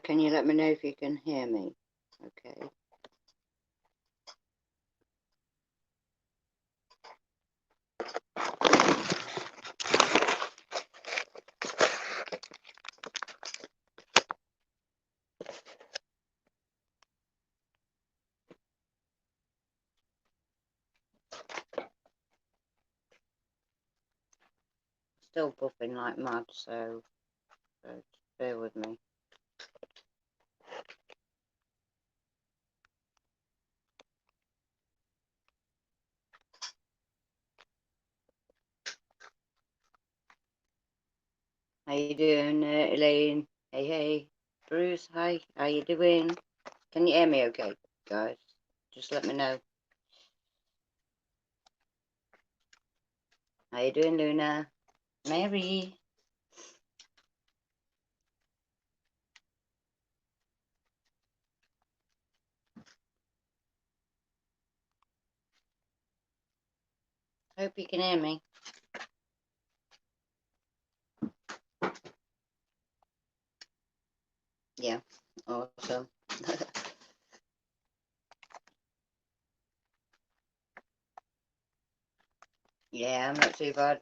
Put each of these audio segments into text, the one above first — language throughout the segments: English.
Can you let me know if you can hear me? Okay. Still buffing like mad, so just bear with me. How you doing, Elaine? Hey, hey. Bruce, hi. How you doing? Can you hear me okay, guys? Just let me know. How you doing, Luna? Mary? Hope you can hear me. Yeah, awesome. Yeah, I'm not too bad,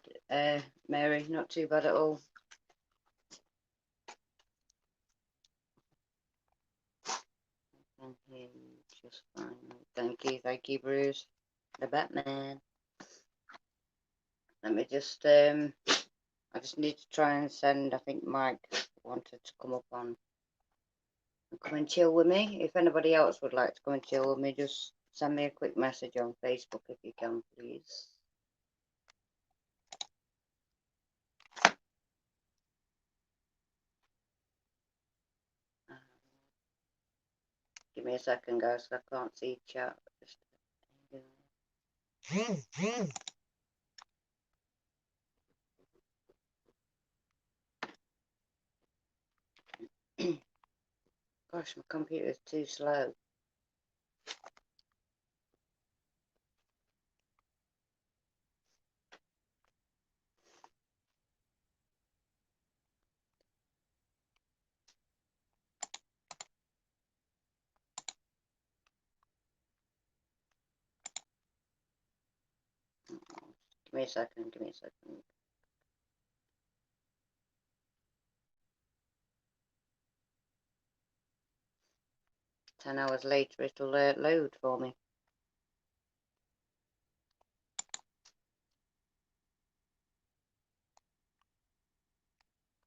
Mary, not too bad at all. I can hear you just fine. Thank you, Bruce. The Batman. Let me just, I just need to try and send, I think Mike wanted to come up on and come and chill with me. If anybody else would like to come and chill with me, just send me a quick message on Facebook if you can, please. Give me a second, guys, I can't see chat. Just, gosh, my computer's too slow. Give me a second, give me a second. 10 hours later, it'll load for me.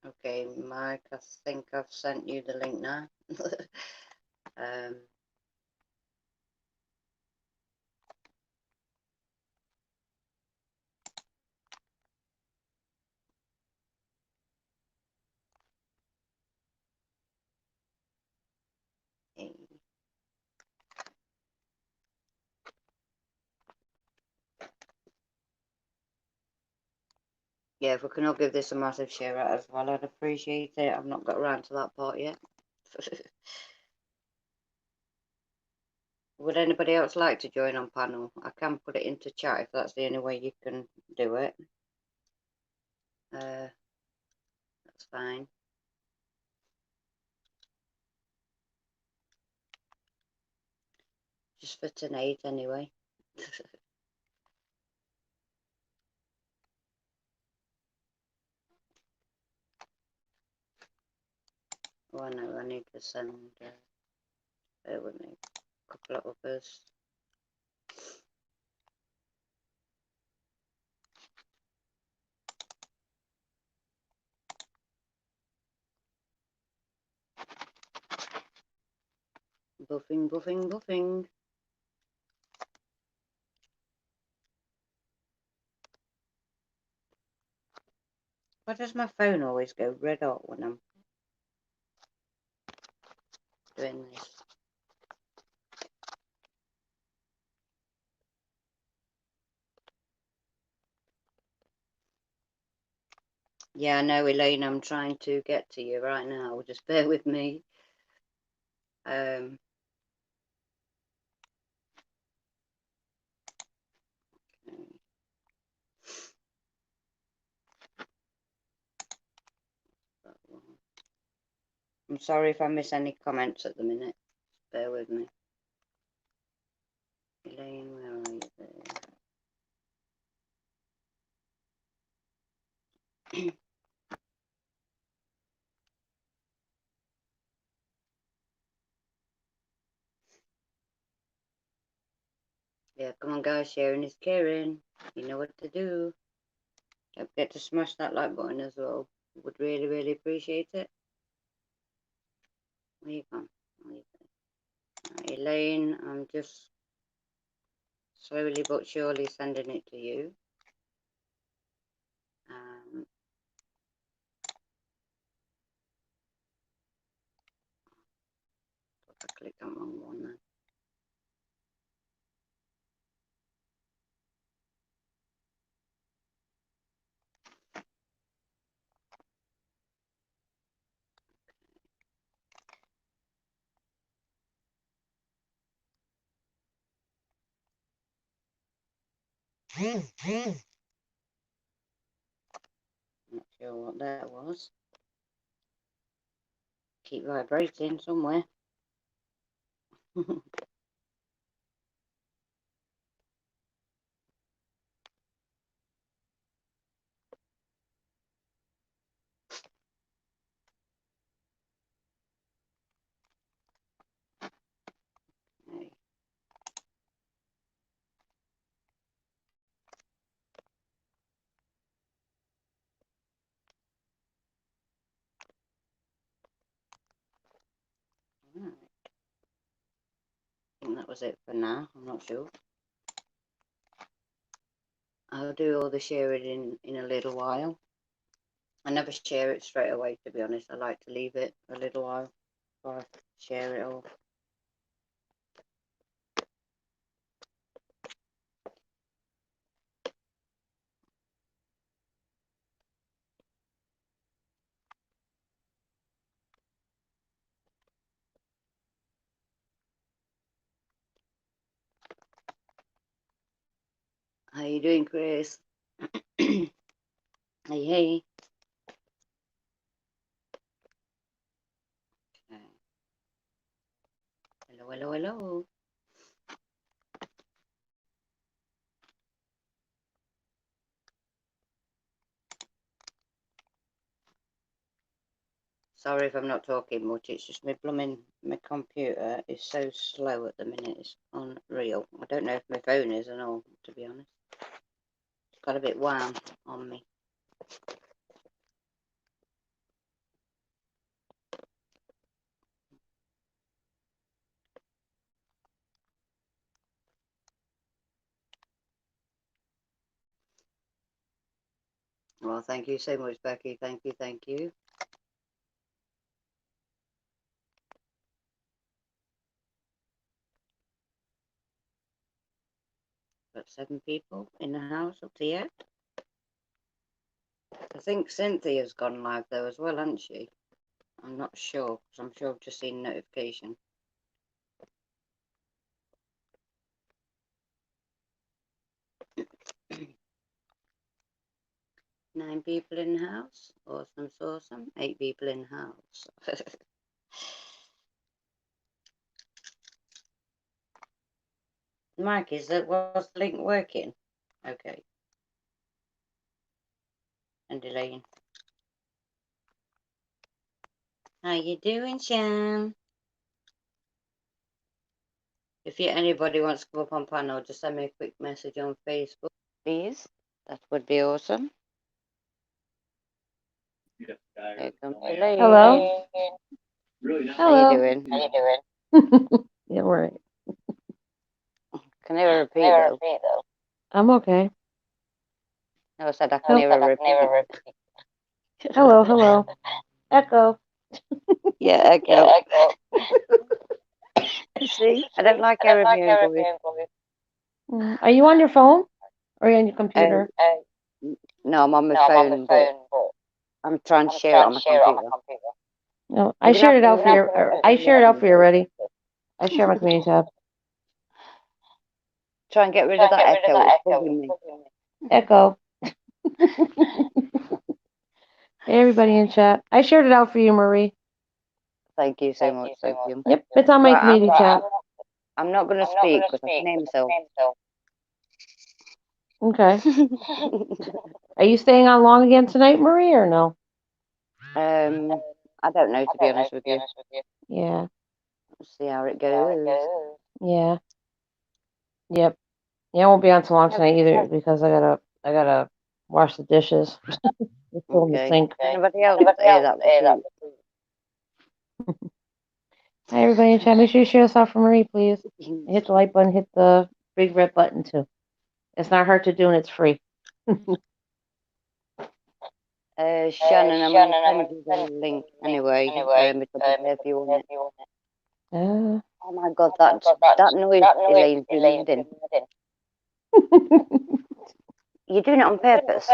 Okay, Mike, I think I've sent you the link now. Yeah, if we can all give this a massive share out as well, I'd appreciate it. I've not got around to that part yet. Would anybody else like to join on panel? I can put it into chat if that's the only way you can do it. That's fine. Just for tonight, anyway. Oh, no, I need to send, bear with me, a couple of others. Buffing, buffing, buffing. Why does my phone always go red hot when I'm doing this? Yeah, I know, Elaine, I'm trying to get to you right now. Just bear with me. I'm I'm sorry if I miss any comments at the minute. Bear with me. Elaine, where are you there? Yeah, come on guys, sharing is caring. You know what to do. Don't forget to smash that like button as well. Would really, really appreciate it. Where you gone? Right, Elaine, I'm just slowly but surely sending it to you. I clicked on the wrong one then. Not sure what that was. Keep vibrating somewhere. Okay. Right. I think that was it for now. I'm not sure. I'll do all the sharing in a little while. I never share it straight away, to be honest. I like to leave it a little while before I share it all. How you doing, Chris? Hey, hey. Okay. Hello, hello, hello. Sorry if I'm not talking much. It's just my computer is so slow at the minute. It's unreal. I don't know if my phone is and all, to be honest. It's got a bit wham on me. Well, thank you so much, Becky. Thank you, thank you. Got 7 people in the house up to yet. I think Cynthia's gone live though as well, hasn't she? I'm not sure, because I'm sure I've just seen notification. Nine people in the house. Awesome, awesome. 8 people in the house. Mike, was the link working? Okay. And Elaine. How you doing, Shan? If anybody wants to come up on panel, just send me a quick message on Facebook, please. That would be awesome. Here comes Elaine. Hello. How you doing? Yeah, we're right. Can I repeat though? I'm okay. No, I said I can never repeat. Hello, hello. Echo. Yeah, echo. See, I don't like everything. Are you on your phone or are you on your computer? No, I'm on my phone, but I'm trying to share it on my computer. No, I shared it out for you. I shared it out for you already. I share my community tab. Try and get rid of that echo. It's bugging me. Echo. Hey, everybody in chat. I shared it out for you, Marie. Thank you so much, Sophie. Yep, it's on my Right, community tab. I'm not going to speak because I can hear myself. Okay. Are you staying on long again tonight, Marie, or no? I don't know, to be honest with you. Yeah. We'll see how it goes. Yeah. Yep. Yeah, I won't be on too long tonight either because I gotta wash the dishes. They're still in the Okay. sink. Anybody else say that? Please? Hi, everybody in chat. Make sure you share this out for Marie, please. Hit the like button, hit the big red button too. It's not hard to do and it's free. Shannon, I'm going to send you the link anyway. It's up there if you want it. Uh, Oh my God, that noise Elaine's been making. You're doing it on purpose.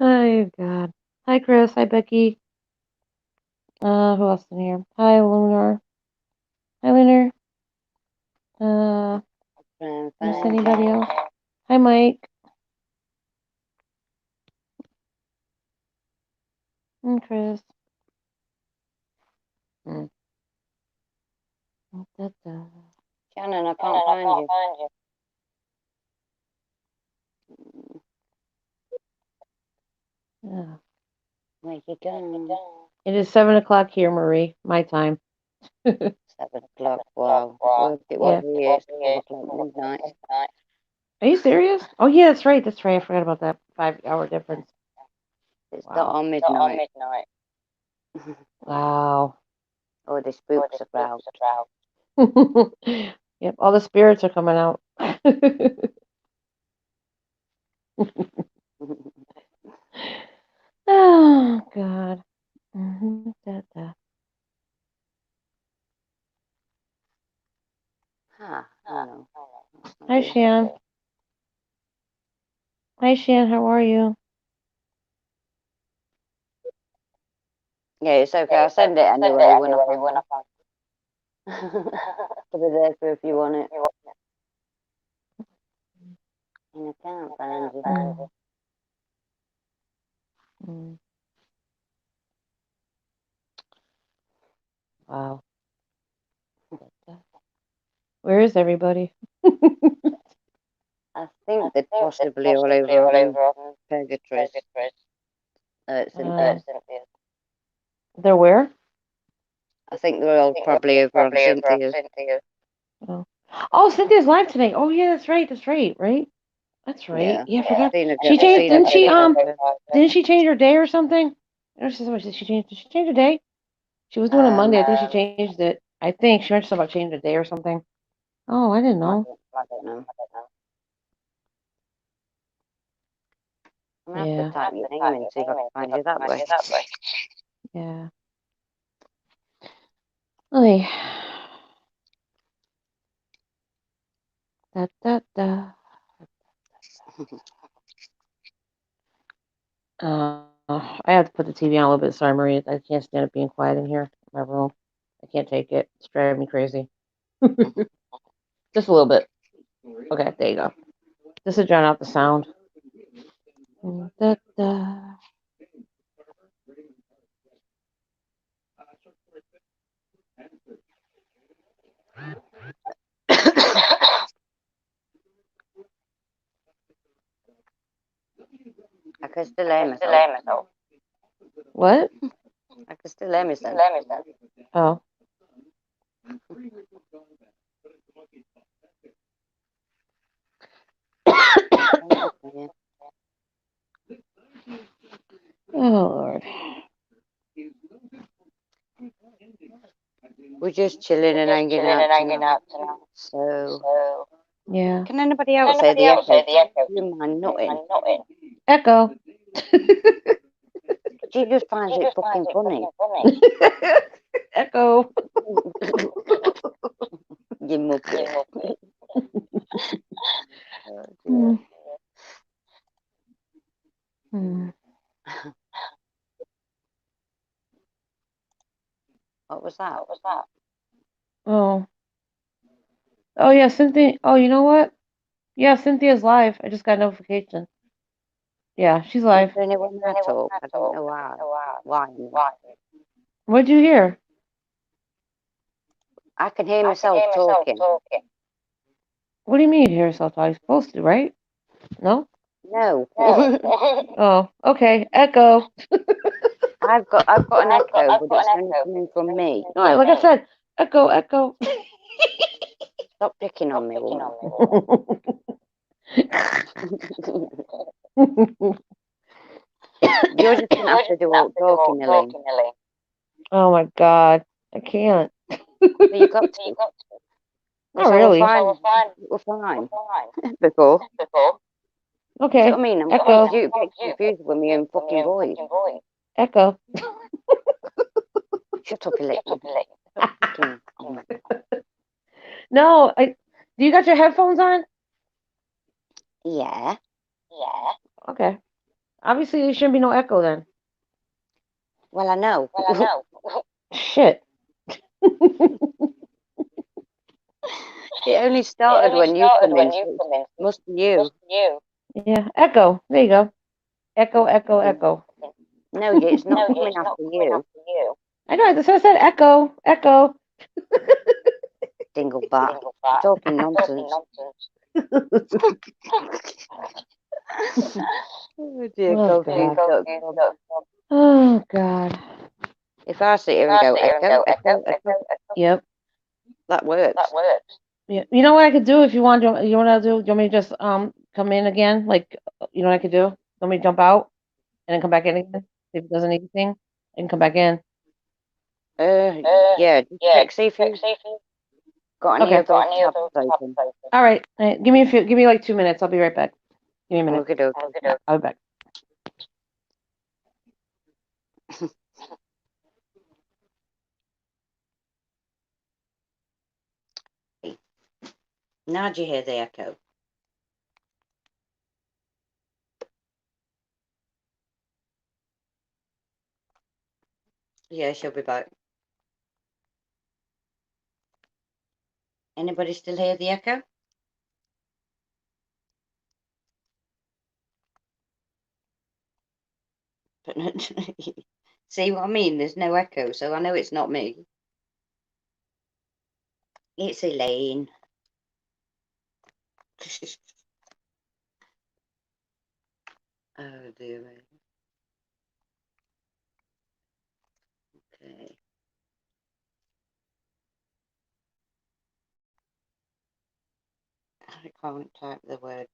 oh God. Hi Chris. Hi Becky. Who else in here? Hi Lunar. Hi Lunar. Miss anybody else? Hi Mike. And Chris. Shannon, I can't find you. Yeah. Where you going? It is 7:00 here, Marie. My time. 7:00. Wow. Well, it was here. It's 12:00 midnight. Are you serious? Oh yeah, that's right. That's right. I forgot about that 5-hour difference. It's not on midnight. Wow. Oh, the spooks are out. Yep, all the spirits are coming out. Oh God. No. Hi Shan. Hi Shan, how are you? Yeah, it's okay. I'll send it anyway when I find it. It'll be there for if you want it. And I can't find you. Wow. Where is everybody? I think they're possibly all over Purgatory. Cynthia's. They're where? I think they're all probably over on Cynthia's. Oh, Cynthia's live today. Oh yeah, that's right. That's right. Right. That's right. Yeah, I forgot. She changed. Didn't she change her day or something? I don't know. Did she change her day? She was doing it Monday. I think she changed it. I think she mentioned something about changing the day or something. Oh, I didn't know. I don't know. I'm going to have to type your name in, see if I can find you that way. Yeah. Oy. Da, da, da. I have to put the TV on a little bit. Sorry, Maria. I can't stand it being quiet in here in my room. I can't take it. It's driving me crazy. Just a little bit. Okay, there you go. Just to drown out the sound. Da, da. I can still hear myself. What? I can still hear myself. Oh. Oh Lord. We're just chilling and hanging out tonight. So, Yeah. can anybody else say the echo? Do you mind nutting? Echo. She just finds it fucking funny. Echo. You muppet. What was that? Oh. Oh yeah, Cynthia. Oh, you know what? Yeah, Cynthia's live. I just got a notification. Yeah, she's live. Only when I talk, I don't know why. What'd you hear? I can hear myself talking. What do you mean you hear yourself talking? You're supposed to, right? No? No. Oh, okay. Echo. I've got an echo, but it's only coming from me. All right, like I said, echo, echo. Stop picking on me, woman. You're just gonna have to do all talking, Elaine. Oh my God, I can't. But you got to. Not really. We're fine. Before. Okay. So I mean, I'm Echo. confused with my own fucking voice. Echo. Shut up, Elaine. No, do you got your headphones on? Yeah. Okay. Obviously, there shouldn't be no echo then. Well, I know. Shit. It only started when you come in. So it must be you. Yeah. Echo. There you go. Echo, echo, echo. No, it's not coming after you. I know. That's what I said. Echo, echo. Dinglebat. Talking nonsense. Oh dear, Oh, God. Oh God. If I sit here and go echo, echo, echo, Yep. that works. Yeah. You know what I could do if you want to? You want to do? You want me to just come in again? Like, you know what I could do? Let me jump out and then come back in again. If it doesn't need anything, and come back in. Yeah. Just check see if you got any Okay. other tabs open. All right. Give me give me like 2 minutes. I'll be right back. Give me a minute. Okay. I'll be back. Now do you hear the echo? Yeah, she'll be back. Anybody still hear the echo? But see what I mean? There's no echo, so I know it's not me. It's Elaine. Oh dear me. Okay. I can't type the word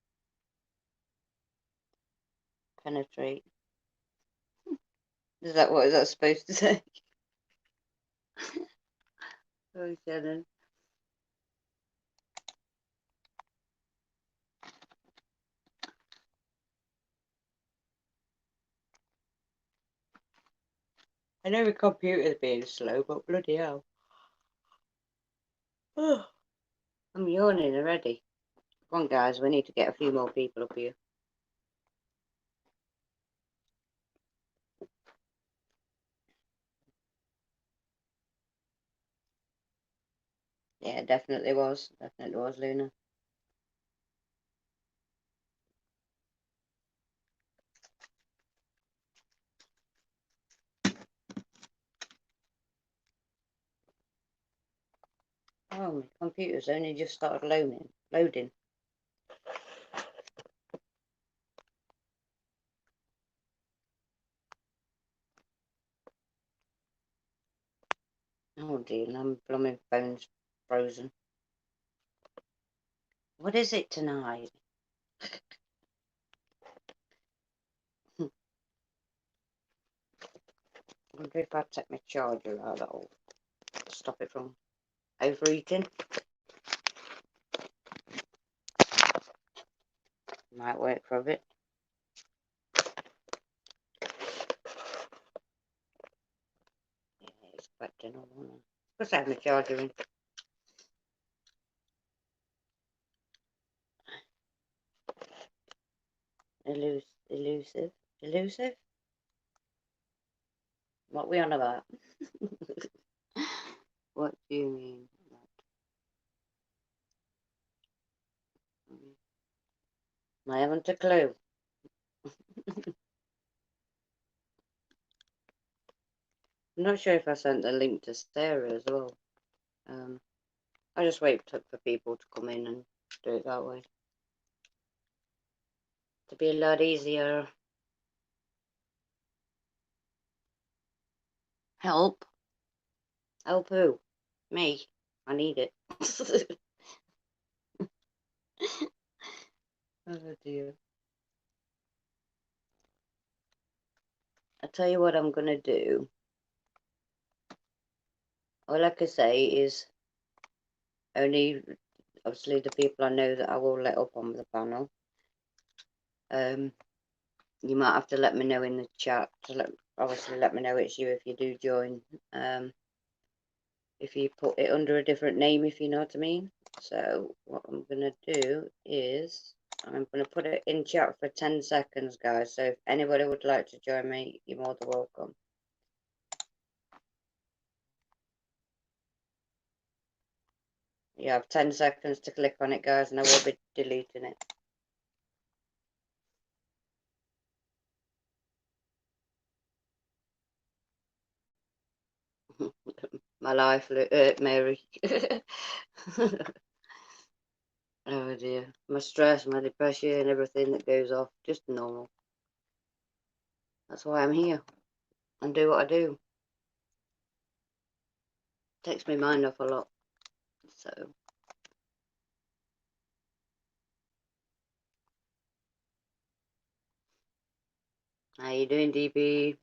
penetrate. Is that what that's supposed to say? Oh, Shannon. I know the computer's being slow, but bloody hell. Oh, I'm yawning already. Come on, guys, we need to get a few more people up here. Yeah, definitely was. Definitely was, Luna. Oh, my computer's only just started loading. Oh dear, my blooming phone's frozen. What is it tonight? I wonder if I take my charger out, that'll stop it from overheating. Might work for a bit. Yeah, it's expecting all one. Let's have my charger in. Elusive? What we on about? What do you mean? I haven't a clue. I'm not sure if I sent the link to Sarah as well. I just wait for people to come in and do it that way. To be a lot easier. Help? Help who? Me? I need it. Oh dear. I tell you what I'm gonna do. All I can say is only obviously the people I know that I will let up on the panel. You might have to let me know in the chat to obviously let me know it's you if you do join. If you put it under a different name, if you know what I mean. So what I'm gonna do is I'm gonna put it in chat for 10 seconds, guys. So if anybody would like to join me, you're more than welcome. You have 10 seconds to click on it, guys, and I will be deleting it. My life, Mary. Oh dear. My stress, my depression, and everything that goes off, just normal. That's why I'm here and do what I do. Takes my mind off a lot. So. How you doing, DB?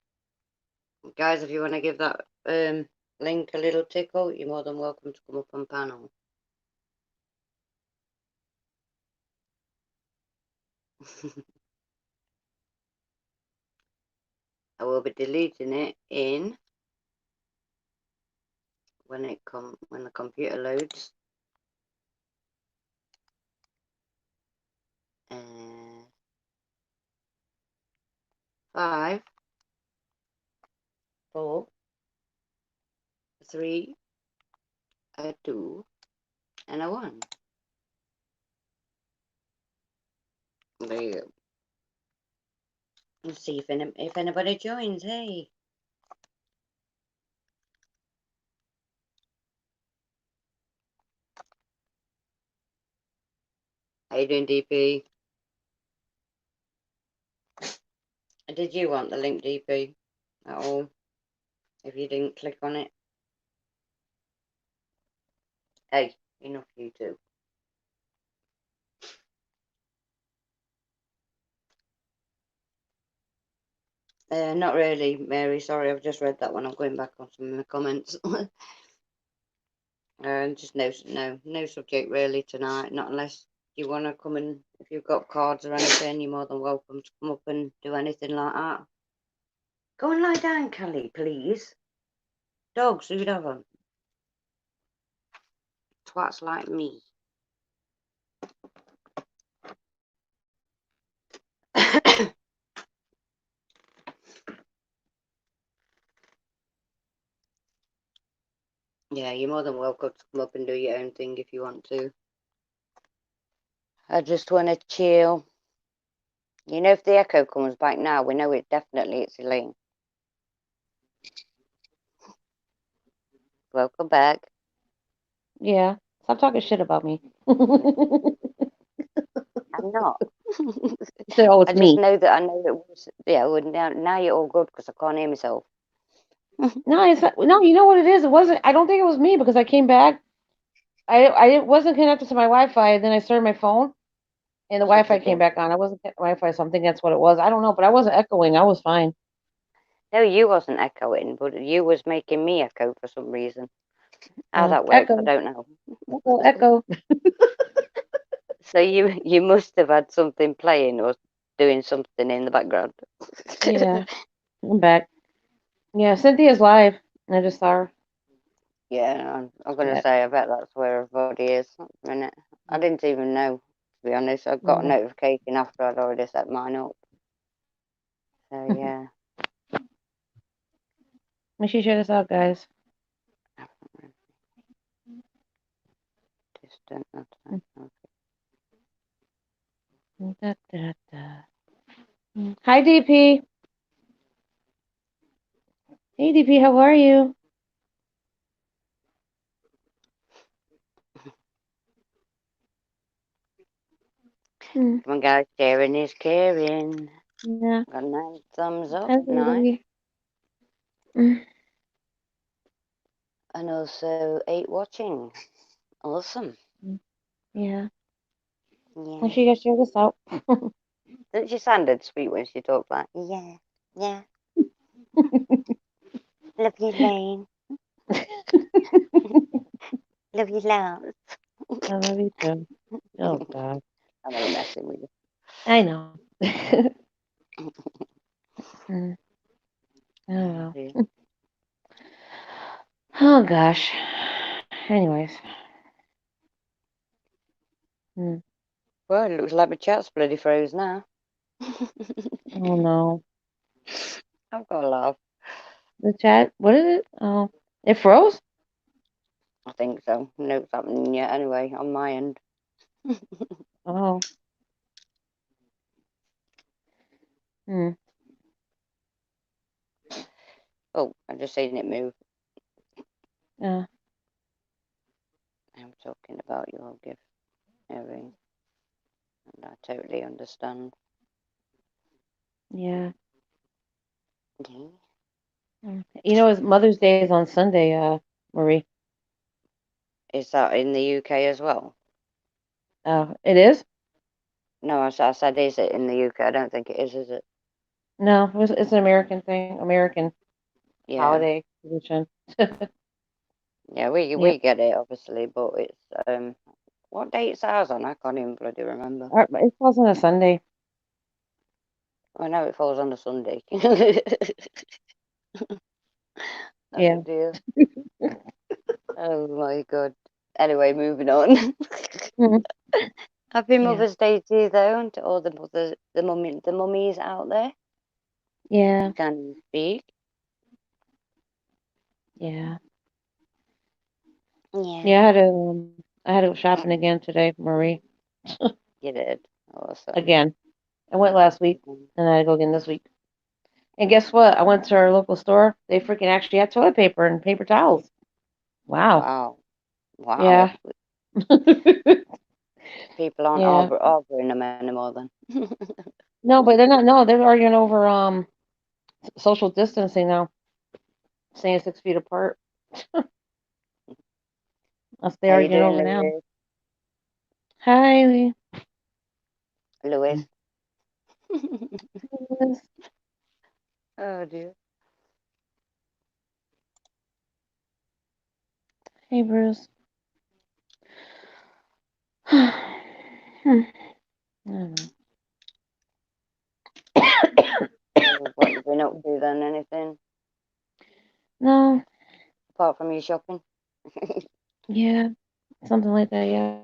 Guys, if you want to give that link a little tickle, you're more than welcome to come up on panel. I will be deleting it in when the computer loads. 5, 4, 3, a 2, and a 1. There you go. Let's see if anybody joins. Hey. How you doing, DP? Did you want the link, DP, at all? If you didn't click on it? Hey, enough you two. Not really, Mary. Sorry, I've just read that one. I'm going back on some of the comments. Just no subject really tonight. Not unless you want to come and if you've got cards or anything, you're more than welcome to come up and do anything like that. Go and lie down, Kelly, please. Dogs, who'd have them? Twats like me. Yeah, you're more than welcome to come up and do your own thing if you want to. I just want to chill. You know, if the echo comes back now, we know it's Elaine. Welcome back. Yeah, stop talking shit about me. I'm not. Oh, it's I just know that I know it was. Yeah, well, now you're all good because I can't hear myself. No, it's not, no. You know what it is? It wasn't. I don't think it was me because I came back. I wasn't connected to my Wi-Fi, and then I started my phone, and the Wi-Fi came back on. I wasn't Wi-Fi, so I think that's what it was. I don't know, but I wasn't echoing. I was fine. No, you wasn't echoing, but you was making me echo for some reason. How that works, I don't know. Echo. So you must have had something playing or doing something in the background. Yeah, I'm back. Yeah, Cynthia's live. I just saw her. Yeah, I'm gonna say I bet that's where everybody is. A minute, I didn't even know, to be honest. I got a notification after I'd already set mine up. So yeah. Make sure you share this out, guys. Distant. Hi, DP. Hey, DP, how are you? Come on, guys. Sharing is caring. Yeah. Got a nice thumbs up. Nice. And also 8 watching. Awesome. Yeah. Yeah. Make sure you guys share this out. Doesn't she sound sweet when she talks like, yeah, yeah. Love you, Lane. Love you, loves. I love you too. Oh, God. I'm only messing with you. I know. Oh, Yeah. oh, gosh. Anyways. Well, it looks like my chat's bloody froze now. Oh, no. I've got to laugh. The chat, what is it? Oh, it froze? I think so. No, it's happening yet anyway, on my end. Oh. Oh, I've just seen it move. Yeah. I'm talking about your gift, Erin. And I totally understand. Yeah. Okay. You know, it's Mother's Day is on Sunday, Marie. Is that in the UK as well? It is? No, I said, is it in the UK? I don't think it is it? No, it's an American thing. American holiday tradition. Yeah, we Yep. get it obviously, but it's what date's ours on? I can't even bloody remember. It falls on a Sunday. I know it falls on a Sunday. Yeah. Oh dear. Oh my god. Anyway, moving on. Happy Mother's Day to you though, and to all the mothers, the mummies out there. Yeah. Can you speak? Yeah. Yeah. Yeah, I had to go shopping again today, Marie. You did. Awesome. Again. I went last week and I had to go again this week. And guess what? I went to our local store. They freaking actually had toilet paper and paper towels. Wow. Wow. Yeah. People aren't arguing them anymore then. No, but they're not. No, they're arguing over social distancing now, staying 6 feet apart. That's they How you arguing doing, over now. Louis? Hi, Louis. Louis. Oh dear. Hey, Bruce. What you been up to then? Anything? No. Apart from your shopping? Yeah. Something like that, yeah.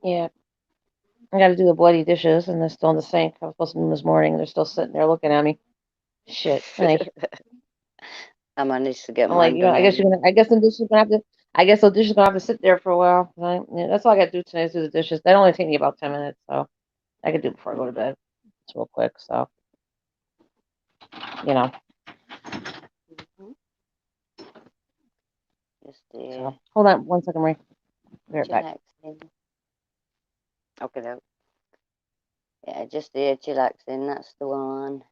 Yeah. I got to do the bloody dishes, and they're still in the sink. I was supposed to do them this morning. They're still sitting there looking at me. Shit. I managed to get I'm like, mine done. I guess the dishes gonna have to. I guess the dishes gonna have to sit there for a while. That's all I got to do today is do the dishes. That only take me about 10 minutes, so I could do it before I go to bed. It's real quick, so you know. Just So, hold on 1 second, Marie. Be right back. Okay, though. Yeah, just the chillaxing. That's the one.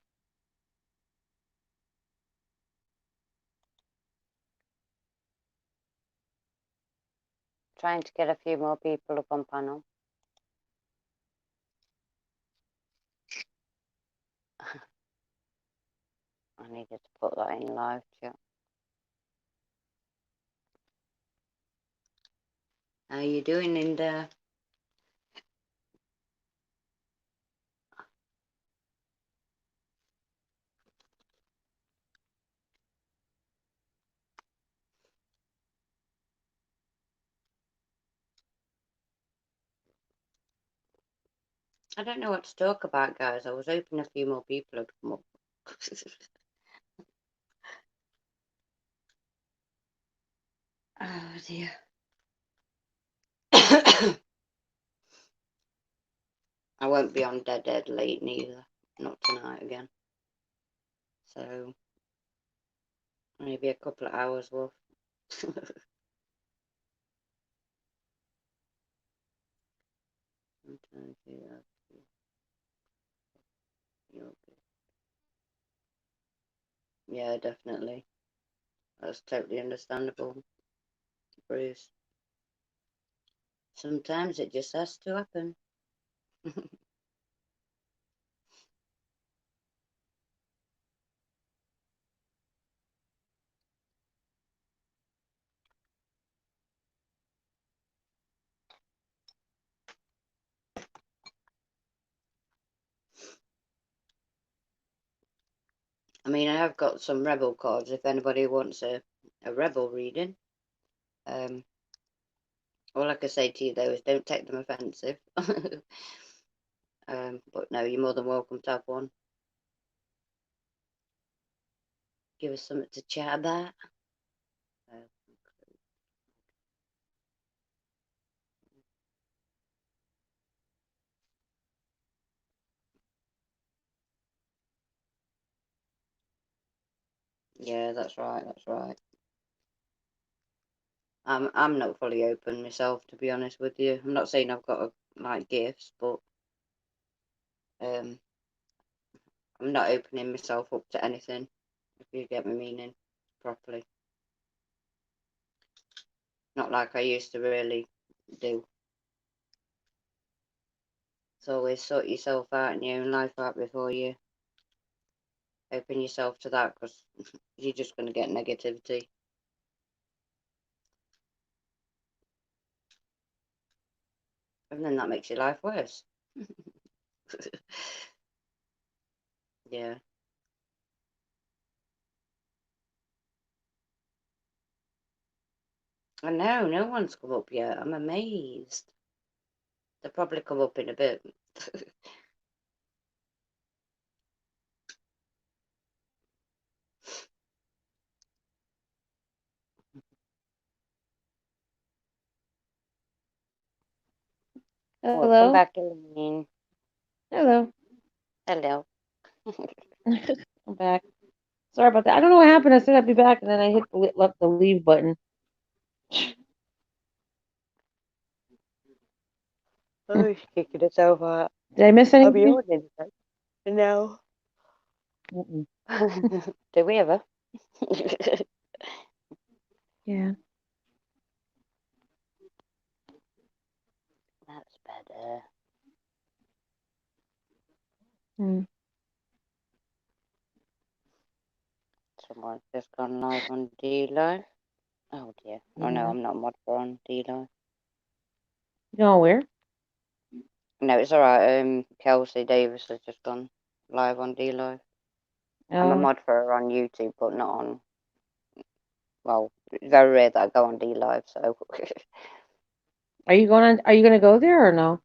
Trying to get a few more people up on panel. I needed to put that in live chat. How you doing in there? I don't know what to talk about, guys. I was hoping a few more people had come up. Oh dear. I won't be on dead late neither. Not tonight again. So maybe a couple of hours worth. Sometimes you have to. Yeah, definitely. That's totally understandable, Bruce. Sometimes it just has to happen. I mean, I have got some Rebel cards if anybody wants a Rebel reading. All I can say to you, though, is don't take them offensive. But no, you're more than welcome to have one. Give us something to chat about. Yeah, that's right, that's right. I'm not fully open myself, to be honest with you. I'm not saying I've got like gifts, but I'm not opening myself up to anything, if you get my meaning properly. Not like I used to really do. It's always sort yourself out and your own life out before you open yourself to that, because you're just going to get negativity. And then that makes your life worse. Yeah. I know, no one's come up yet. I'm amazed. They'll probably come up in a bit. Hello. Welcome back, Elaine. Hello. Hello. I'm back. Sorry about that. I don't know what happened. I said I'd be back, and then I hit left the leave button. Oh, she's kicking herself out. Did I miss anything? Have you heard anything? No. Do we ever? Yeah. That's better. Someone's just gone live on D-Live. Oh dear. Oh no, I'm not mod for on D-Live. You know where? No, it's alright. Kelsey Davis has just gone live on D-Live. I'm a mod for her on YouTube, but not on. Well, it's very rare that I go on D-Live, so. Are you gonna go there or no?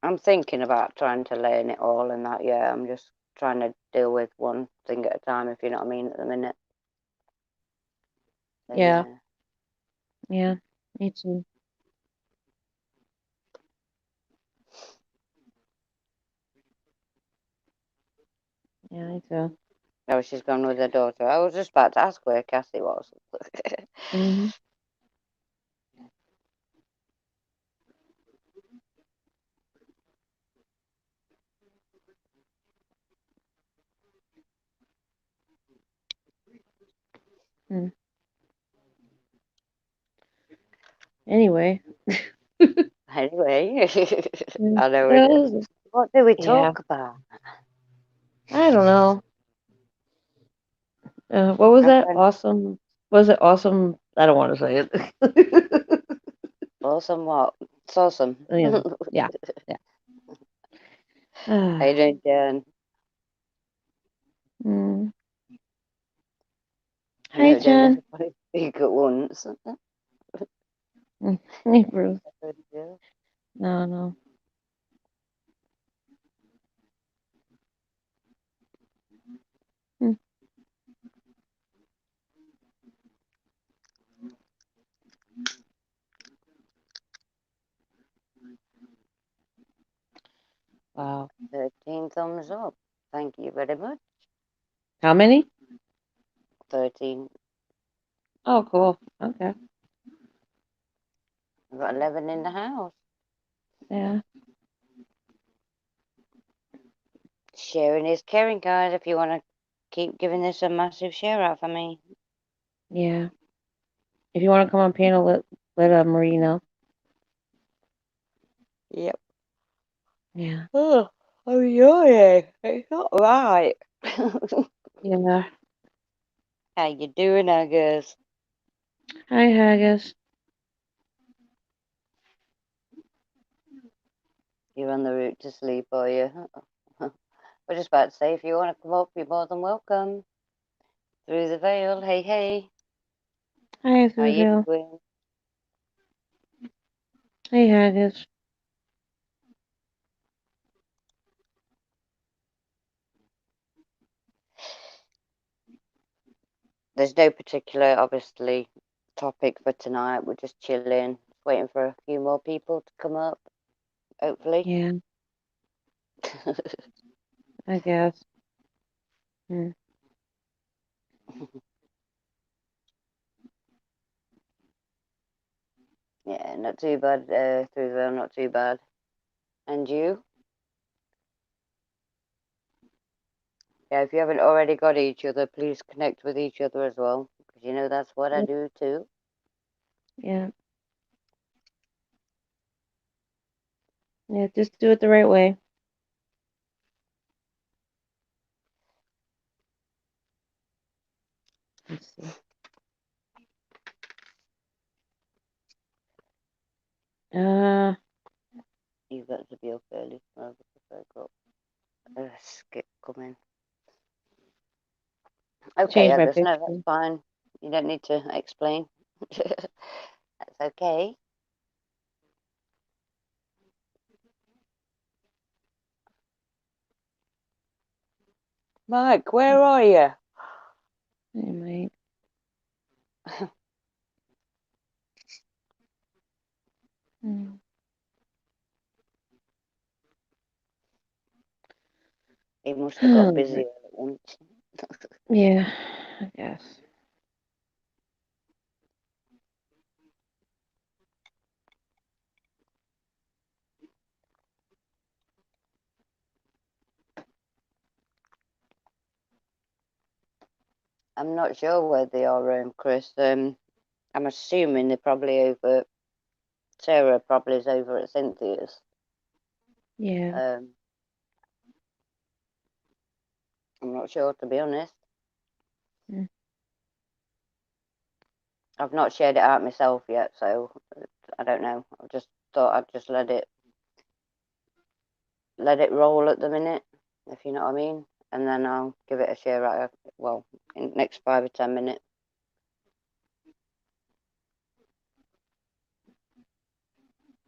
I'm thinking about trying to learn it all and that, yeah. I'm just trying to deal with one thing at a time, if you know what I mean, at the minute. So, yeah. Yeah, me too. Yeah, me too. Oh, she's gone with her daughter. I was just about to ask where Cassie was. Mm-hmm. Anyway. Anyway, I know. What do we talk about? I don't know. What was that? Awesome. Was it awesome? I don't want to say it. Awesome what? It's awesome. Yeah. Yeah. How you doing, Jen? Hi, Jen. Speak at once. Hey, Bruce. No. Wow. 13 thumbs up. Thank you very much. How many? 13. Oh, cool. Okay. I've got 11 in the house. Yeah. Sharing is caring, guys. If you want to keep giving this a massive share out for me. Yeah. If you want to come on panel, let Marie know. Yep. Yeah. Oh, yeah. It's not right. Yeah. How you doing, Agus? Hi, Haggis. You're on the route to sleep, are you? We're just about to say, if you want to come up, you're more than welcome. Through the veil, hey, hey. Hi, How you Suzelle. doing? Hey, Haggis. There's no particular, obviously, topic for tonight. We're just chilling, waiting for a few more people to come up, hopefully. Yeah, I guess. Hmm. Yeah, not too bad, through the veil, not too bad. And you? Yeah, if you haven't already got each other, please connect with each other as well, because you know that's what I do too. Yeah. Yeah, just do it the right way. Let's see. You've got to be up early. Skip coming. Okay, Change my Agus, no, picture. that's fine. You don't need to explain. That's okay. Mike, where are you? Hey, Mike. Hmm. He must have got Oh, busy all at once. yeah, I guess. I'm not sure where they are, Chris. I'm assuming they're probably over. Sarah probably is over at Cynthia's. Yeah. I'm not sure, to be honest. Hmm. I've not shared it out myself yet, so I don't know. I just thought I'd just let it roll at the minute, if you know what I mean, and then I'll give it a share out. Well, in the next 5 or 10 minutes.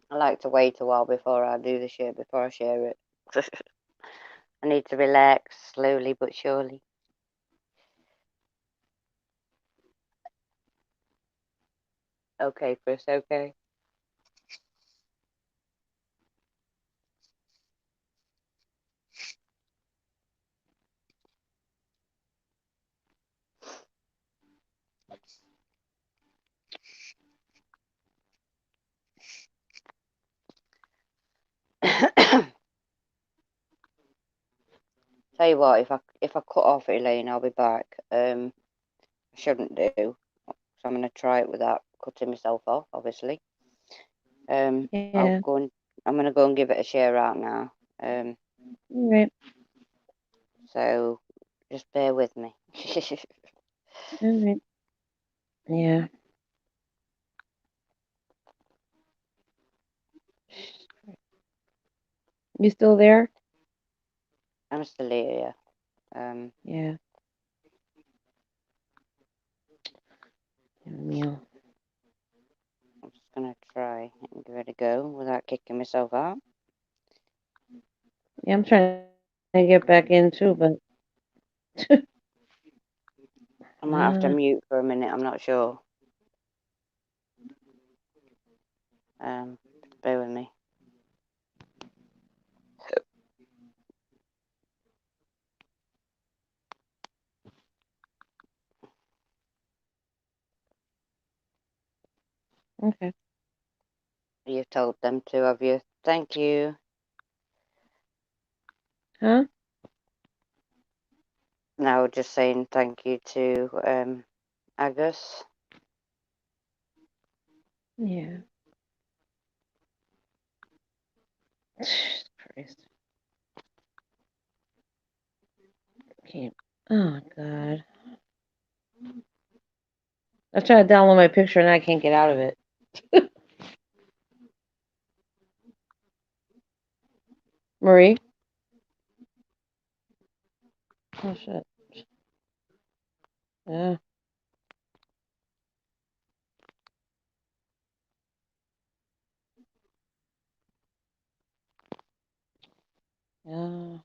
I like to wait a while before I do the share, before I share it. I need to relax slowly but surely. Okay, Chris, okay. Tell you what, if I cut off Elaine, I'll be back. I shouldn't do, so I'm gonna try it without cutting myself off, obviously. Yeah. I'm gonna go and give it a share out now. All right. So just bear with me. All right. Yeah. You still there? I'm still here. Yeah. Meal. I'm just gonna try and give it a go without kicking myself out. Yeah, I'm trying to get back in too, but I might have to mute for a minute. I'm not sure. Bear with me. Okay. You've told them to, have you? Thank you. Huh? No, just saying thank you to Agus. Yeah. Christ. Can't. Oh God. I tried to download my picture and I can't get out of it. Marie? Oh shit. Yeah. Yeah.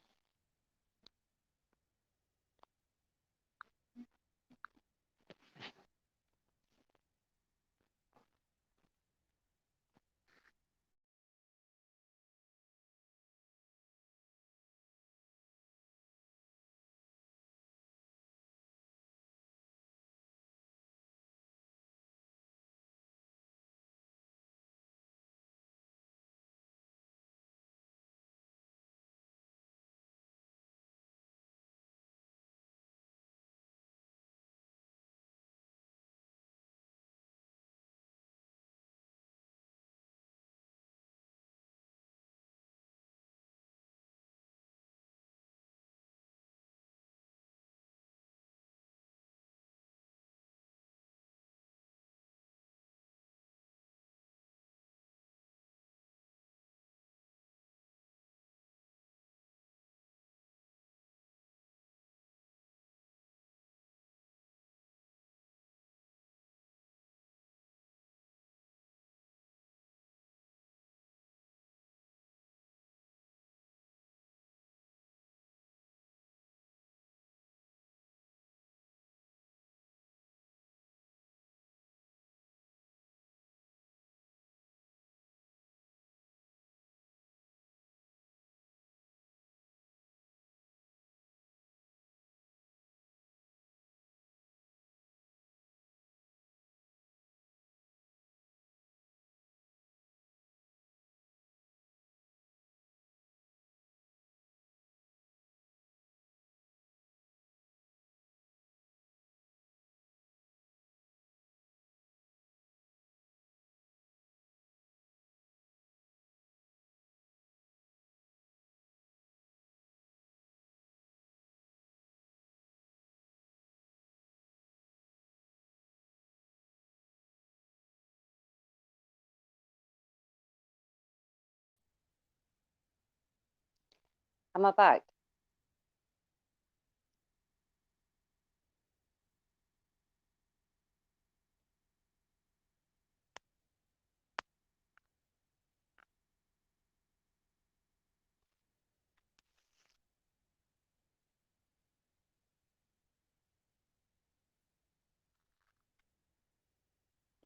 Am I back?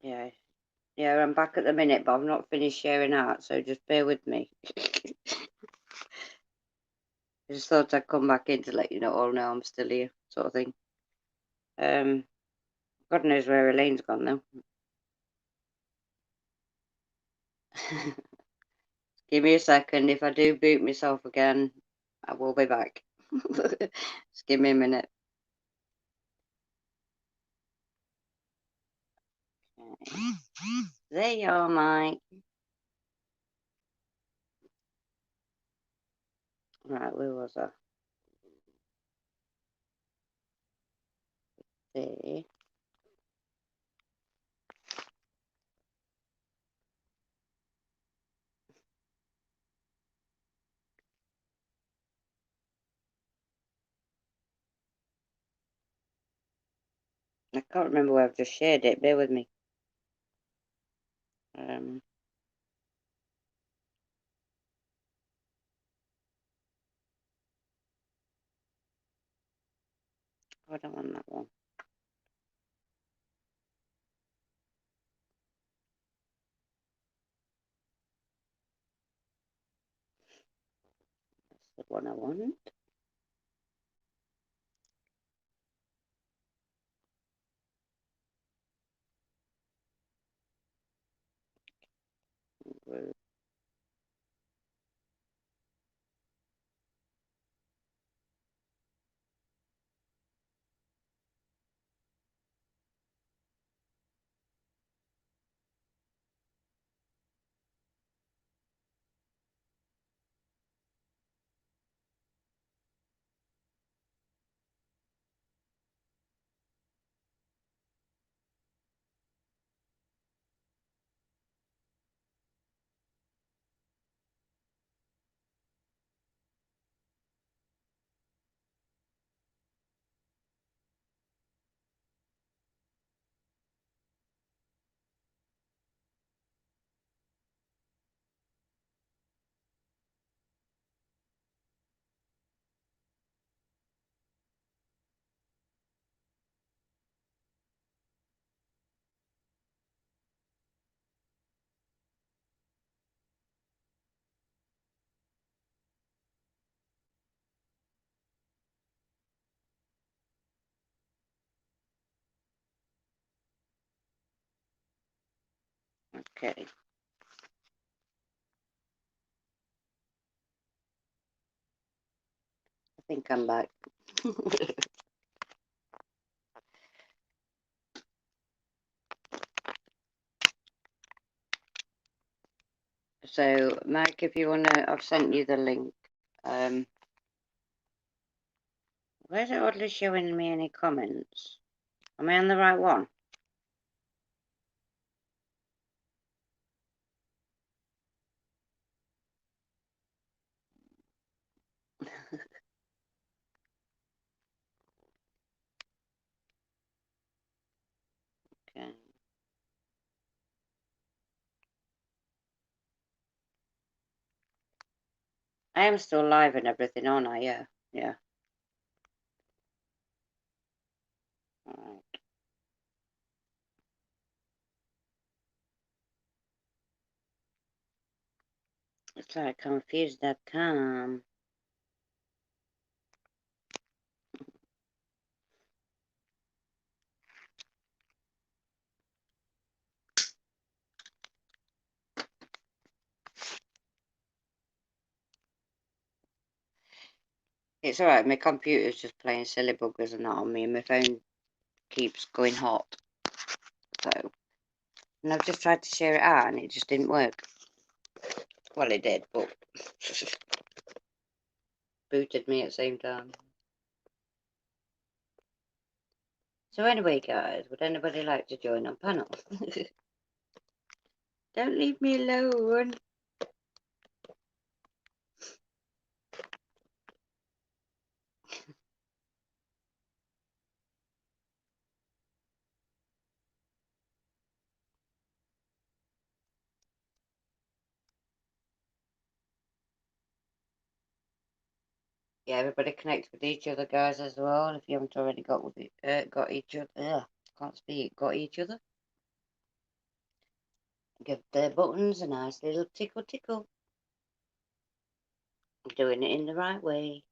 Yeah. Yeah, I'm back at the minute, but I've not finished sharing out, so just bear with me. I just thought I'd come back in to let you know, oh no, I'm still here, sort of thing. God knows where Elaine's gone though. Give me a second. If I do boot myself again, I will be back. Just give me a minute. Okay. There you are, Mike. Right, where was I? There. I can't remember where I've just shared it. Bear with me. I don't want that one. That's the one I want. through. Okay. I think I'm back. So, Mike, if you want to, I've sent you the link. Where's it oddly showing me any comments? Am I on the right one? Okay. I am still live and everything, aren't I? Yeah. Yeah. Alright. It's like confused.com. It's alright, my computer's just playing silly buggers and that on me, and my phone keeps going hot. So, and I've just tried to share it out and it just didn't work. Well, it did, but booted me at the same time. So anyway, guys, would anybody like to join on panel? Don't leave me alone. Yeah, everybody connect with each other, guys, as well. If you haven't already got with it, got each other. Can't speak. Got each other. Give the buttons a nice little tickle tickle. Doing it in the right way.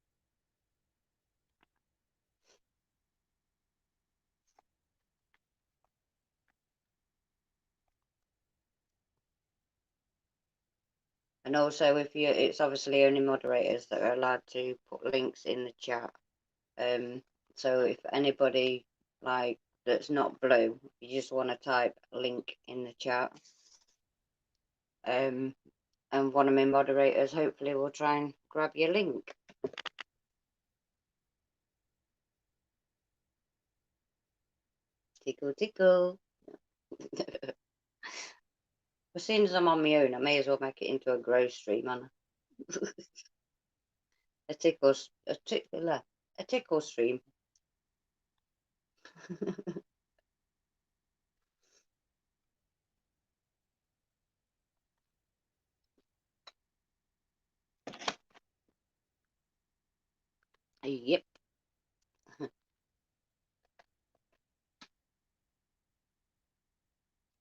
And also, if you, it's obviously only moderators that are allowed to put links in the chat. So if anybody like that's not blue, you just want to type link in the chat. And one of my moderators hopefully will try and grab your link. Tickle tickle. As soon as I'm on my own, I may as well make it into a grow stream, man. a tickle stream. Yep.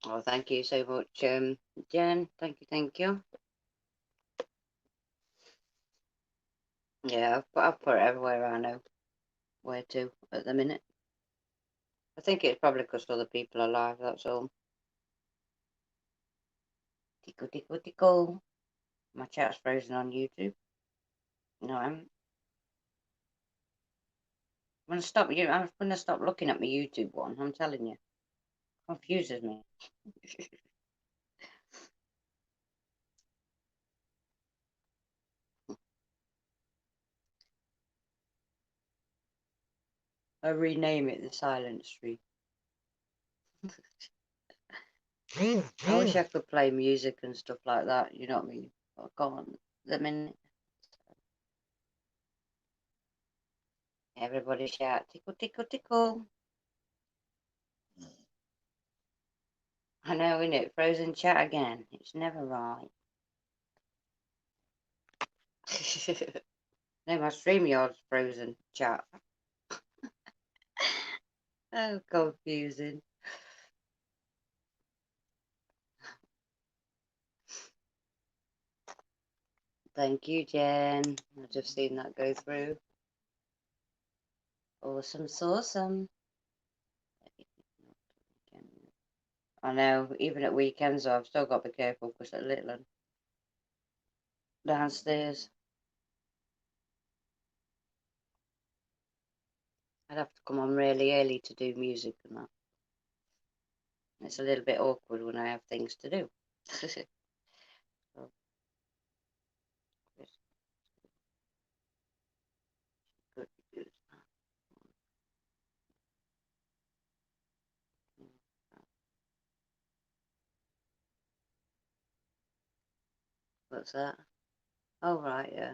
Oh, thank you so much, Jen. Thank you. Yeah, I've put it everywhere I know where to at the minute. I think it's probably because other people are live, that's all. Tickle, tickle, tickle. My chat's frozen on YouTube. No, I'm gonna stop you. I'm gonna stop looking at my YouTube one. I'm telling you, confuses me. I rename it the Silent Stream. I wish I could play music and stuff like that. You know what I mean? But I can't. The minute everybody shout tickle, tickle, tickle. I know, innit? Frozen chat again. It's never right. No, my StreamYard's frozen chat. Oh, confusing. Thank you, Jen. I've just seen that go through. Awesome, awesome. I know, even at weekends, I've still got to be careful because at little one downstairs. I'd have to come on really early to do music and that. It's a little bit awkward when I have things to do. What's that? Oh, right, yeah.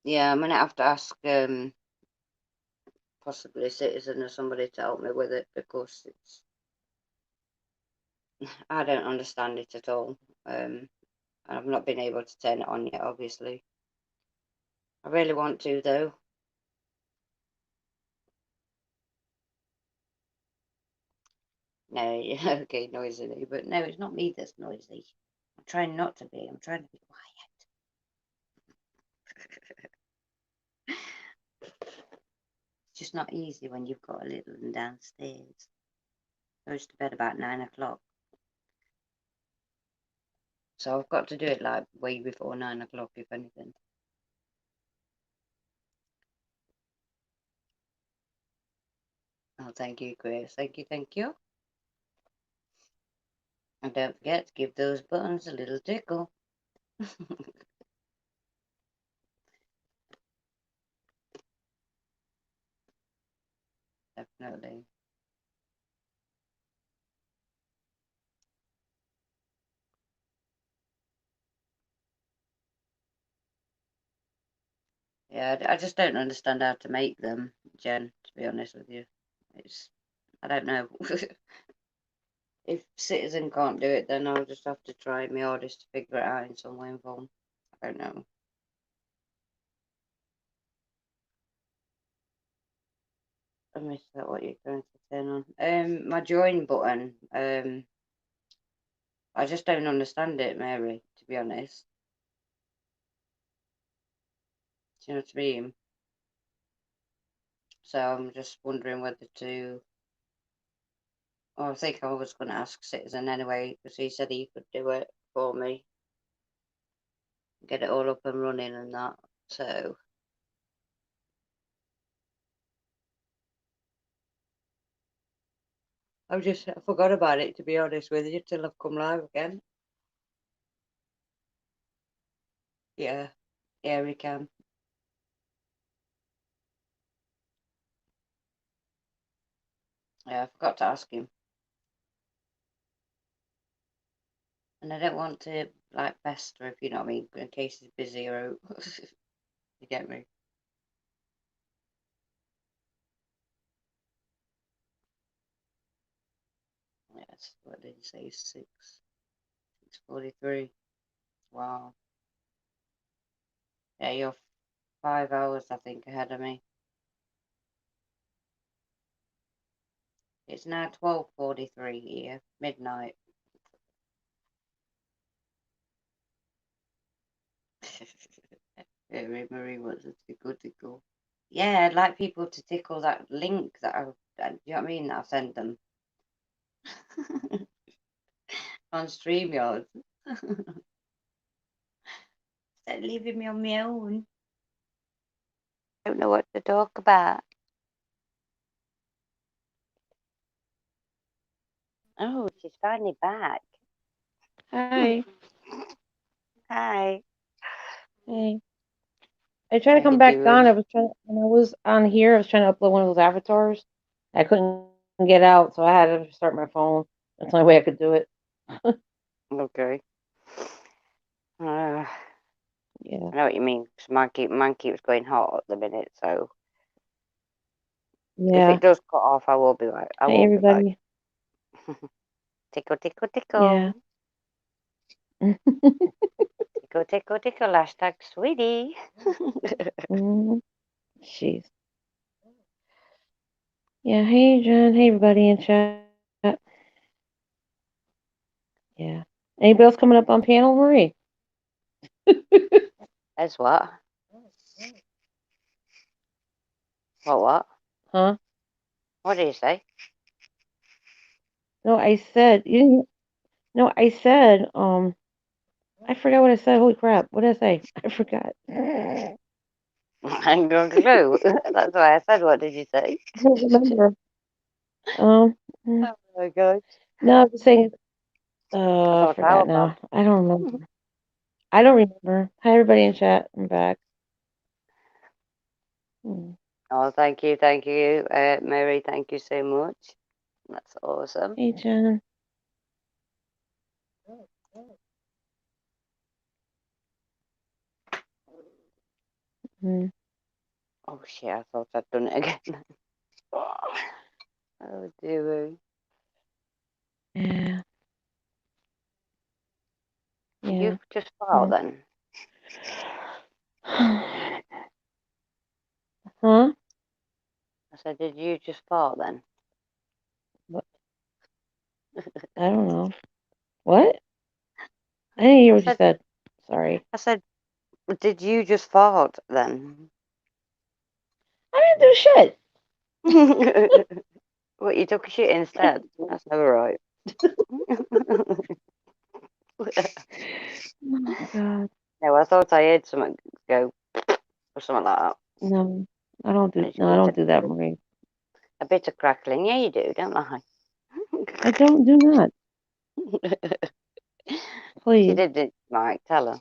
Yeah, I'm going to have to ask possibly a Citizen or somebody to help me with it because it's I don't understand it at all. I've not been able to turn it on yet, obviously. I really want to, though. No, okay, noisy, but no, it's not me that's noisy. I'm trying not to be. I'm trying to be quiet. It's just not easy when you've got a little one downstairs. Goes to bed about 9 o'clock. So I've got to do it like way before 9 o'clock, if anything. Oh, thank you, Grace. Thank you, thank you. And don't forget to give those buttons a little tickle. Definitely. Yeah, I just don't understand how to make them, Jen, to be honest with you. I don't know. If Citizen can't do it, then I'll just have to try my hardest to figure it out in some way and form. I don't know. I missed that, what you're going to turn on. My join button, I just don't understand it, Mary, to be honest. Do you know what I mean? So I'm just wondering whether to... Oh, I think I was going to ask Citizen anyway, because he said he could do it for me. Get it all up and running and that, so... I forgot about it, to be honest with you, till I've come live again. Yeah, yeah, we can. Yeah, I forgot to ask him. And I don't want to, like, pester, if you know what I mean, in case he's busy or out. You get me? Yes, what did he say? 6:43. Wow. Yeah, you're 5 hours, I think, ahead of me. It's now 12:43 here, midnight. Marie wants a tickle tickle. Yeah, I'd like people to tickle that link that do you know what I mean? That I sent them on StreamYard. Instead of leaving me on my own. Don't know what to talk about. Oh, she's finally back. Hi. Hi. Hey. I tried to How come you back on. doing? When I was on here, I was trying to upload one of those avatars. I couldn't get out, so I had to start my phone. That's the only way I could do it. Okay. Yeah. I know what you mean. 'Cause mine keeps going hot at the minute, so if Yeah. it does cut off, I will be like, I Hey, will be back. everybody. Tickle, tickle, Yeah. tickle. Tickle, tickle, tickle. Hashtag sweetie. Jeez. Yeah. Hey, Jen. Hey, everybody in chat. Yeah. Anybody else coming up on panel, Marie? As what? What? Huh? What did you say? No, I said you didn't. No, I said I forgot what I said. Holy crap! What did I say? I forgot. I I ain't got a clue. That's why I said, what did you say? don't remember. Um. Oh my god. No, I'm just saying. I I thought I forgot was back. now. I don't remember. I don't remember. Hi, everybody in chat. I'm back. Hmm. Oh, thank you, Mary. Thank you so much. That's awesome. Hey, Jen. Hmm. Oh shit! I thought I'd done it again. Oh dear. Yeah. Yeah. You've just filed then. Huh? I said, did you just fart then? What? I don't know. What? I didn't hear what you said. Sorry. I said, did you just fart then? I didn't do shit. What, you took a shit instead? That's never right. Oh, God. No, I thought I heard something go or something like that. No, I don't do. And No, I don't do that, Marie. a bit of crackling. Yeah, you do, don't lie. I don't do not. She Please. did, Mike. Tell her.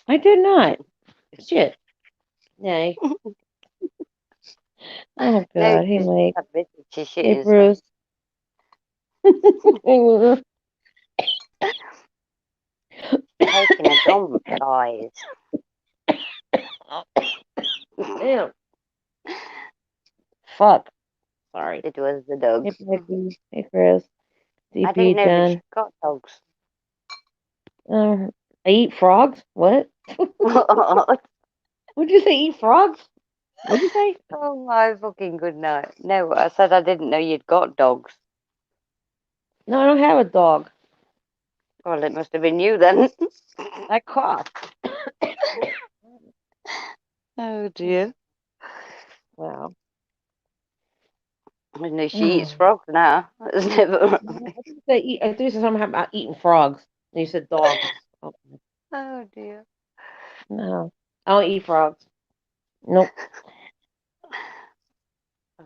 I did not. Shit. Nay. Oh No, God. Hey, she's Mike. a bit. She's Hey, shitting stuff. Bruce. Damn. Taking a dump, guys. Fuck. Sorry. It was the Hey, dogs. Becky. Hey, Chris. I didn't DP, know that she Jen. got dogs. I eat frogs? What? Oh What'd you say? Eat frogs? What'd you say? my fucking good night. No, I said I didn't know you'd got dogs. No, I don't have a dog. Well, it must have been you then. I cough. Oh dear. Wow. I know she eats I frogs now. That's never right. I think you said something about eating frogs. And you said dogs. Oh, Oh dear. no. I don't eat frogs. Nope.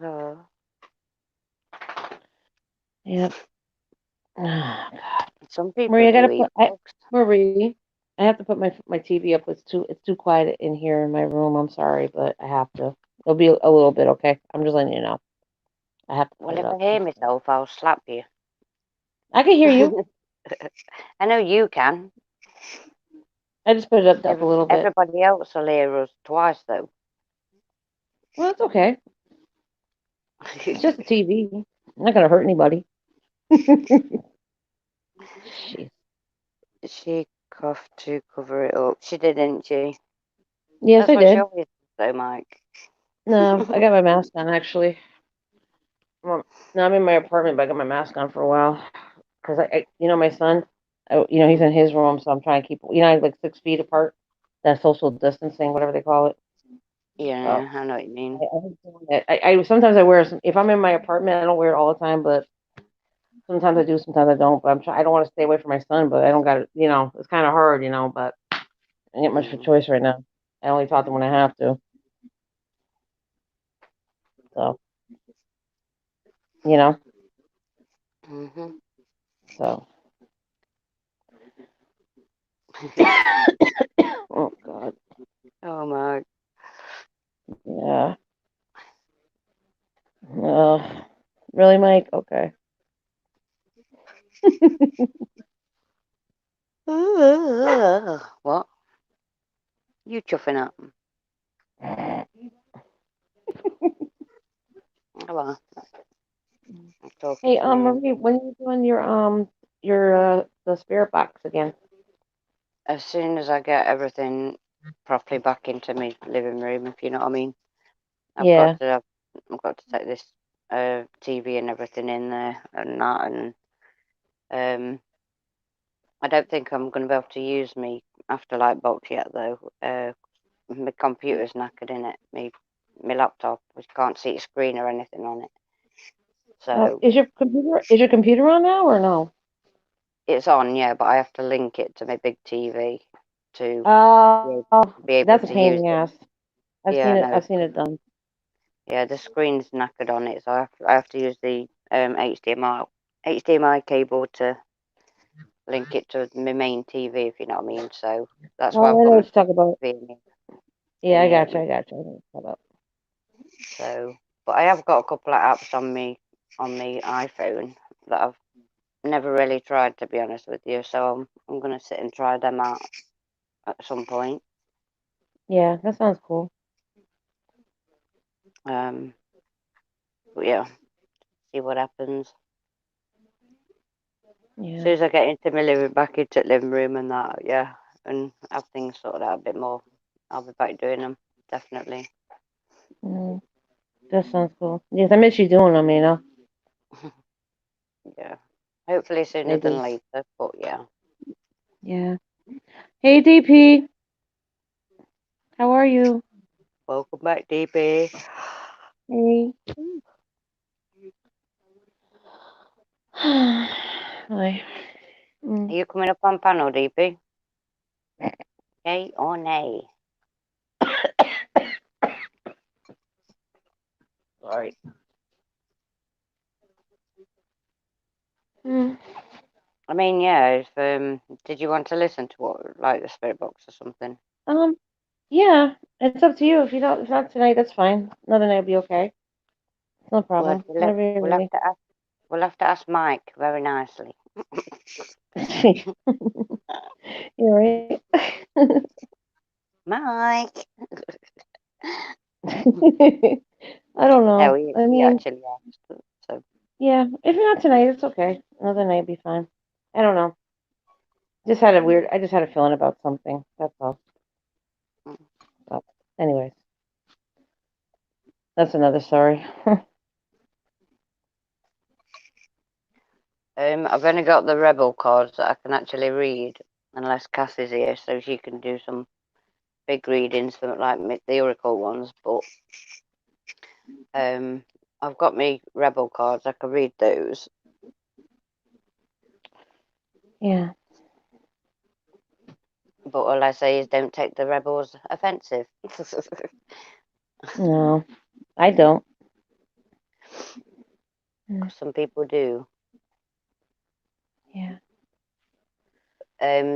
Oh. Yep. Oh, God. Some people Marie, I do gotta eat put frogs. Marie, I have to put my TV up. It's too quiet in here in my room. I'm sorry, but I have to. It'll be a little bit, okay? I'm just letting you know. I have to put Well, it if I up. hear myself, I'll slap you. I can hear you. I know you can. I just put it up a little bit. Everybody else will hear us twice, though. Well, it's okay. It's just a TV. I'm not gonna hurt anybody. Jeez. She coughed to cover it up. She did, didn't she? Yes, That's I what she did. always does, though, Mike. No, I got my mask on actually. Well, no, I'm in my apartment, but I got my mask on for a while because my son, he's in his room, so I'm trying to keep, like 6 feet apart. That social distancing, whatever they call it. Yeah, I know what you mean. I sometimes I wear some, if I'm in my apartment, I don't wear it all the time, but sometimes I do, sometimes I don't. But I don't want to stay away from my son, but I don't got it. It's kind of hard, but I don't get much of a choice right now. I only talk to him when I have to. So, you know, Mhm. so. Oh God. Oh my. Yeah. Really, Mike? Okay. What? You chuffing up? Oh, well, I'm talking Hey, to me. Marie, when are you doing your the spirit box again? As soon as I get everything properly back into my living room, if you know what I mean. I've got Yeah. to I've got to take this TV and everything in there and that, and I don't think I'm going to be able to use me Afterlight box yet though. My computer's knackered in it. My laptop, I can't see a screen or anything on it. So Is your computer on now or no? it's on, yeah, but I have to link it to my big TV to Oh, be able that's a to pain in use the it. ass. I've Yeah, seen it. no, I've seen it done. yeah, the screen's knackered on it, so I have to use the HDMI cable to link it to my main TV, if you know what I mean. So that's why Oh, I've I got know my what you're talking about. TV Yeah, in I here. got you. I got you. I know what you're talking about. So, but I have got a couple of apps on me iPhone that I've never really tried, to be honest with you. So I'm gonna sit and try them out at some point. Yeah, that sounds cool. But yeah, see what happens. As Yeah. soon as I get back into the living room and that, yeah, and have things sorted out a bit more, I'll be back doing them, definitely. Mm, that sounds cool. Yes, I miss you doing them. Yeah, hopefully sooner I than do. later, but yeah. Yeah. Hey, DP, how are you? Welcome back, DP. Hey. Hi. Are Mm. you coming up on panel, DP? Yay or nay? Sorry. Mm. I mean, yeah, if did you want to listen to what, like the spirit box or something? Um. Yeah, it's up to you. If not tonight, that's fine. Another night will be okay. No We'll have problem. to Whenever you're we'll have ready. to ask Mike very nicely. You're right. Mike. I don't No, know. I he mean, actually asked. So yeah. If not tonight, it's okay. Another night will be fine. I don't know. I just had a feeling about something. That's all. mm. But anyways, that's another story. I've only got the rebel cards that I can actually read, unless Cass is here, so she can do some big readings for like the oracle ones. But I've got me rebel cards. I can read those. Yeah. But all I say is don't take the rebels offensive. No, I don't. Mm. Some people do. Yeah.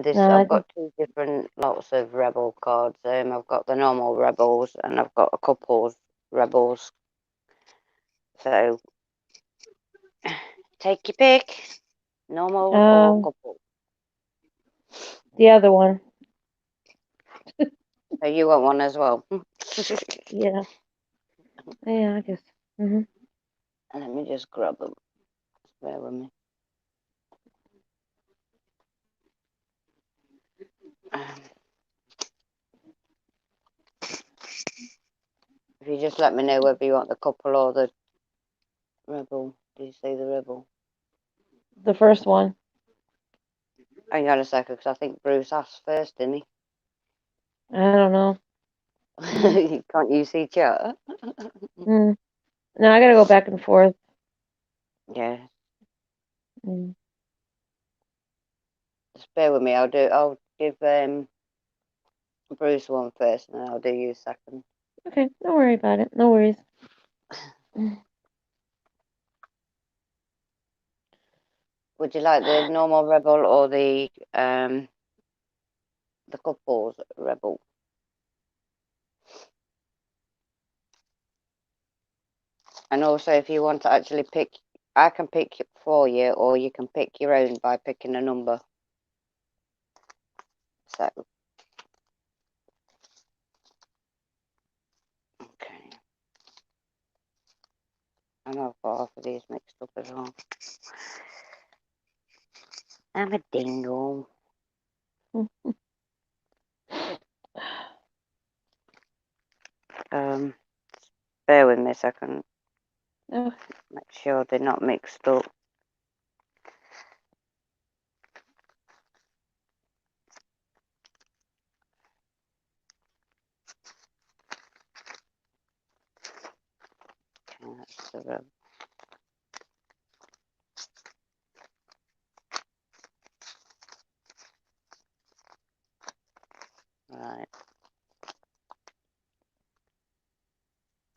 This No, I I've think. got two different lots of rebel cards. I've got the normal rebels and I've got a couple of rebels. So take your pick, normal or Um. couple. The other one. So you want one as well. Yeah. Yeah. I guess. Mhm. Let me just grab them. Bear with me. If you just let me know whether you want the couple or the rebel. Did you say the rebel? The first one. Hang on a second, because I think Bruce asked first, didn't he? I don't know. Can't you see chat? No, I gotta go back and forth. Yeah. Mm. Just bear with me. I'll give Bruce one first, and then I'll do you second. Okay, don't worry about it. No worries. Would you like the normal rebel or the couples rebel? And also, if you want to actually pick, I can pick for you, or you can pick your own by picking a number. So, okay. I know I've got half of these mixed up as well. I'm a dingle. Bear with me a second. Oh. Make sure they're not mixed up. Okay, that's the rebel. Right.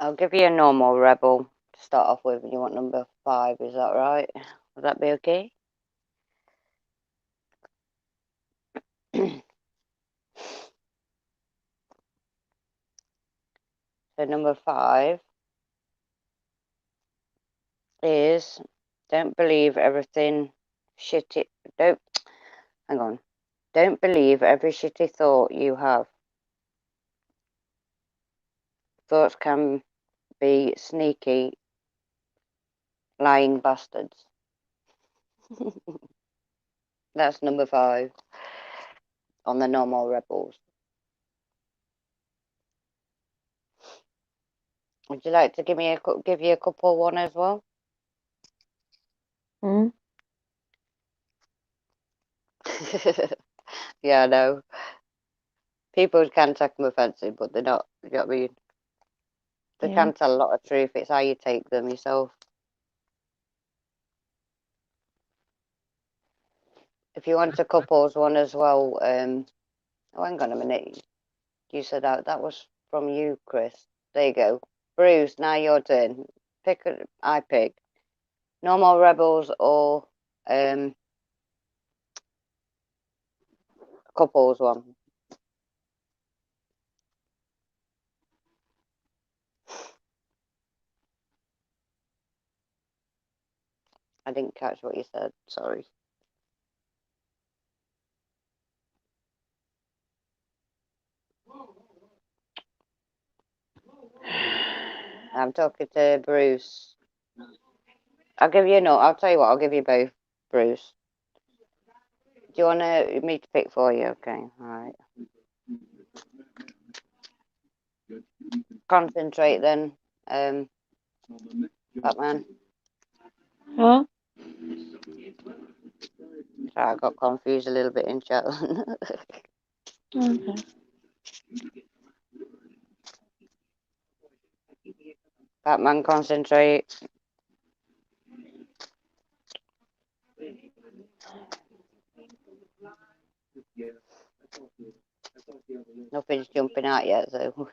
I'll give you a normal rebel to start off with, and you want number 5, is that right? Would that be okay? So number 5 is don't believe everything shitty. Hang on. Don't believe every shitty thought you have. Thoughts can be sneaky, lying bastards. That's number 5 on the normal rebels. Would you like to give you a couple one as well? Hmm? Yeah, I know. People can take them offensive, but they're not. You know what I mean? They can tell a lot of truth. It's how you take them yourself. If you want a couples one as well, oh, hang on a minute. You said that was from you, Chris. There you go. Bruce, now your turn. I pick. Normal rebels or couples one. I didn't catch what you said. Sorry. I'm talking to Bruce. I'll give you I'll tell you what. I'll give you both, Bruce. Do you want me to pick for you? Okay. All right. Concentrate then, Batman. Huh? Sorry, I got confused a little bit in chat. Okay. Batman, concentrate. Nothing's jumping out yet, so.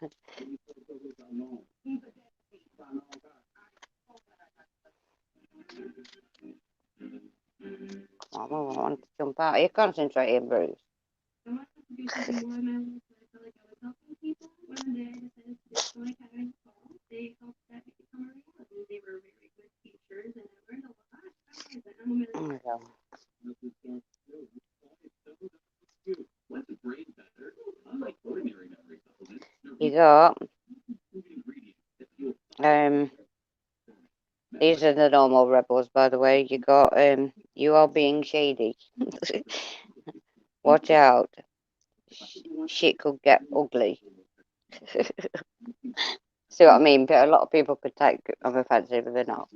I don't want to jump out. Are you concentrating, Bruce? You got these are the normal rebels, by the way. You got you are being shady. Watch out. Shit could get ugly. See what I mean? But a lot of people could take them offensive, but they're not.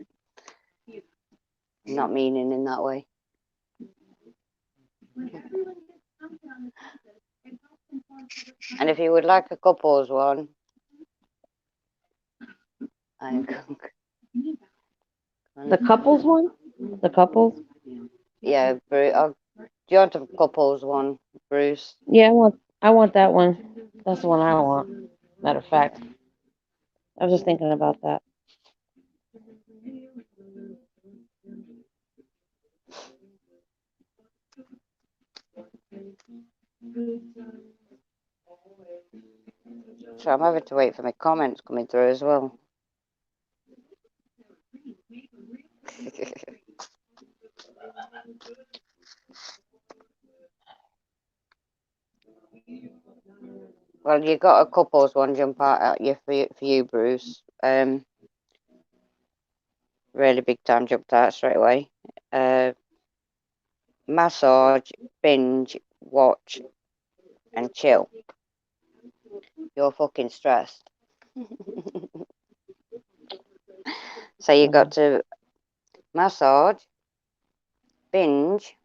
Not meaning in that way. And if you would like a couples one, The couples one? The couples? Yeah, Bruce. Oh, do you want a couples one, Bruce? Yeah, I want that one. That's the one I want. Matter of fact, I was just thinking about that. So I'm having to wait for my comments coming through as well. Well, you got a couples one jump out at you for you, Bruce. Really big time jumped out straight away. Massage, binge, watch, and chill. You're fucking stressed. So you got to massage, binge,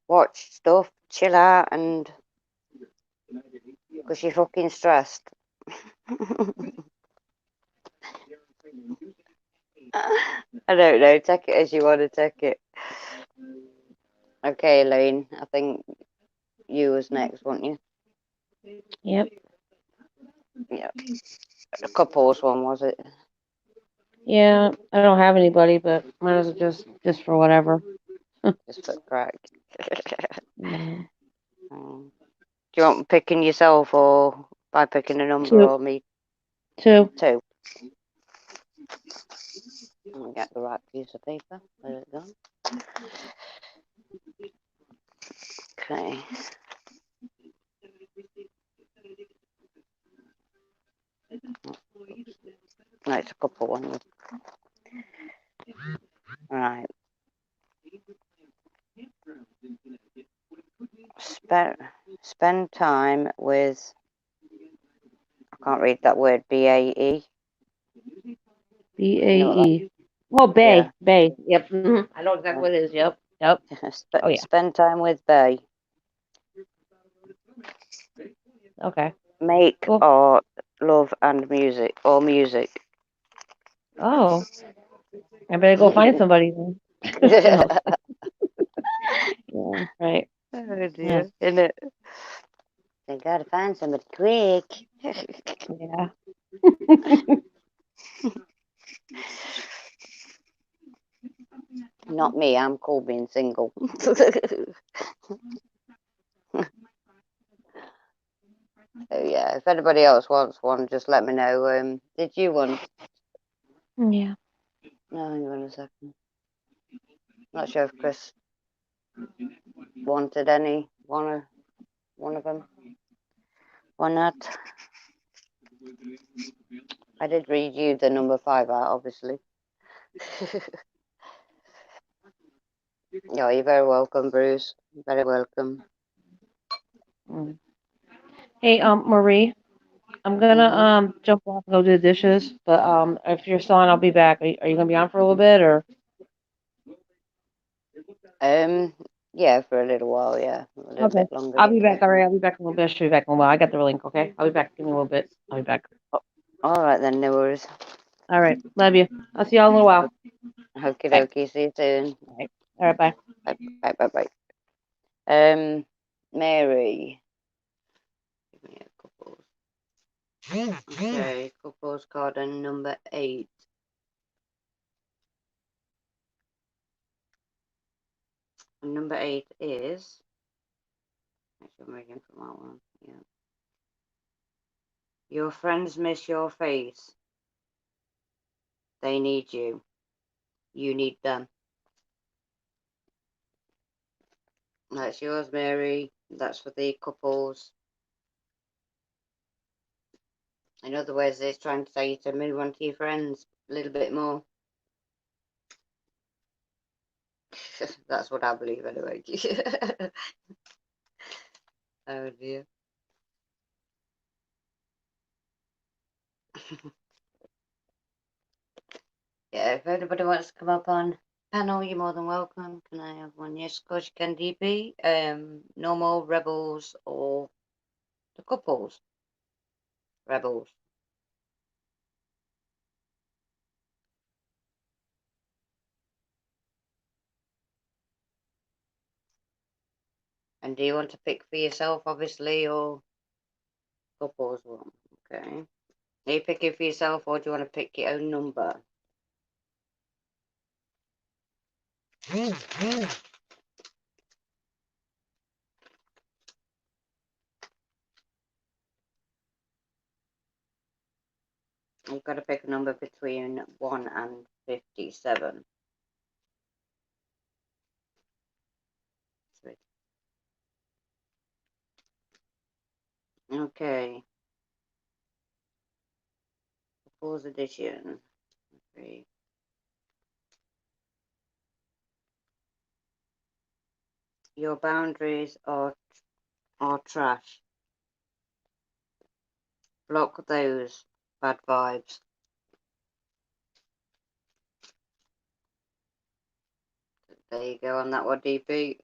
watch stuff, chill out, and because you're fucking stressed. I don't know. Take it as you want to take it. Okay, Elaine. I think you was next, weren't you? Yep. Yeah. The couples one, was it? Yeah, I don't have anybody, but might as well just for whatever. Just for crack. Yeah. Do you want picking yourself or by picking a number Two. or me? Two. Let me get the right piece of paper. There it go. Okay. No, it's a couple one. Right. Spend time with. I can't read that word. BAE. BAE. Oh, Bay. Yeah. Bay. Yep. Mm-hmm. I know exactly what it is. Yep. Yep. Oh yeah. Spend time with Bay. Okay. Make Cool. art, love, and music. Or music. Oh. I better go find somebody then. Yeah, Yeah. Right. oh dear. Yeah. Isn't it? They gotta find somebody quick. Yeah. Not me, I'm cool being single. So yeah, if anybody else wants one, just let me know. Did you want? Yeah. No, hang on a second. Not sure if Chris wanted any. One of them. Why not? I did read you the number 5 out, obviously. Yeah, you're very welcome, Bruce. Very welcome. Mm. Hey, Marie, I'm gonna jump off and go do the dishes, but if you're still on, I'll be back. Are you gonna be on for a little bit or? Yeah, for a little while, yeah. A little Okay. bit longer. I'll be back. All right. I'll be back in a little bit. I should be back in a while. I got the link. Okay. I'll be back in a little bit. I'll be back. All right then, no worries. All right. Love you. I'll see y'all in a little while. Okie dokie, see you soon. All right. Bye. Bye. Mary. Give me a couples. Okay, couples card and number 8. And number 8 is. Actually, I'm reading from that one. Yeah. Your friends miss your face. They need you. You need them. That's yours, Mary. That's for the couples. In other words, it's trying to say to move on to your friends a little bit more. That's what I believe anyway. Oh dear. Yeah, if anybody wants to come up on panel, you're more than welcome. Can I have one? Yes, of course you can, DP. Normal, rebels, or the couples. Rebels. And do you want to pick for yourself, obviously, or couples one? Okay. Are you picking for yourself, or do you want to pick your own number? You've got to pick a number between 1 and 57. Okay. Couples edition. Okay. Your boundaries are trash. Block those bad vibes. There you go on that one, DP.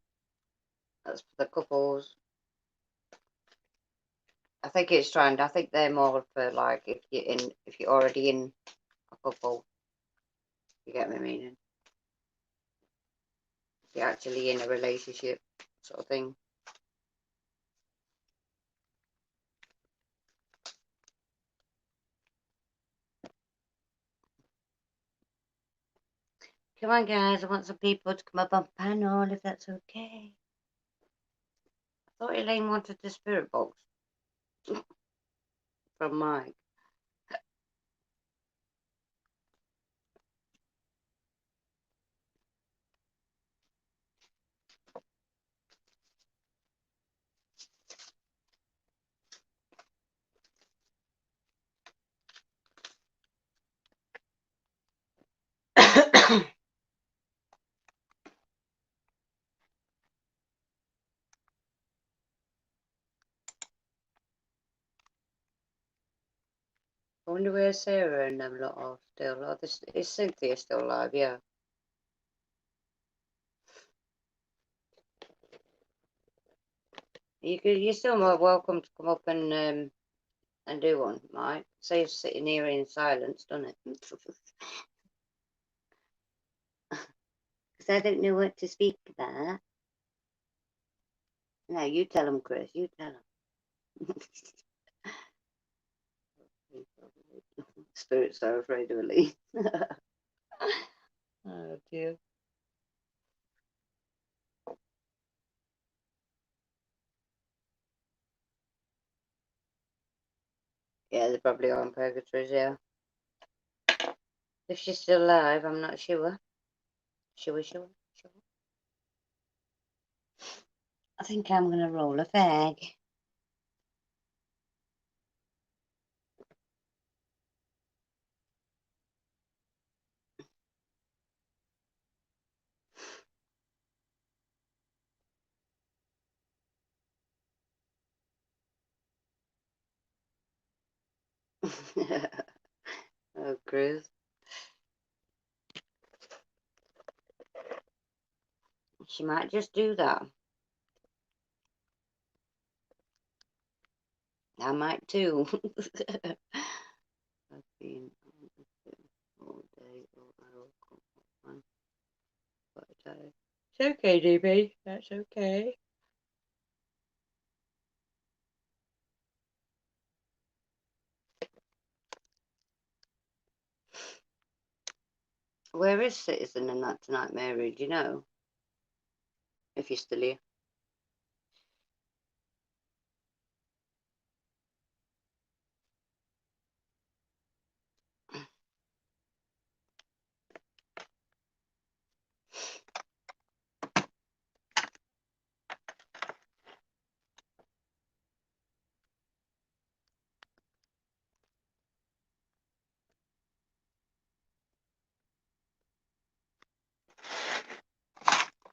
That's for the couples. I think it's trying. I think they're more for like if you're already in a couple. You get my meaning? If you're actually in a relationship, sort of thing. Come on, guys. I want some people to come up on panel if that's okay. I thought Elaine wanted the spirit box from Mike. I wonder where Sarah and them lot are still. Oh, is Cynthia still alive? Yeah. You're still more welcome to come up and do one, Mike. Saves sitting here in silence, doesn't it? Because I don't know what to speak about. No, you tell them, Chris. You tell them. Spirits are afraid of Lee. Oh dear. Yeah, they're probably on purgatories, yeah. If she's still alive, I'm not sure. Sure. I think I'm going to roll a fag. Oh, Chris. She might just do that. I might too. I've been all day, It's okay, DB. That's okay. Where is Citizen and that tonight, Mary? Do you know? If you're still here.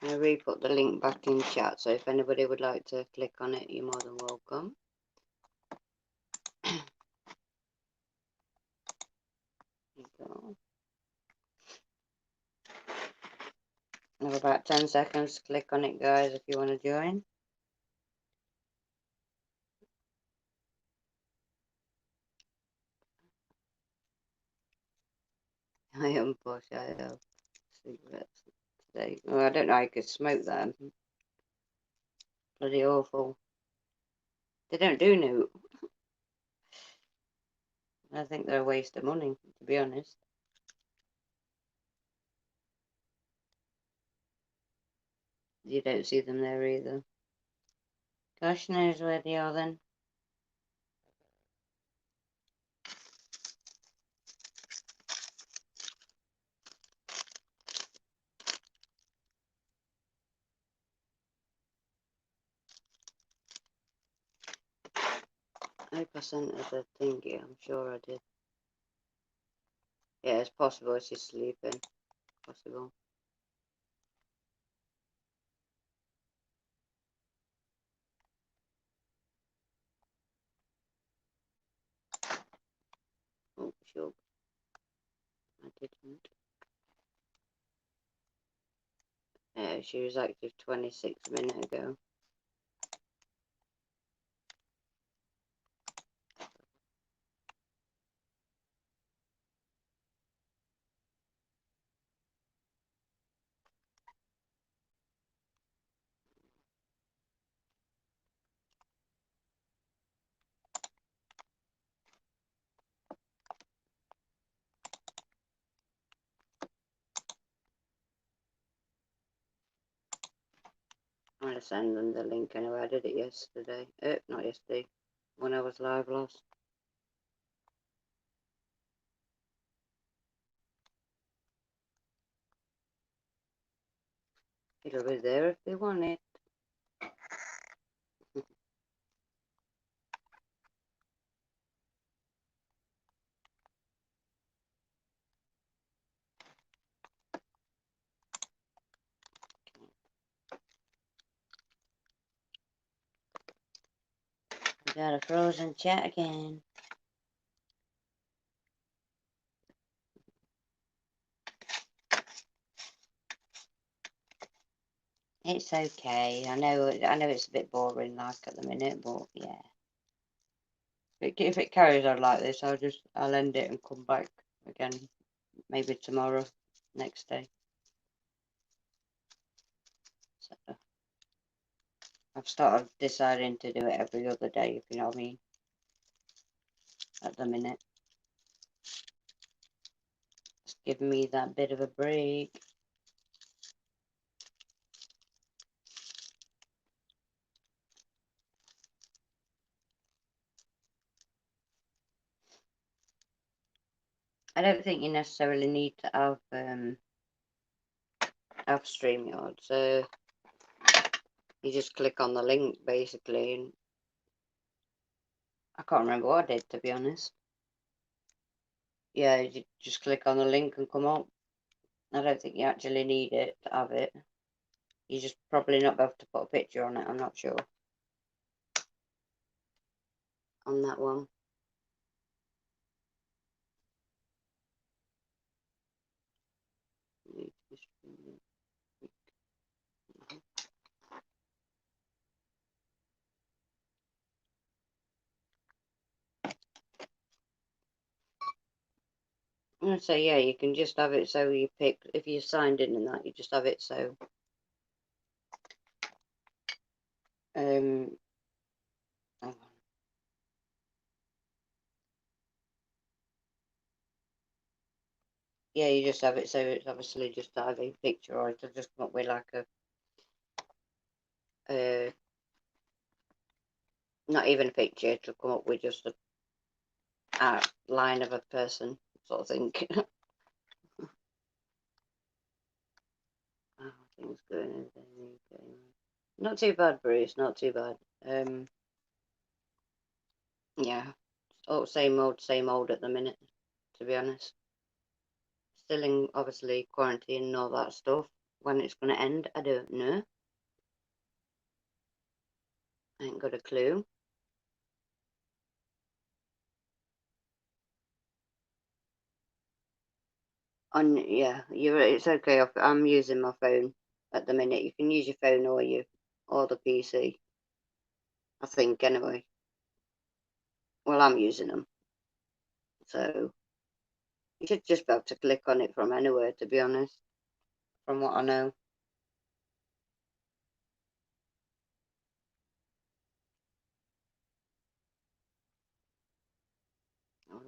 I re-put the link back in chat, so if anybody would like to click on it, you're more than welcome. There you go. I have about 10 seconds to click on it, guys, if you want to join. I am bush, I have cigarettes today. Oh, I don't know, I could smoke them. Bloody awful. They don't do new. I think they're a waste of money, to be honest. You don't see them there either. Gosh knows where they are then. I hope I sent her the thingy, I'm sure I did. Yeah, it's possible she's sleeping. Possible. Oh, sure. I didn't. Yeah, she was active 26 minutes ago. I'm going to send them the link anyway. I did it yesterday. Not yesterday. When I was live last. It'll be there if they want it. We got a frozen chat again. It's okay. I know it's a bit boring like at the minute, but yeah. If it carries on like this, I'll end it and come back again. Maybe tomorrow, next day. So I've started deciding to do it every other day, if you know what I mean. At the minute. Just give me that bit of a break. I don't think you necessarily need to have StreamYard. So you just click on the link basically, and I can't remember what I did, to be honest. Yeah, you just click on the link and come up. I don't think you actually need it to have it. You just probably not be able to put a picture on it, I'm not sure. On that one. So yeah, you can just have it so you pick, if you're signed in and that, you just have it so yeah, you just have it so it's obviously just either a picture or it'll just come up with like a not even a picture, it'll come up with just a outline of a person sort of thing. Oh, things going okay. Not too bad, Bruce, not too bad. Yeah. Oh, same old at the minute, to be honest. Still in, obviously, quarantine and all that stuff. When it's going to end, I don't know. I ain't got a clue. Yeah, it's okay. I'm using my phone at the minute. You can use your phone or the PC. I think anyway. Well, I'm using them, so you should just be able to click on it from anywhere. To be honest, from what I know.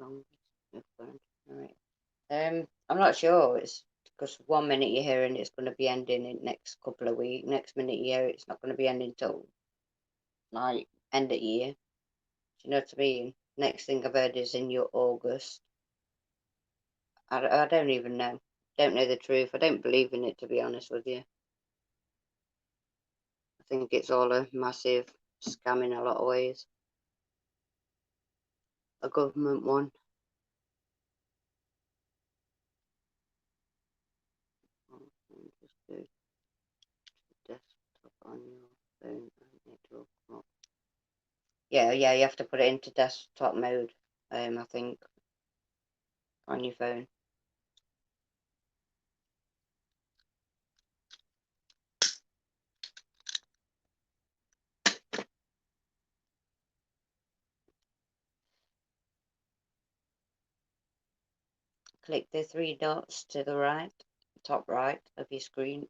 long? Right. I'm not sure. It's because 1 minute you're hearing it's going to be ending in next couple of weeks. Next minute you hear it's not going to be ending till like end of year. Do you know what I mean? Next thing I've heard is in your August. I don't even know. Don't know the truth. I don't believe in it, to be honest with you. I think it's all a massive scam in a lot of ways. A government one. Just go to desktop on your phone and it will come up. Yeah, you have to put it into desktop mode, I think, on your phone. Click the 3 dots to the right, top right of your screen.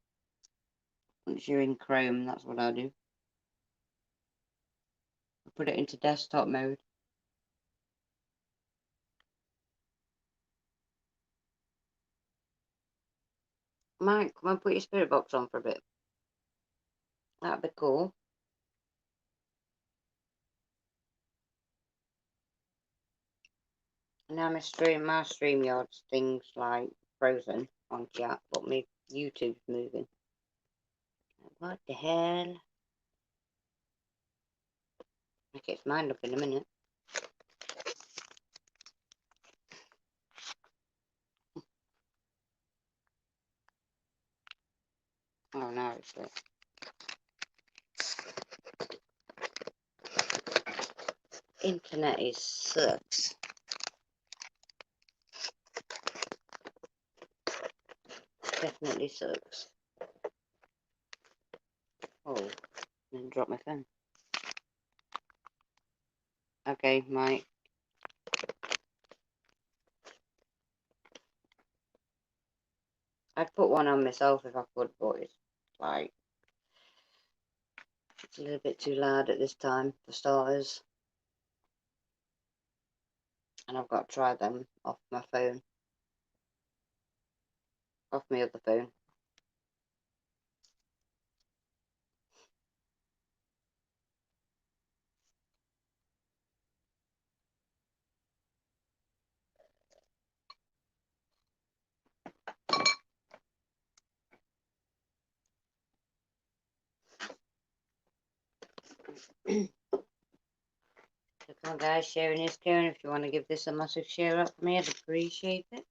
Once you're in Chrome, that's what I do. I put it into desktop mode. Mike, come on, put your spirit box on for a bit. That'd be cool. Now my StreamYard things like frozen on chat, but my YouTube's moving. What the hell? Make its mind up in a minute. Oh no, it's it. Internet is sucks. Definitely sucks. Oh, then drop my phone. Okay, Mike. I'd put one on myself if I could, but it's like it's a little bit too loud at this time for starters. And I've got to try them off my phone. Off my other phone. So come on guys, sharing is caring. If you want to give this a massive share up for me, I'd appreciate it.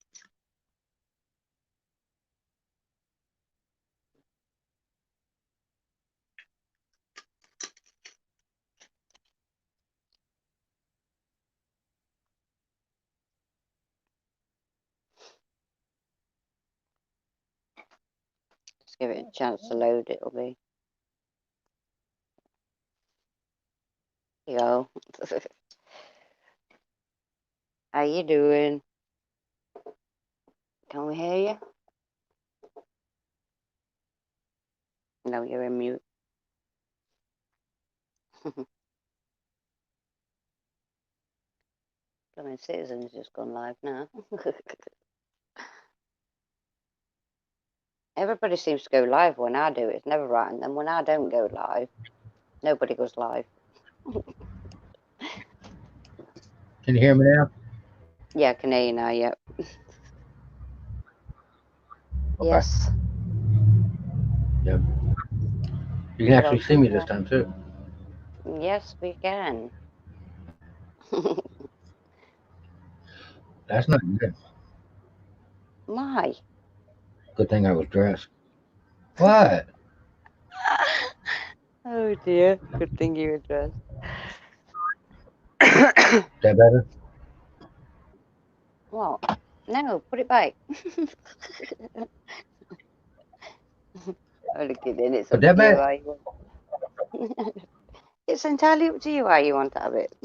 Just give it a chance to load, it'll be. Yo. How you doing? Can we hear you? No, you're in mute. Blooming Citizen's just gone live now. Everybody seems to go live when I do it. It's never right. And then when I don't go live, nobody goes live. Can you hear me now? Yeah, I can hear you now, yep. Okay. Yes. Yep. You can actually see me this time too. Yes, we can. That's not good. My. Good thing I was dressed. What? Oh dear. Good thing you were dressed. Is that better? What? No, put it back. I'm kidding. It's up to you how you want. It's entirely up to you how you want to have it.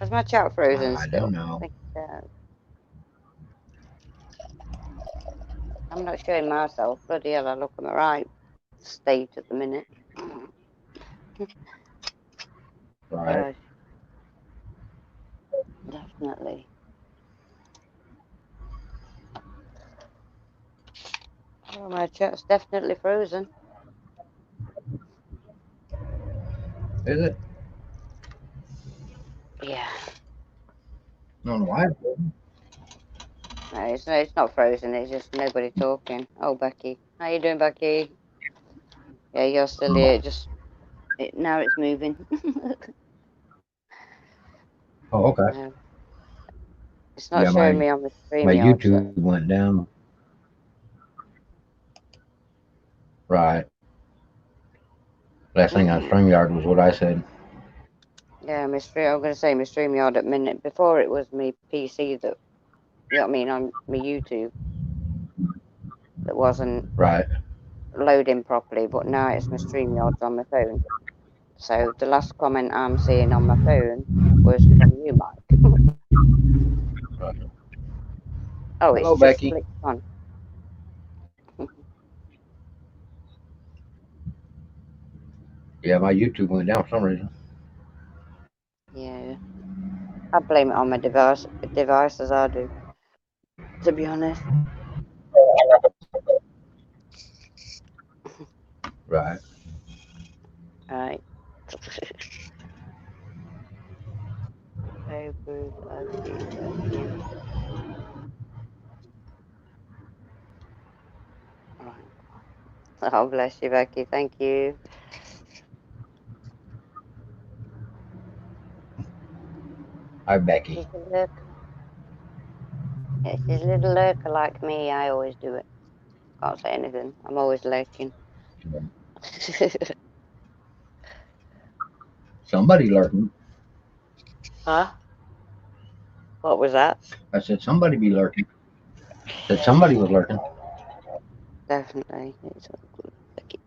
Is my chat frozen still? I don't know. I'm not showing myself. Bloody hell, I look at my right state at the minute. Right. definitely. Oh, my chat's definitely frozen. Is it? Yeah. I don't know why. No, it's not frozen. It's just nobody talking. Oh, Becky, how you doing, Becky? Yeah, you're still here. Now it's moving. Oh, okay. No, it's not Yeah, showing me on the my StreamYard. YouTube went down. Right. Last thing on StreamYard was what I said. Yeah, I'm going to say my StreamYard at minute. Before it was my PC that, you know what I mean, on my YouTube that wasn't Right. loading properly, but now it's my StreamYards on my phone. So the last comment I'm seeing on my phone was from you, Mike. Right. Oh, it's Hello, just Becky. flicked on. Yeah, my YouTube went down for some reason. Yeah, I blame it on my devices. I do, to be honest. Right. Right. Hey, Bruce, I see you again. Right. Oh, bless you, Becky. Thank you. Hi, Becky. She's a look. Yeah, she's a little lurker like me. I always do it. Can't say anything. I'm always lurking. Somebody lurking. Huh? What was that? I said somebody be lurking. I said somebody was lurking. Definitely. It's all good, Becky.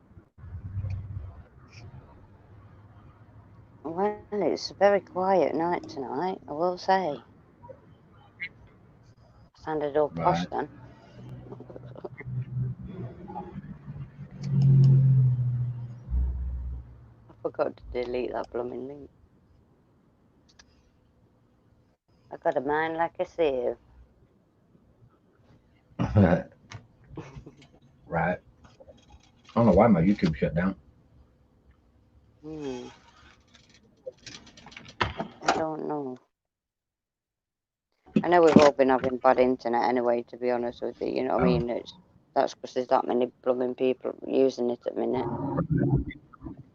Well, it's a very quiet night tonight, I will say. Sounded all posh Right. then. I forgot to delete that blooming link. I got a mind like a sieve. Right. I don't know why my YouTube shut down. I don't know. I know we've all been having bad internet anyway, to be honest with you. You know what I mean? That's because there's that many blooming people using it at the minute.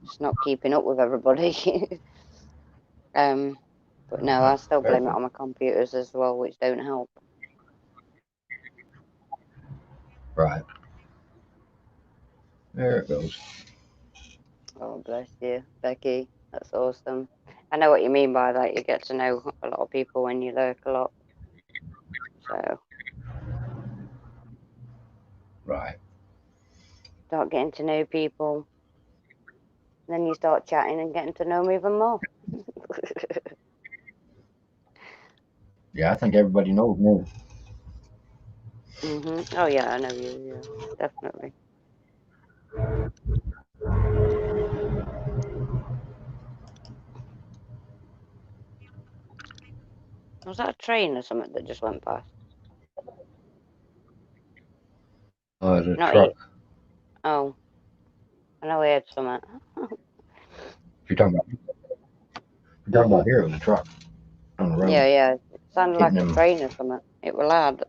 It's not keeping up with everybody. But no, I still blame it on my computers as well, which don't help. Right. There it goes. Oh, bless you, Becky. That's awesome. I know what you mean by that. You get to know a lot of people when you lurk a lot. So Right. start getting to know people. Then you start chatting and getting to know them even more. Yeah, I think everybody knows me. Oh yeah, I know you. Yeah, definitely. Was that a train or something that just went past? Oh, it's a Not truck. Oh, I know we had something. If you're talking about here, it was a truck on the road. Yeah. It sounded like Hitting a them. train or something. It was loud.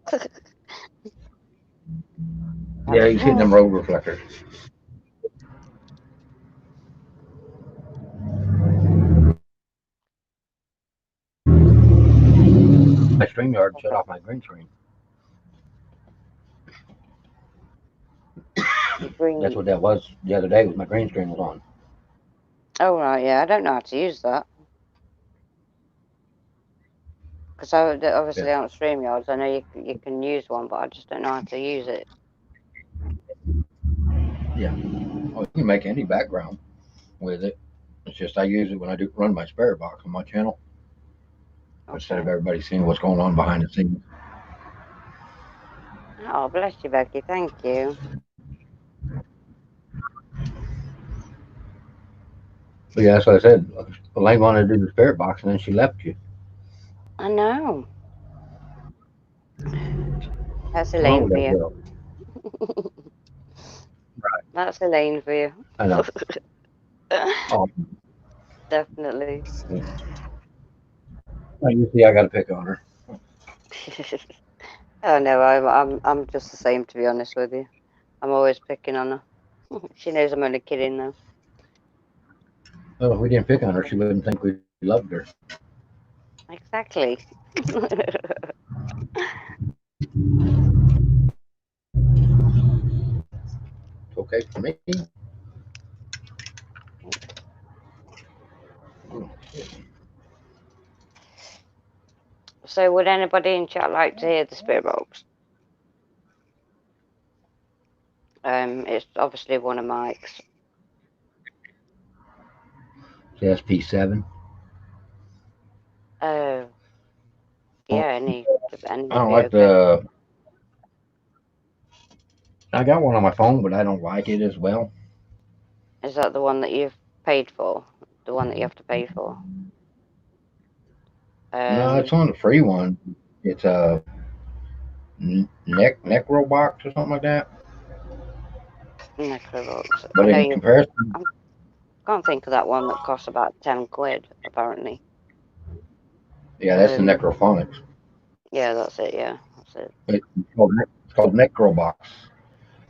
Yeah, he's hitting them road reflectors. My StreamYard shut off my green screen. That's what that was the other day. Was my green screen was on. Oh right, yeah. I don't know how to use that because obviously on StreamYards, I know you can use one, but I just don't know how to use it. Yeah. Oh, you can make any background with it. It's just I use it when I do run my spirit box on my channel instead of everybody seeing what's going on behind the scenes. Oh, bless you, Becky. Thank you. But yeah, that's what I said. Elaine wanted to do the spirit box, and then she left you. I know. That's Elaine for you. Right. That's Elaine for you. I know. Oh. Definitely. You see, I got to pick on her. Oh no, I'm just the same, to be honest with you. I'm always picking on her. She knows I'm only kidding though. Well, if we didn't pick on her, she wouldn't think we loved her. Exactly. It's okay for me. So, would anybody in chat like to hear the spirit box? It's obviously one of Mike's. It's SP7. Oh, yeah. Any I would don't be like okay. the. I got one on my phone, but I don't like it as well. Is that the one that you've paid for? The one that you have to pay for? No, it's on the free one. It's a Necrobox or something like that. Necrobox. But I know in comparison, I can't think of that one that costs about 10 quid, apparently. yeah, that's the Necrophonics. Yeah, that's it. Yeah, that's it. It's called Necrobox.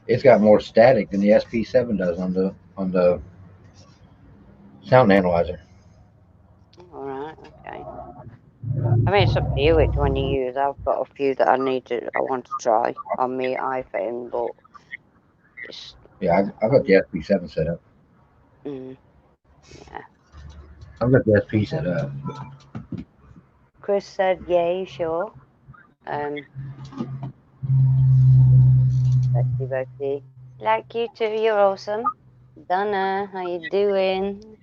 It's got more static than the SP7 does on the sound analyzer. All right. Okay. I mean, it's up to you which one you use. I've got a few that I want to try on my iPhone, but it's. Yeah, I've got the SP7 set up. Yeah. I've got the SP set up. Chris said, "Yay, sure." Betsy, like you too. You're awesome. Donna, how you doing?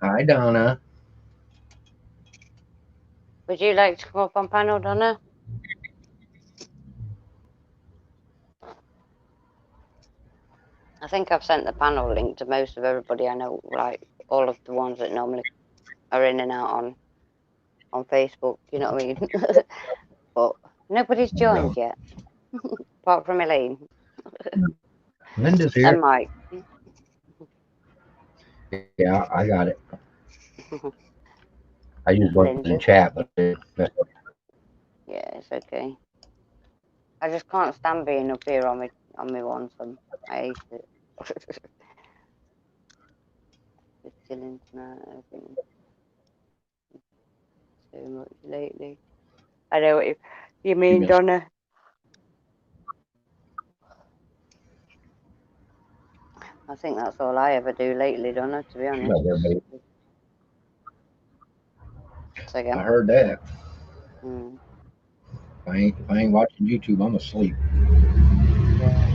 Hi, Donna. Would you like to come up on panel, Donna? I think I've sent the panel link to most of everybody I know, like all of the ones that normally are in and out on Facebook. You know what I mean? But nobody's joined yet, apart from Elaine. Linda's here. And Mike. Yeah, I got it. I used one in chat, but yeah, it's okay. I just can't stand being up here on me one. So I hate it. Just chilling tonight. I've been so much lately. I know what you mean, Donna. I think that's all I ever do lately, Donna, to be honest. I heard that. Mm. If I ain't watching YouTube, I'm asleep. Yeah.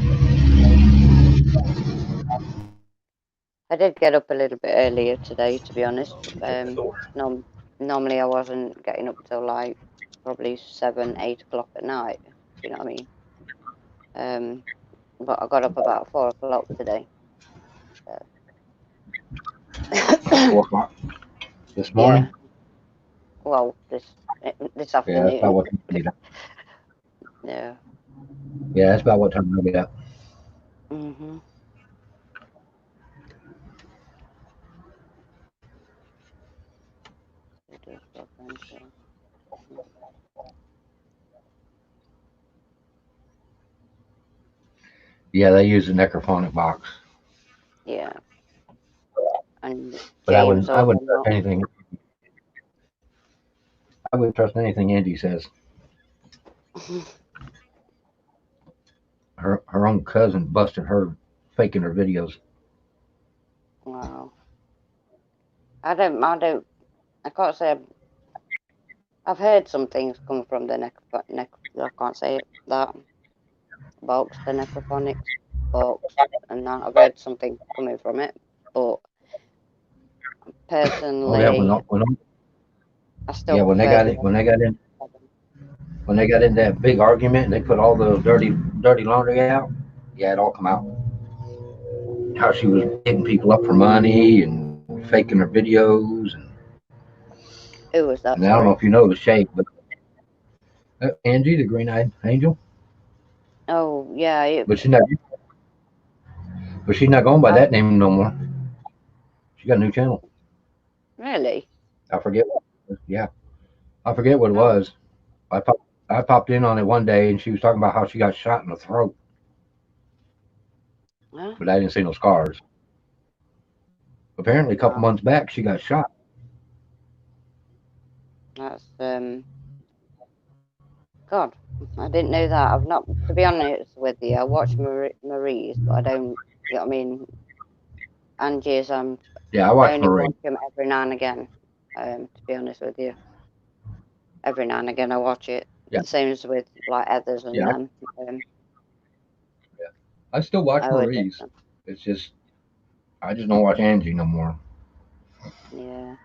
I did get up a little bit earlier today, to be honest. Normally I wasn't getting up till like probably 7, 8 o'clock at night. You know what I mean? But I got up about 4 o'clock today. So. 4 o'clock this morning. Yeah. Well, this afternoon. Yeah, that's about what time I get up. Yeah. Yeah, that's about what time I get up. Mhm. Yeah, they use the Necrophonic box. Yeah. And but I wouldn't trust anything. I wouldn't trust anything Andy says. Her own cousin busted her faking her videos. Wow. I can't say I've heard some things come from the I can't say it, that box, the Necrophonics box, and that I've heard something coming from it, but personally, I still when they got in that big argument and they put all the dirty laundry out, yeah, it all come out. How she was hitting people up for money and faking her videos, and Who was that? And I don't know Sorry. if you know the shape, but Angie, the green-eyed angel, Oh yeah. but she's not going by I, that name no more. She got a new channel. really? I forget. Yeah, I forget what it Oh. was. I popped, I popped in on it one day, and she was talking about how she got shot in the throat, Huh? but I didn't see no scars. Apparently, a couple Wow. months back, she got shot. That's God. I didn't know that. I've not, to be honest with you. I watch Marie's, but I don't. You know what I mean? Angie's. Yeah, I I watched only Marie. watch them every now and again. To be honest with you, every now and again I watch it. Yeah, Same as with like Others and yeah, them. I still watch I would Marie's. listen. It's just I just don't watch Angie no more. Yeah.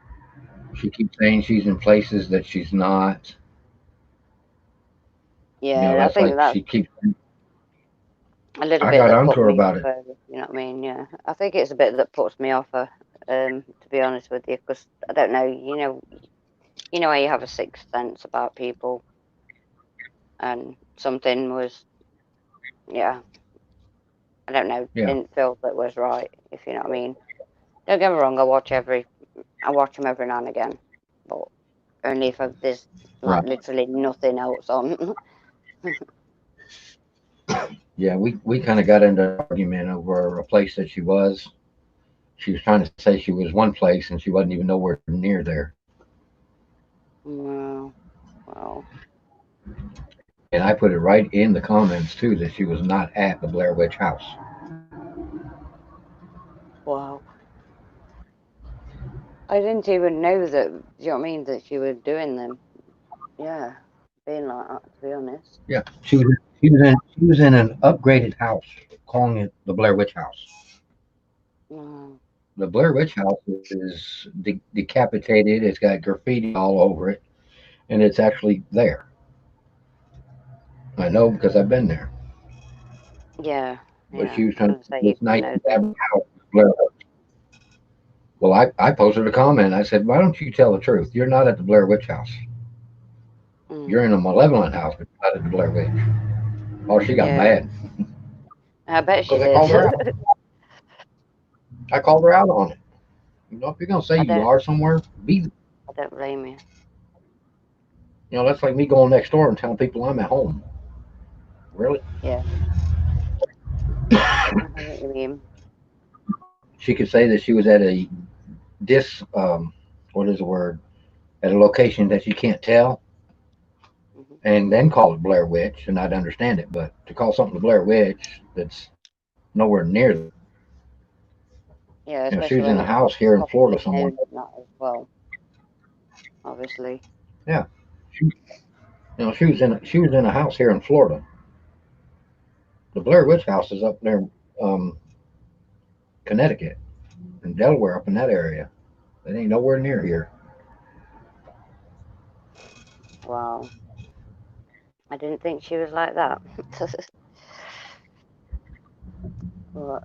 She keeps saying she's in places that she's not. Yeah, I That's think like that's she keeps. a little I bit got that onto put her me about off it. her. You know what I mean? Yeah. I think it's a bit that puts me off her. To be honest with you, because I don't know. You know how you have a sixth sense about people, and something was, yeah. I don't know. Yeah, Didn't feel that was right. If you know what I mean. Don't get me wrong. I watch them every now and again, but only if there's like right. literally nothing else on. Yeah, we kind of got into an argument over a place that she was. She was trying to say she was one place and she wasn't even nowhere near there. Wow. Wow. And I put it right in the comments too that she was not at the Blair Witch House. Wow. I didn't even know that, do you know what I mean, that she was doing them. Yeah, being like that, to be honest. Yeah, she was in an upgraded house, calling it the Blair Witch House. Wow. The Blair Witch House is decapitated. It's got graffiti all over it, and it's actually there. I know because I've been there. Yeah, But yeah. she was I was trying to gonna say this you nice know the. elaborate house. Blair. Well, I posted a comment. I said, "Why don't you tell the truth? You're not at the Blair Witch House. Mm, You're in a malevolent house, but you're not at the Blair Witch." Oh, she got yeah, mad I bet she because I did. called her out. I called her out on it. If you're gonna say I you don't. are somewhere, be. I don't blame you. That's like me going next door and telling people I'm at home. Really? Yeah, I know what you mean. She could say that she was at a what is the word? At a location that you can't tell, Hmm. and then call it Blair Witch, and I'd understand it. But to call something the Blair Witch that's nowhere near there. Yeah, She especially was in when a it's house here in Florida properly somewhere. known that as well. Obviously. Yeah, she, she was in a house here in Florida. The Blair Witch House is up there, um, Connecticut and Delaware, up in that area. It ain't nowhere near here. Wow. I didn't think she was like that. But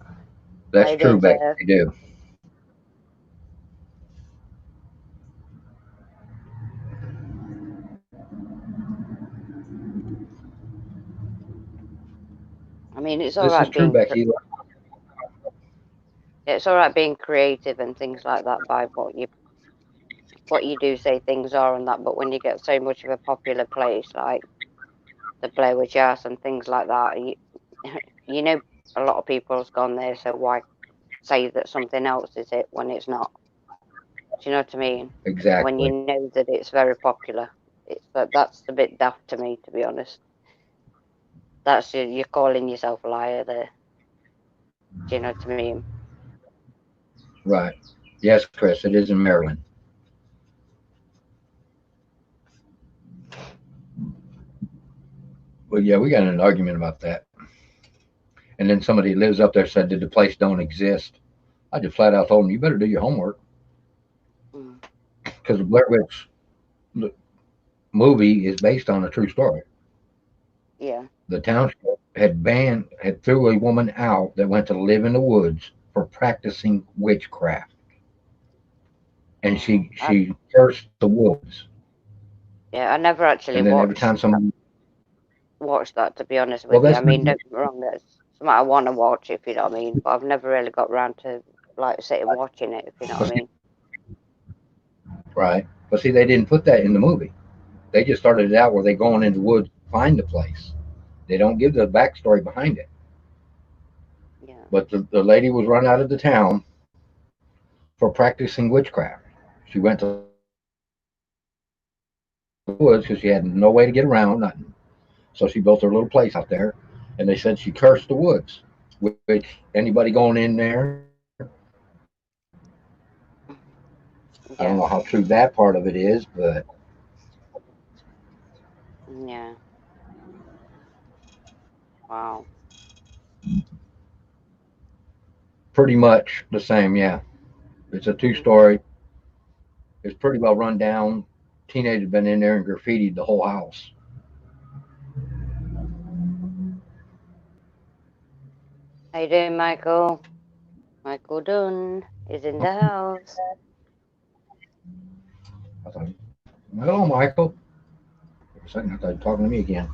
That's I true, did. Becky. You do. I mean, This is true, Becky. it's all right being creative and things like that by what you do say things are and that. But when you get so much of a popular place like the Blair Witch House and things like that, you know, a lot of people has gone there. So why say that something else is it when it's not? Do you know what I mean? When you Exactly. know that it's very popular, that's a bit daft to me, to be honest. That's you're calling yourself a liar there. Do you know what I mean? Right. Yes, Chris. It is in Maryland. Well, yeah, we got in an argument about that. And then somebody that lives up there said that the place don't exist. I just flat out told them, you better do your homework Mm, because the Blair Witch movie is based on a true story. yeah. The township had threw a woman out that went to live in the woods for practicing witchcraft. and Yeah. she cursed the woods. Yeah, I never actually And then every time somebody, watched that, to be honest well, with you. I that's mean, don't get me wrong, that's something I want to watch, if you know what I mean. But I've never really got around to like sitting watching it, if you know what I mean. right. But see, they didn't put that in the movie. They just started it out where they going into the woods to find the place. They don't give the backstory behind it. Yeah. But the lady was run out of the town for practicing witchcraft. She went to the woods because she had no way to get around, nothing. So she built her little place out there, and they said she cursed the woods. Which anybody going in there, I don't know Yeah. how true that part of it is, but Yeah. Wow. pretty much the same. Yeah, it's a two-story. It's pretty well run down. Teenagers been in there and graffitied the whole house. How you doing, Michael? Michael Dunn is in the house. I thought, hello, Michael. For a second, I thought you were talking to me again.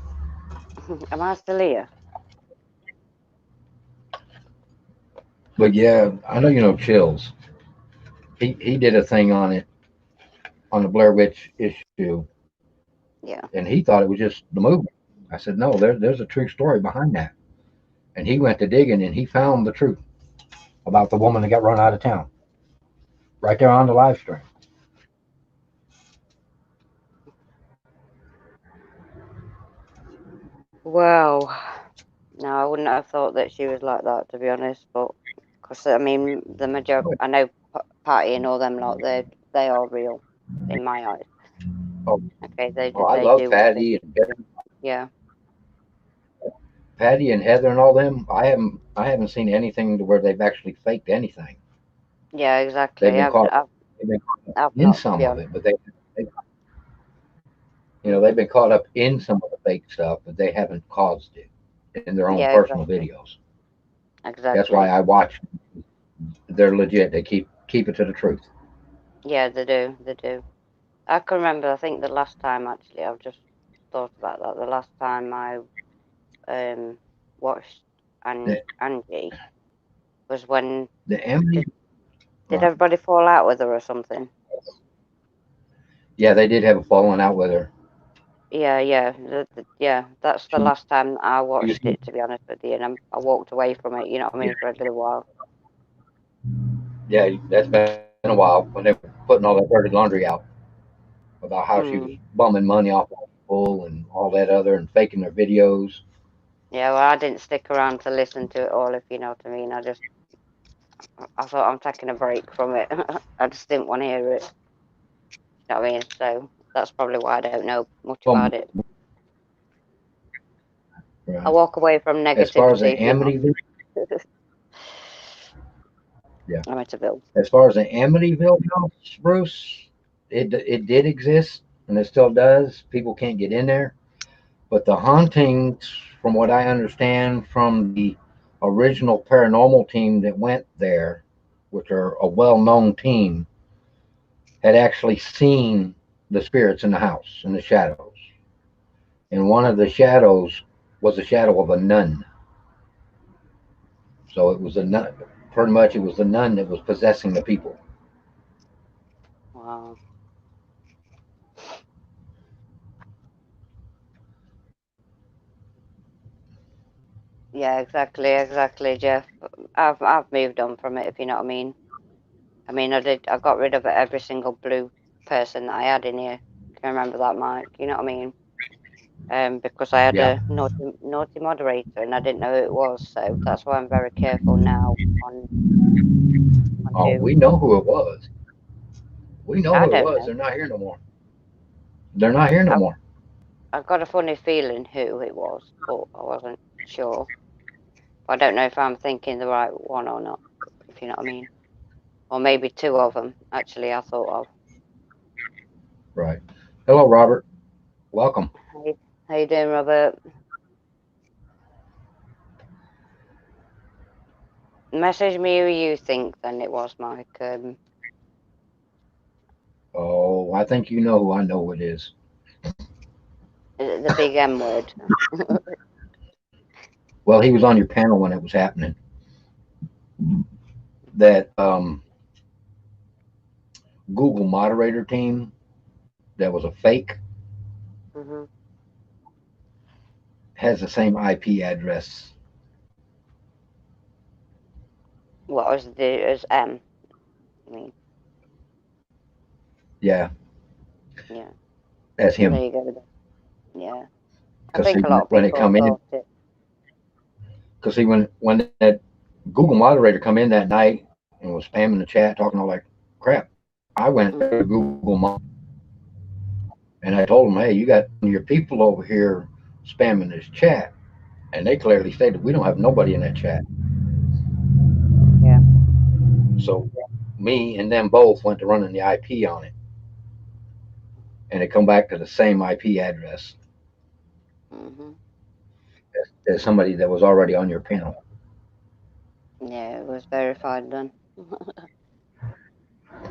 Am I still here? But yeah, I know you know Chills. He did a thing on it on the Blair Witch issue, Yeah. and he thought it was just the movie. I said, no, there's a true story behind that. And he went to digging and he found the truth about the woman that got run out of town right there on the live stream. Wow. No, I wouldn't have thought that she was like that, to be honest. But because I mean, the major, I know Patty and all them lot, they are real in my eyes. Oh, Okay, they oh I they love do what they Patty and yeah. Patty and Heather and all them. I haven't seen anything to where they've actually faked anything. Yeah, They've exactly. been caught. They've been caught I've in not, to some be of honest. it, but they've been caught up in some of the fake stuff, but they haven't caused it in their own Yeah, personal exactly. videos. That's why Exactly. I watch. They're legit. They keep it to the truth. Yeah, they do. They do. I can remember, I think the last time, actually, I've just thought about that. The last time I watched The, Angie was when the Emily, did everybody fall out with her or something? yeah, they did have a falling out with her. Yeah, yeah, yeah. That's the She, last time I she was, watched it, to be honest with you, and I walked away from it. You know what I yeah, mean, for a little while. yeah, that's been a while when they were putting all that dirty laundry out about how she was Mm. bumming money off of people and all that other and faking their videos. Yeah, well, I didn't stick around to listen to it all, if you know what I mean. I thought I'm taking a break from it. I just didn't want to hear it. You know what I mean? So that's probably why I don't know much Well, about it. I right. walk away from As far as negativity, the if you know. Amityville, yeah. I'm at a bill. As far as the Amityville house, Bruce, it did exist and it still does. People can't get in there, but the hauntings, from what I understand from the original paranormal team that went there, which are a well-known team, had actually seen the spirits in the house in the shadows, and one of the shadows was the shadow of a nun. So it was a nun. Pretty much, it was the nun that was possessing the people. Wow. Yeah, exactly, Jeff. I've moved on from it, if you know what I mean. I mean, I got rid of every single blue person that I had in here. Can you remember that, Mike? You know what I mean? Because I had Yeah. a naughty moderator and I didn't know who it was, so that's why I'm very careful now on Oh, who. we know who it was. We know I who it don't was. know. They're not here no more. They're not here no I more. I got a funny feeling who it was, but I wasn't sure. I don't know if I'm thinking the right one or not, if you know what I mean. Or maybe two of them, actually, I thought of. Right. Hello, Robert. Welcome. How you doing, Robert? Message me who you think then it was, Mike. Well, I think you know who I know it is. The big M word. Well, he was on your panel when it was happening. That Google moderator team that was a fake Hmm. has the same IP address. What was the as M? I mean, Yeah, yeah. as There him. you go. Yeah. I Because think a lot of when it people come in, thought it. because when that Google moderator come in that night and was spamming the chat, talking all like crap, I went to Mm. Google and I told them, hey, you got your people over here spamming this chat, and they clearly stated we don't have nobody in that chat. Yeah. So me and them both went to running the IP on it, and it come back to the same IP address Hmm. as somebody that was already on your panel. Yeah, it was verified then.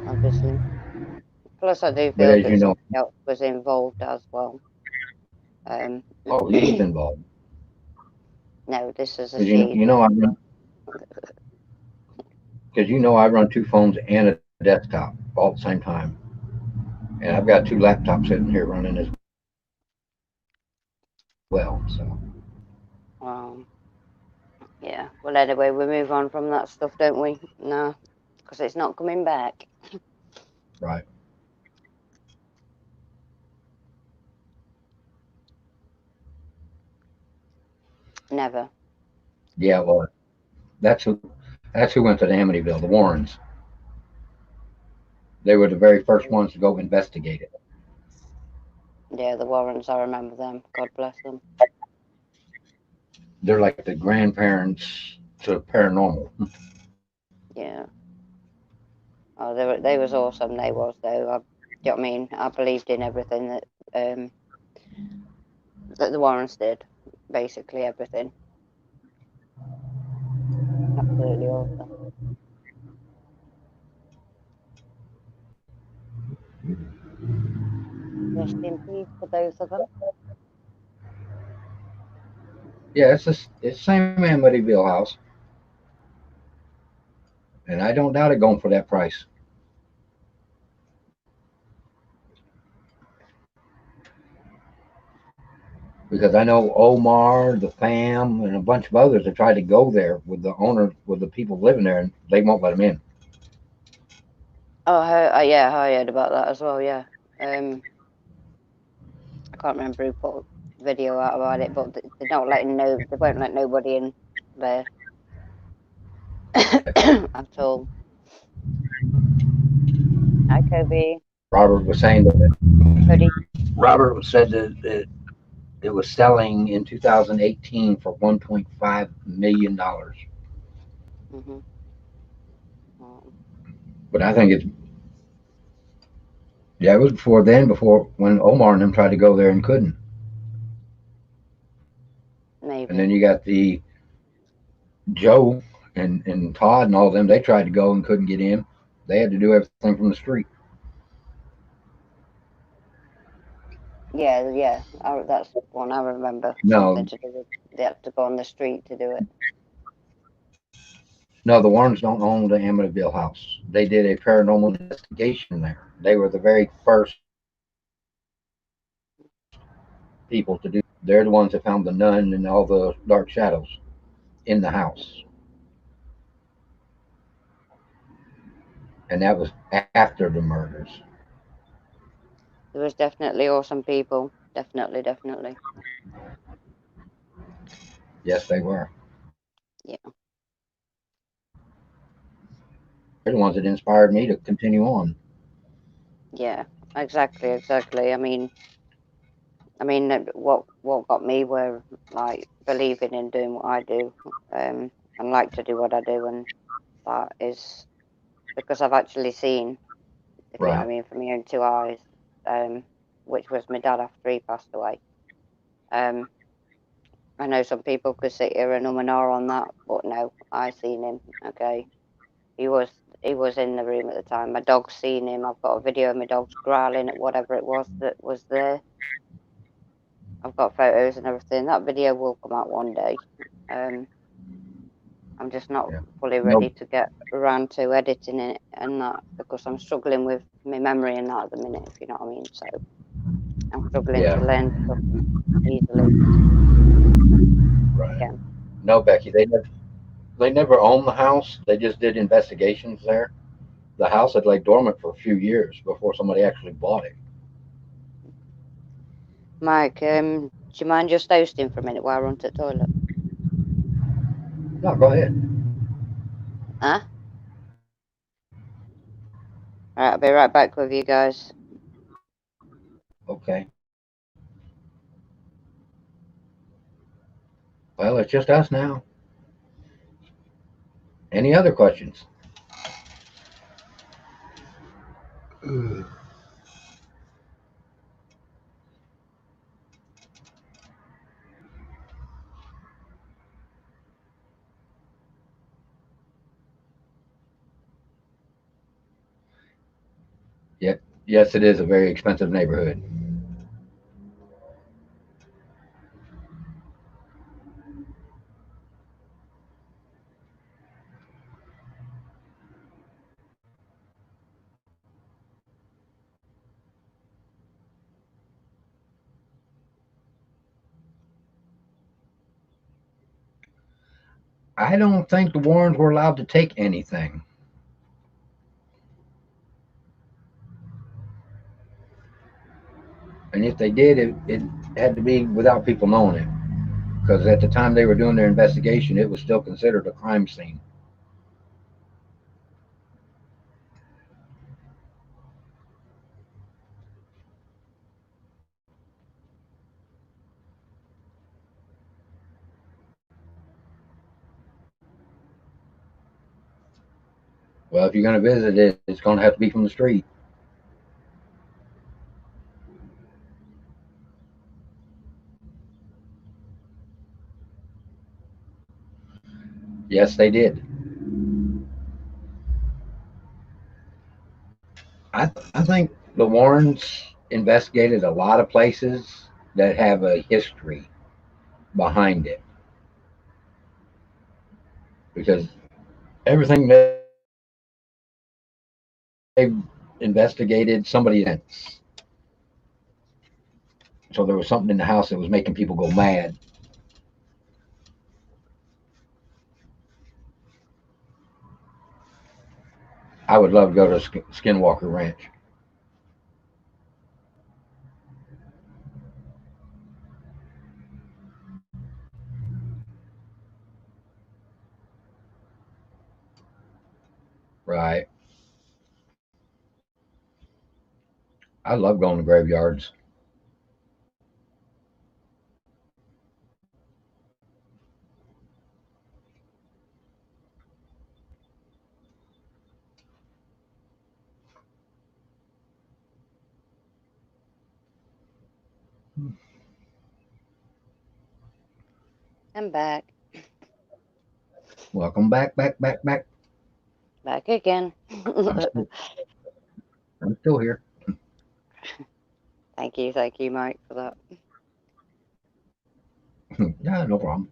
Obviously. Plus, I do But feel as that you know, somebody else was involved as well. oh, he was involved. No, this is a Because she. I run, because I run two phones and a desktop all at the same time, and I've got two laptops sitting here running as well. So Um, yeah. Well, anyway, we move on from that stuff, don't we? No, because it's not coming back. right, Never. yeah. Well, that's who went to the Amityville, the Warrens. They were the very first ones to go investigate it. Yeah, the Warrens, I remember them. God bless them. They're like the grandparents to paranormal. Yeah. Oh, they was awesome. They was though. Do you know what I mean? I believed in everything that the Warrens did. Basically everything. Absolutely awesome. Rest in peace to both of them. Yeah, it's the same Amityville house, and I don't doubt it going for that price. Because I know Omar, the fam, and a bunch of others have tried to go there with the owner, with the people living there, and they won't let them in. Oh, yeah, I heard about that as well. Yeah. I can't remember who put a video out about it, but they're not letting they won't let nobody in there Right. at all. Hi, Kobe. Robert was saying that Cody. Robert said that it was selling in 2018 for $1.5 million. Mm-hmm. But I think it's yeah, it was before then, before when Omar and them tried to go there and couldn't. And Maybe. then you got the Joe and Todd and all of them. They tried to go and couldn't get in. They had to do everything from the street. Yeah, yeah. That's one I remember. Something No, to do with they had to go on the street to do it. no, the Warrens don't own the Amityville house. They did a paranormal investigation there. They were the very first people to do. They're the ones that found the nun and all the dark shadows in the house, and that was after the murders. There was definitely awesome people. Definitely, definitely. Yes, they were. Yeah. They're the ones that inspired me to continue on. Yeah. Exactly, exactly. What got me were like believing in doing what I do, and like to do what I do, and that is because I've actually seen, if you know what I Right. mean, from my own two eyes, um, which was my dad after he passed away. Um, I know some people could sit here and and ah on that, but no, I seen him. Okay, he was he was in the room at the time. My dog's seen him. I've got a video of my dog's growling at whatever it was that was there. I've got photos and everything. That video will come out one day. I'm just not fully ready to get around to editing it and that, because I'm struggling with my memory and that at the minute, if you know what I mean. So I'm struggling to learn stuff easily. Right. Yeah. No, Becky, they never owned the house. They just did investigations there. The house had laid dormant for a few years before somebody actually bought it. Mike, do you mind just hosting for a minute while I run to the toilet? No, go ahead. Huh? All right, I'll be right back with you guys. Okay. Well, it's just us now. Any other questions? Yes, it is a very expensive neighborhood. I don't think the Warrens were allowed to take anything. And if they did, it had to be without people knowing it. Because at the time they were doing their investigation, it was still considered a crime scene. Well, if you're going to visit it, it's going to have to be from the street. Yes, they did. I think the Warrens investigated a lot of places that have a history behind it. Because everything that they've investigated, somebody else. So there was something in the house that was making people go mad. I would love to go to Skinwalker Ranch. Right. I love going to graveyards. I'm back. Welcome back, back, back, back. Back again. I'm still here. Thank you, Mike, for that. Yeah, no problem.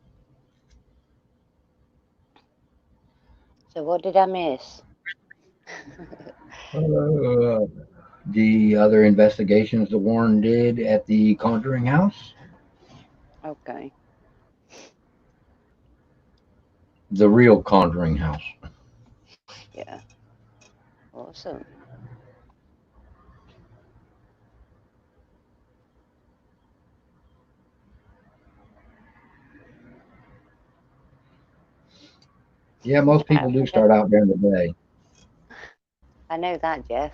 So what did I miss? The other investigations that Warren did at the Conjuring House, Okay. the real Conjuring House. Yeah. Awesome. Yeah, most people do start out during the day. I know that, Jeff.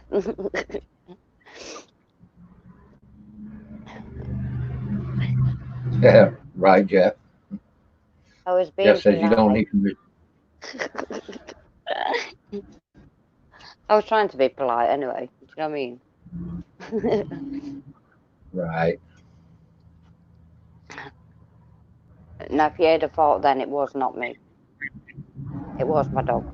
Yeah, right, Jeff. I was being Jeff says you don't need to be. I was trying to be polite anyway. Do you know what I mean? Right. Now, if you had a fault, then it was not me. It was my dog.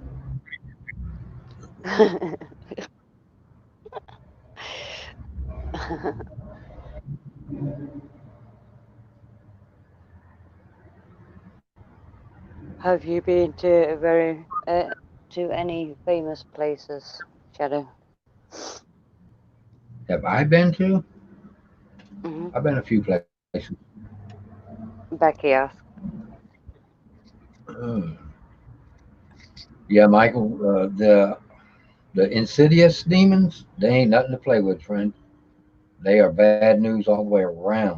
Have you been to any famous places, Shadow? Have I been to? Mm-hmm. I've been a few places. Becky asked. Yeah, Michael, the insidious demons, they ain't nothing to play with, friend. They are bad news all the way around.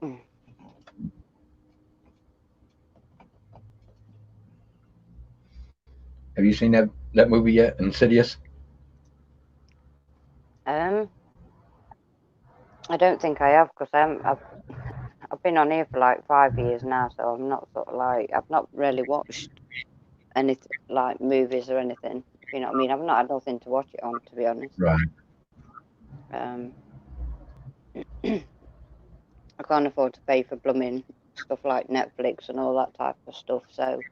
Mm. Have you seen that movie yet, Insidious? I don't think I have, because I've been on here for like 5 years now, so I'm not sort of like, I've not really watched any like movies or anything. If you know what I mean, I've not had nothing to watch it on, to be honest. Right. I can't afford to pay for blooming stuff like Netflix and all that type of stuff. So,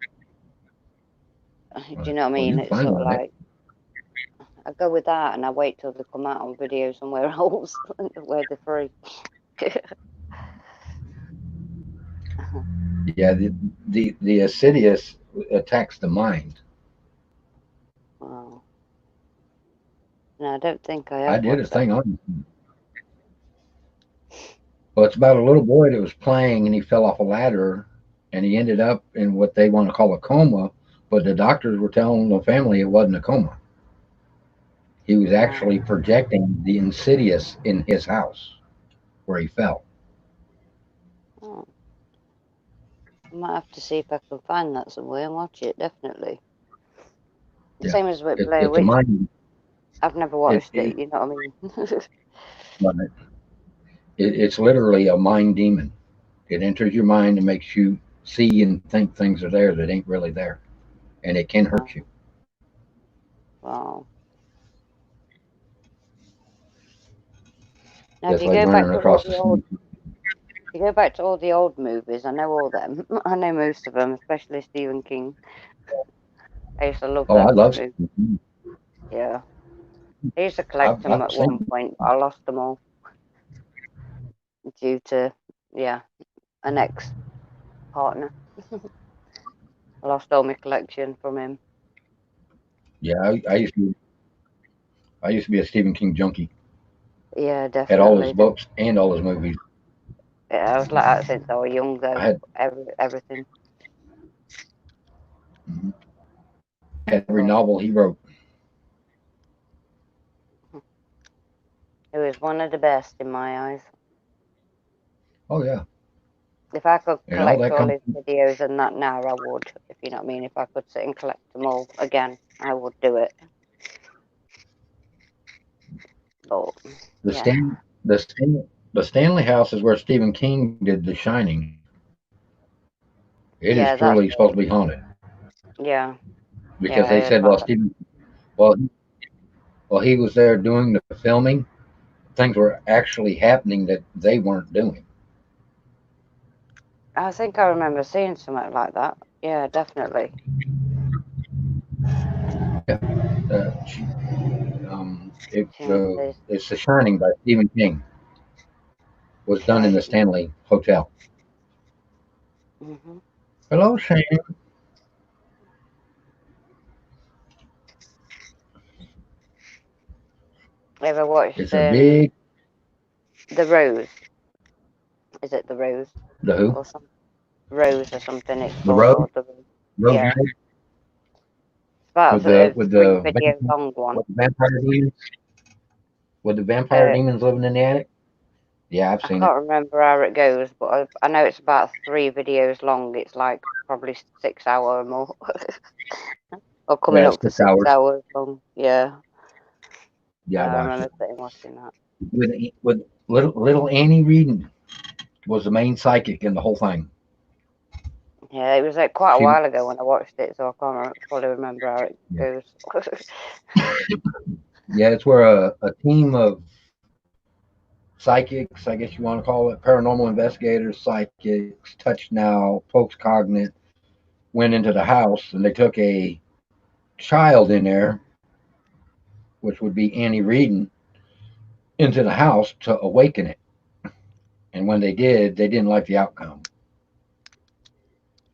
do you know what I mean? Well, It's sort of like I go with that, and I wait till they come out on video somewhere else where they're free. Yeah, the Insidious attacks the mind. Wow. No, I don't think I I have did a watched that. thing on. Well, it's about a little boy that was playing and he fell off a ladder and he ended up in what they want to call a coma, but the doctors were telling the family it wasn't a coma. He was actually projecting the Insidious in his house where he fell. Oh. I might have to see if I can find that somewhere and watch it, definitely. The same as with Blair It's a Witch. mind. I've never watched it, you know what I mean? It's literally a mind demon. It enters your mind and makes you see and think things are there that ain't really there, and it can hurt you. Wow. Now, if Just you like go back running to all across the the old, street. if you go back to all the old movies, I know all them. I know most of them, especially Stephen King. I used to love Oh, I them love movies. Stephen. Yeah, I used to collect them I've at one seen. point, but I lost them all due to an ex-partner. I lost all my collection from him. Yeah, I used to be a Stephen King junkie. Yeah, Had all his definitely. books and all his movies. Yeah, I was like that since I was young, I though. had Everything. had every Oh, novel he wrote. he was one of the best in my eyes. Oh yeah, If I could and all collect that all comes. his videos and that now, I would. If you know what I mean. If I could sit and collect them all again, I would do it. But The yeah, Stan the Stan the Stanley House is where Stephen King did The Shining. It is yeah, truly that's supposed to be haunted yeah, because yeah. they I heard said, well, about that. Stephen, well, while he was there doing the filming, things were actually happening that they weren't doing. I think I remember seeing something like that. Yeah, definitely. Yeah, Chances. it's The Shining by Stephen King was done in the Shiny. Stanley Hotel. Mhm. Hello, Shane. Ever watched It's a big The Rose? Is it The Rose the who or some Rose or something? It's the called, road or the yeah. road It's about a with three the video long one. with the vampire demons with the vampire Uh, demons living in the attic. Yeah, I've I seen it. can't remember how it goes, but I know it's about 3 videos long. It's like probably 6 hour or more, or coming Yeah, up it's for 6 hours. 6 hours long. Yeah, Yeah, I I watched remember it sitting watching that. with little Annie Reed was the main psychic in the whole thing. Yeah, it was like quite a She while ago when I watched it, so I can't fully remember how it yeah, goes. yeah, it's where a team of psychics, I guess you want to call it, paranormal investigators, psychics, touch now, folks cognate, went into the house and they took a child in there, which would be Annie reading, into the house to awaken it. And when they did, they didn't like the outcome.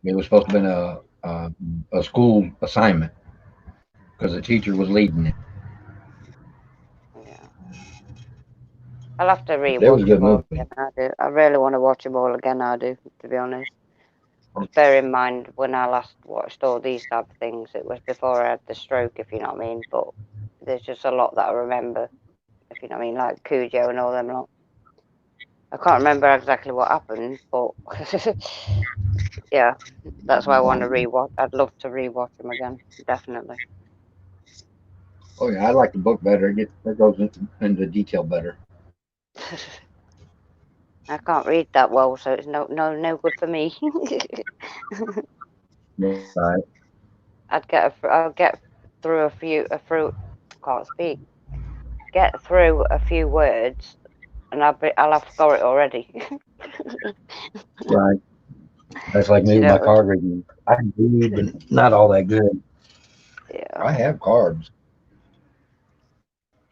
It was supposed to have been a school assignment because the teacher was leading it. Yeah. I'll have to It was a rewatch good them all movie. again. I really want to watch them all again. I do, to be honest. Bear in mind, when I last watched all these type of things, it was before I had the stroke, if you know what I mean. But there's just a lot that I remember, if you know what I mean, like Cujo and all them lot. I can't remember exactly what happened, but yeah, that's why I want to rewatch. I'd love to rewatch them again, definitely. Oh yeah, I like the book better. It goes into detail better. I can't read that well, so it's no good for me. Right. I'll get through can't speak. Get through a few words, and I'll have got it already. Right. That's like me You with my know, card reading. I can read, but not all that good. yeah, I have cards.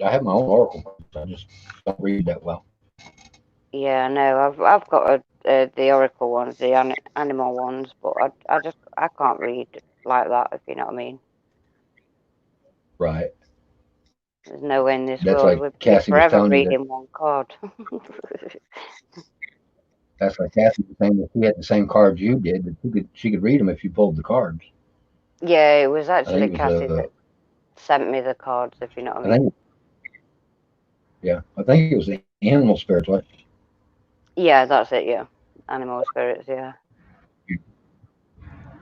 I have my own oracle cards. I just don't read that well. yeah. No, I've got the oracle ones, the animal ones, but I can't read like that, if you know what I mean. Right. There's no way in this That's world like we'd be Cassie was forever telling you that. reading one card. That's like Cassie was saying that she had the same cards you did, but she could read them if you pulled the cards. Yeah, it was I actually think it was Cassie that sent me the cards, if you know what I I mean. think I think it was the animal spirits, right? Yeah, that's it. Yeah, animal spirits. Yeah.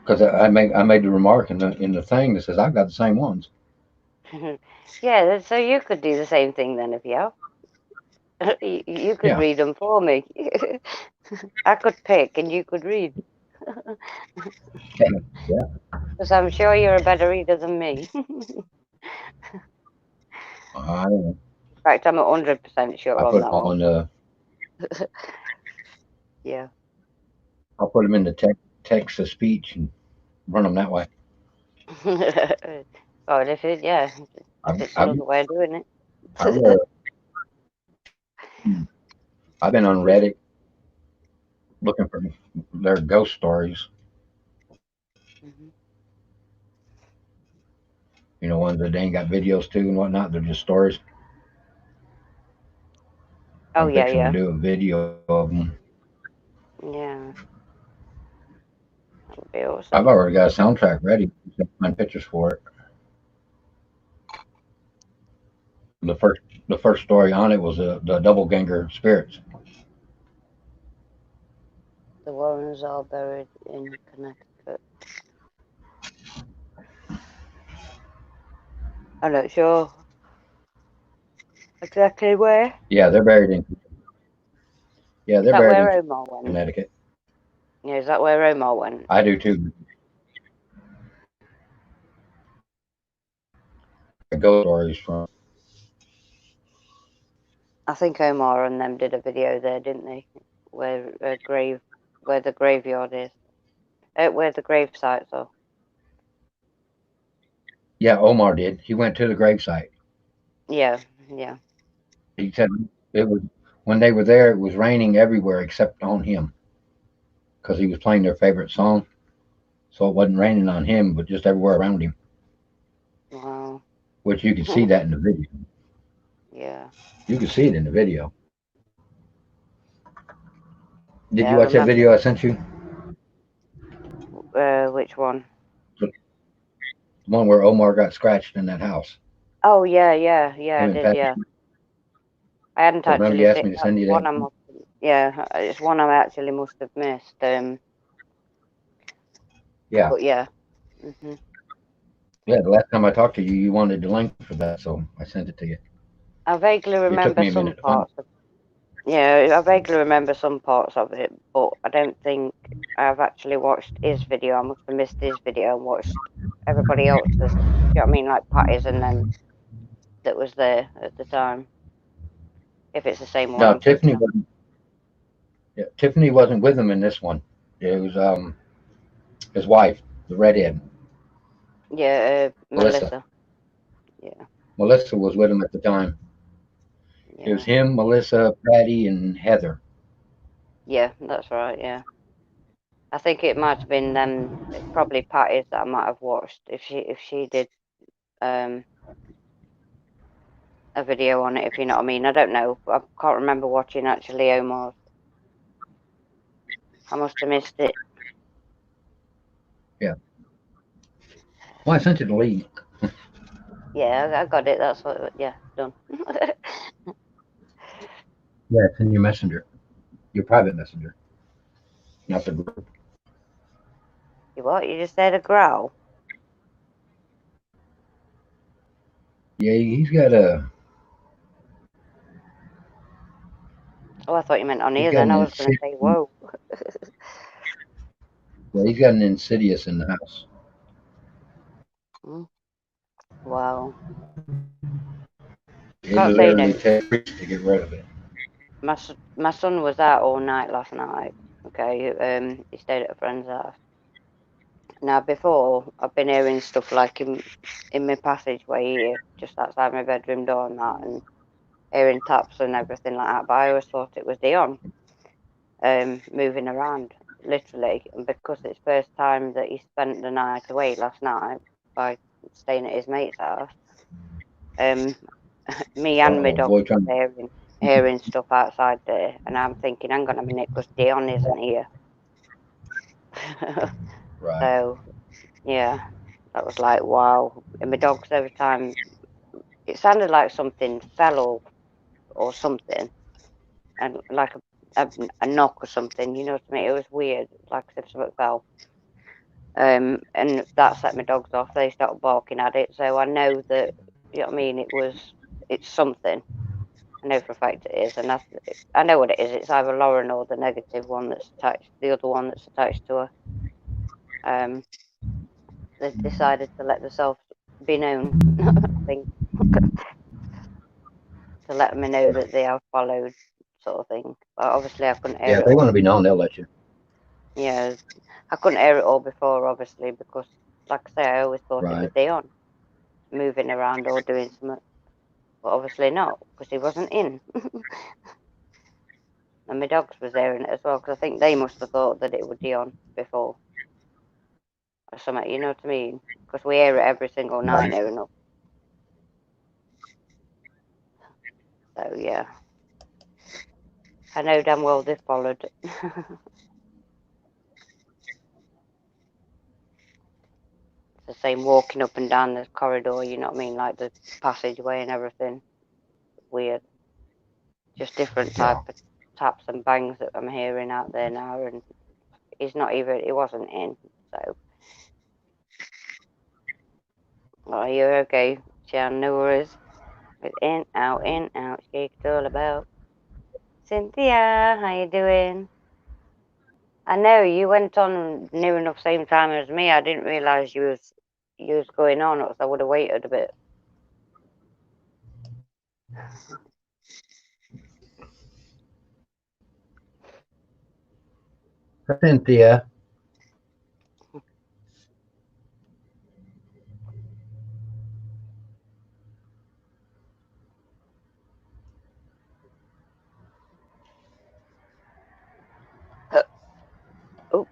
Because I made the remark in the thing that says I've got the same ones. Yeah, so you could do the same thing then if you have. You could Yeah. read them for me. I could pick and you could read. Yeah. Because I'm sure you're a better reader than me. I don't know. In fact, I'm 100% sure I on put that one. on the. Yeah. I'll put them in the text to speech and run them that way. Oh, yeah, it's I've, another way of doing it. I've, I've been on Reddit looking for their ghost stories. Mhm. You know, ones that they ain't got videos to and whatnot. They're just stories. Oh, I'm yeah, fixing to yeah. do a video of them. Yeah. That would be awesome. I've already got a soundtrack ready. Just find pictures for it. The first story on it was the doppelganger spirits. The Warrens are buried in Connecticut. I'm not sure exactly where. Yeah, they're buried in. Yeah, Is they're that buried where in Omar went? Connecticut. Yeah, is that where Omar went? I do too. Ghost stories from. I think Omar and them did a video there, didn't they? Where the graveyard is, where the grave sites are. Yeah, Omar did. He went to the gravesite. Yeah, yeah. He said it was when they were there. It was raining everywhere except on him because he was playing their favorite song. So it wasn't raining on him, but just everywhere around him. Wow. Which you can see that in the video. Yeah. You can see it in the video. Did Yeah, you I watch that remember. video I sent you? Which one? The one where Omar got scratched in that house. Oh, yeah, I did, Pat, yeah. I hadn't remember actually you asked seen me to that send you one. that? It's one I actually must have missed. Yeah. But yeah. Hmm. Yeah, the last time I talked to you, you wanted the link for that, so I sent it to you. I vaguely It took remember me a some minute to find parts of. Yeah, I vaguely remember some parts of it, but I don't think I've actually watched his video. I must have missed his video and watched everybody else's. You know what I mean? Like Patty's and them that was there at the time. If it's the same one No, I'm thinking of. Tiffany wasn't with him in this one. It was his wife, the redhead. Yeah, Melissa. Melissa. Yeah. Melissa was with him at the time. Yeah. It was him, Melissa, Patty, and Heather. Yeah, that's right. Yeah. I think it might have been probably Patty's that I might have watched if she did a video on it, if you know what I mean. I don't know. I can't remember watching actually Omar's. I must have missed it. Yeah. Well, I sent you the link. Yeah, I got it. That's what. Yeah, done. Yeah, it's in your messenger, your private messenger, not the group. You what? You just said a growl? Yeah, he's got a. Oh, I thought you meant on He's here. got Then an I was going to say, whoa. Yeah, he's got an Insidious in the house. Wow. It Can't say literally no. takes weeks to get rid of it. My son was out all night last night. Okay, he stayed at a friend's house. Now before, I've been hearing stuff like in my passageway here, just outside my bedroom door and that, and hearing taps and everything like that. But I always thought it was Dion, moving around, literally. And because it's first time that he spent the night away last night by staying at his mate's house, me and my dog were hearing stuff outside there, and I'm thinking, hang on a minute, because Dion isn't here. Right. So yeah, that was like wow. And my dogs every time it sounded like something fell or something, and like a knock or something. You know what I mean? It was weird, like as if something fell. And that set my dogs off. They started barking at it, so I know that, you know what I mean. It's something. I know for a fact it is, and I know what it is. It's either Lauren or the negative one that's attached, the other one that's attached to her. They decided to let themselves be known. I think to let me know that they are followed, sort of thing. But obviously, I couldn't air Yeah, it if they all. want to be known, they'll let you. Yeah, I couldn't air it all before, obviously, because, like I say, I always thought it was Right. Dion moving around or doing something. But obviously not, because he wasn't in. And my dogs was airing it as well, because I think they must have thought that it was Dion before. Or something, you know what I mean? Because we air it every single night now enough. So, yeah. I know damn well they followed. The same walking up and down the corridor, you know what I mean, like the passageway and everything. Weird. Just different type of taps and bangs that I'm hearing out there now, and he wasn't in, so. Oh, you're okay, Jan, no worries. It's in, out, shake it all about. Cynthia, how you doing? I know you went on near enough same time as me. I didn't realise you was going on, or else I would have waited a bit. Cynthia. Oh.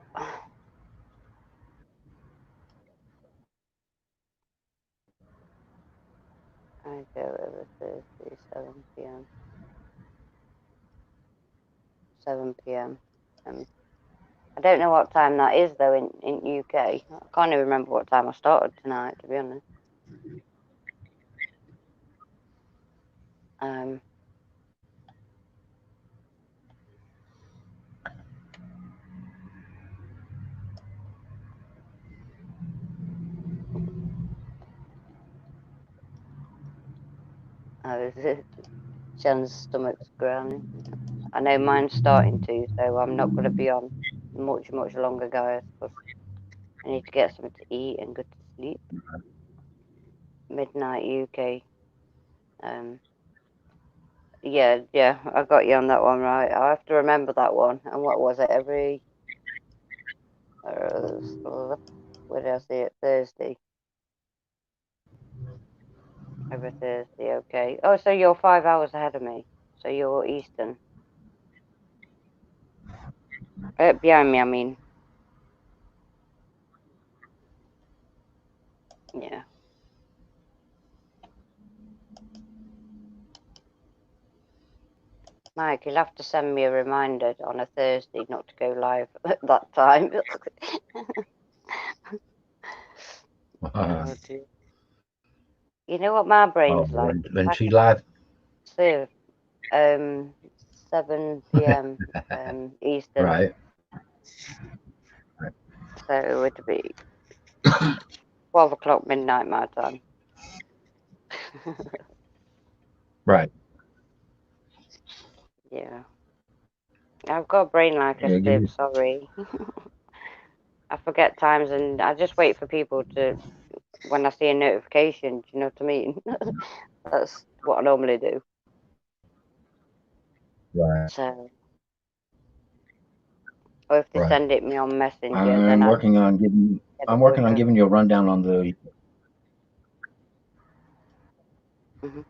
I go every Thursday, 7 p.m. 7 p.m. I don't know what time that is though in UK. I can't even remember what time I started tonight, to be honest. Jen's stomach's growling. I know mine's starting to, so I'm not going to be on much longer, guys, because I need to get something to eat and go to sleep. Midnight UK. Yeah, I got you on that one, right? I have to remember that one. And what was it? Where did I see it? Thursday. Over Thursday, okay. Oh, so you're 5 hours ahead of me. So you're Eastern. Behind me, I mean. Yeah. Mike, you'll have to send me a reminder on a Thursday not to go live at that time. Oh, dear. You know what my brain's like? When she live? So, 7 p.m. Eastern. Right. So it would be 12 o'clock midnight my time. Right. Yeah. I've got a brain like a sieve, sorry. I forget times and I just wait for people to, when I see a notification, do you know what I mean? That's what I normally do. Right. So, or if they send it me on Messenger, I'm then working on giving you a rundown on the. Mm-hmm.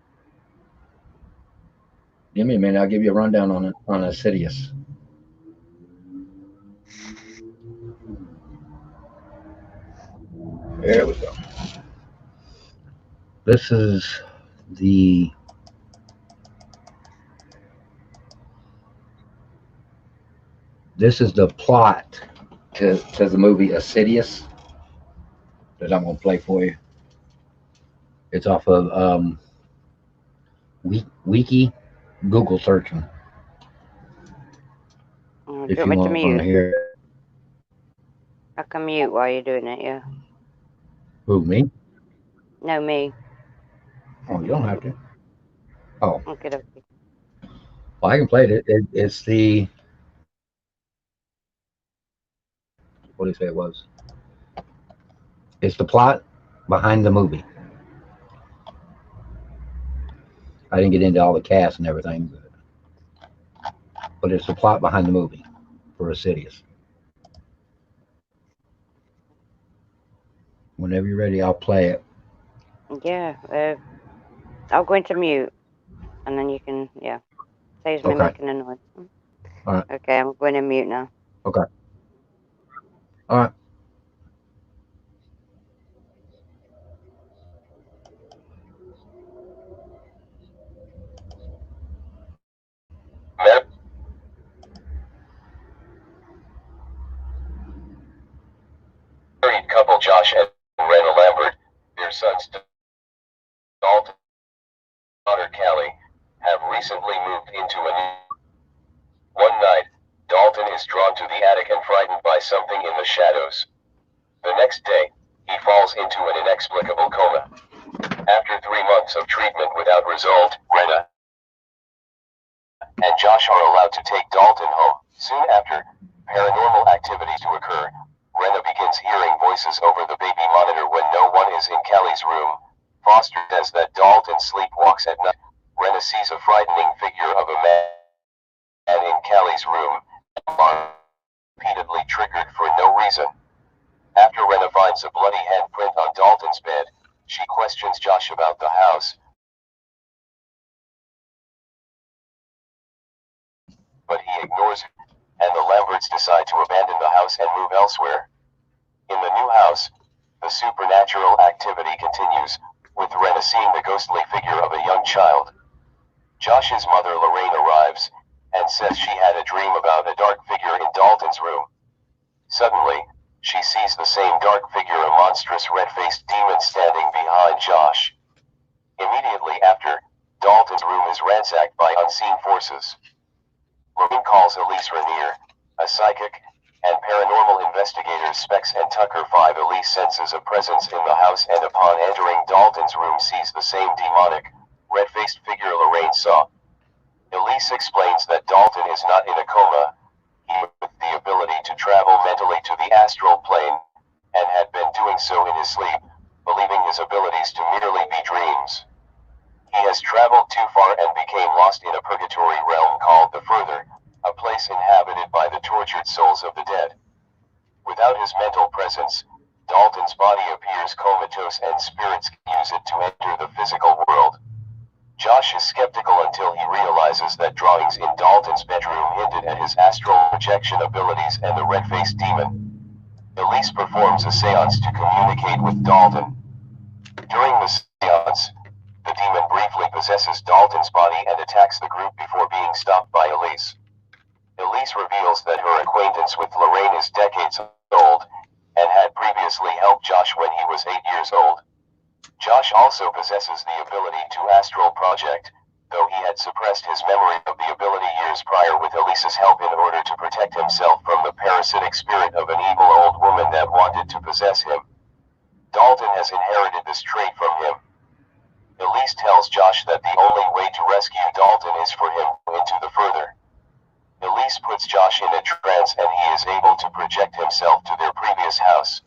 Give me a minute. I'll give you a rundown on Insidious. There we go. This is the plot to the movie Insidious that I'm gonna play for you. It's off of Wiki, Google searching. If you want to hear. I can mute while you're doing it, yeah. Who, me? No, me. Oh, you don't have to. Oh. Okay. Well, I can play it. It's the. What do you say it was? It's the plot behind the movie. I didn't get into all the cast and everything, but it's the plot behind the movie for Insidious. Whenever you're ready, I'll play it. Yeah, I'll go into mute, and then you can, yeah. Saves me making a noise. All right. Okay, I'm going to mute now. Okay. All right. Married couple Josh and Rena Lambert, their sons Dalton and daughter Callie, have recently moved into a new. One night, Dalton is drawn to the attic and frightened by something in the shadows. The next day, he falls into an inexplicable coma. After 3 months of treatment without result, Rena and Josh are allowed to take Dalton home. Soon after, paranormal activities to occur. Rena begins hearing voices over the baby monitor when no one is in Callie's room. Foster says that Dalton sleepwalks at night. Rena sees a frightening figure of a man in Callie's room, repeatedly triggered for no reason. After Rena finds a bloody handprint on Dalton's bed, she questions Josh about the house, but he ignores her, and the Lamberts decide to abandon the house and move elsewhere. In the new house, the supernatural activity continues, with Rena seeing the ghostly figure of a young child. Josh's mother Lorraine arrives, and says she had a dream about a dark figure in Dalton's room. Suddenly, she sees the same dark figure, a monstrous red-faced demon standing behind Josh. Immediately after, Dalton's room is ransacked by unseen forces. Lorraine calls Elise Rainier, a psychic, and paranormal investigators Specs and Tucker 5. Elise senses a presence in the house and upon entering Dalton's room sees the same demonic, red-faced figure Lorraine saw. Elise explains that Dalton is not in a coma, he with the ability to travel mentally to the astral plane, and had been doing so in his sleep, believing his abilities to merely be dreams. He has traveled too far and became lost in a purgatory realm called the Further, a place inhabited by the tortured souls of the dead. Without his mental presence, Dalton's body appears comatose and spirits use it to enter the physical world. Josh is skeptical until he realizes that drawings in Dalton's bedroom hinted at his astral projection abilities and the red-faced demon. Elise performs a seance to communicate with Dalton. During the seance, the demon briefly possesses Dalton's body and attacks the group before being stopped by Elise. Elise reveals that her acquaintance with Lorraine is decades old, and had previously helped Josh when he was 8 years old. Josh also possesses the ability to astral project, though he had suppressed his memory of the ability years prior with Elise's help in order to protect himself from the parasitic spirit of an evil old woman that wanted to possess him. Dalton has inherited this trait from him. Elise tells Josh that the only way to rescue Dalton is for him into the further. Elise puts Josh in a trance and he is able to project himself to their previous house.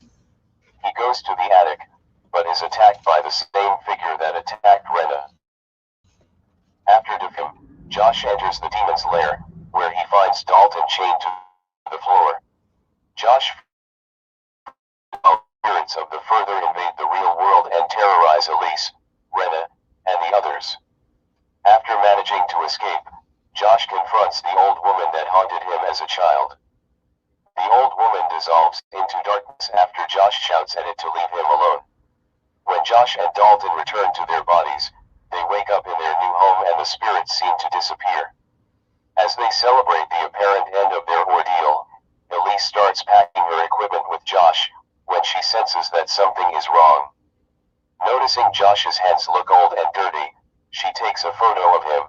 He goes to the attic, but is attacked by the same figure that attacked Rena. After defeating him, Josh enters the demon's lair, where he finds Dalton chained to the floor. Josh spirits of the further invade the real world and terrorize Elise, Rena, and the others. After managing to escape, Josh confronts the old woman that haunted him as a child. The old woman dissolves into darkness after Josh shouts at it to leave him alone. When Josh and Dalton return to their bodies, they wake up in their new home and the spirits seem to disappear. As they celebrate the apparent end of their ordeal, Elise starts packing her equipment with Josh, when she senses that something is wrong. Noticing Josh's hands look old and dirty, she takes a photo of him.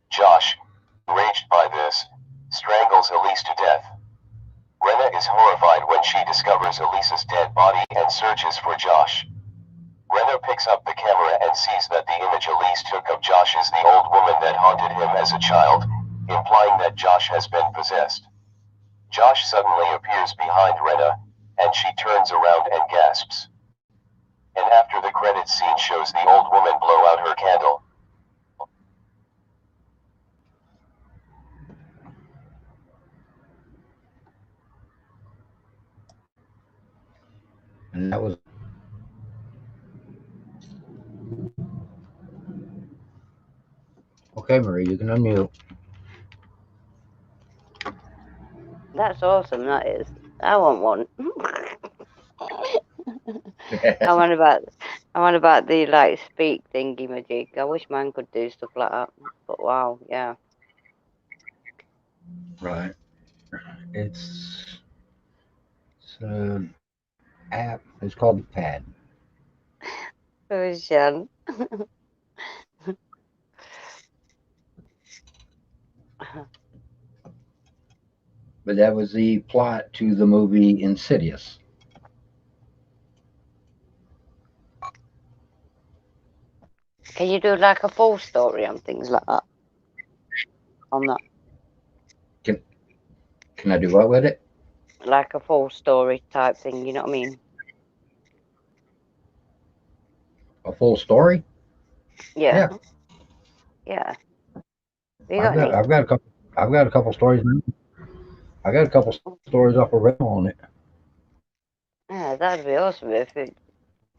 Josh, enraged by this, strangles Elise to death. Rena is horrified when she discovers Elise's dead body and searches for Josh. Rena picks up the camera and sees that the image Elise took of Josh is the old woman that haunted him as a child, implying that Josh has been possessed. Josh suddenly appears behind Rena, and she turns around and gasps. And after the credits scene shows the old woman blow out her candle. And that was okay, Marie. You can unmute. That's awesome. That is. I want one. I want about the like speak thingy magic. I wish mine could do stuff like that. But wow, yeah. Right. It's an app. It's called the Pad. Oh, Shan. But that was the plot to the movie Insidious. Can you do like a full story on things like that? On that, Can I do what with it? like a full story type thing. You know what I mean? A full story? Yeah. Yeah. You got any? I've got a couple stories. I got a couple stories off of Rental on it. Yeah, that'd be awesome. Do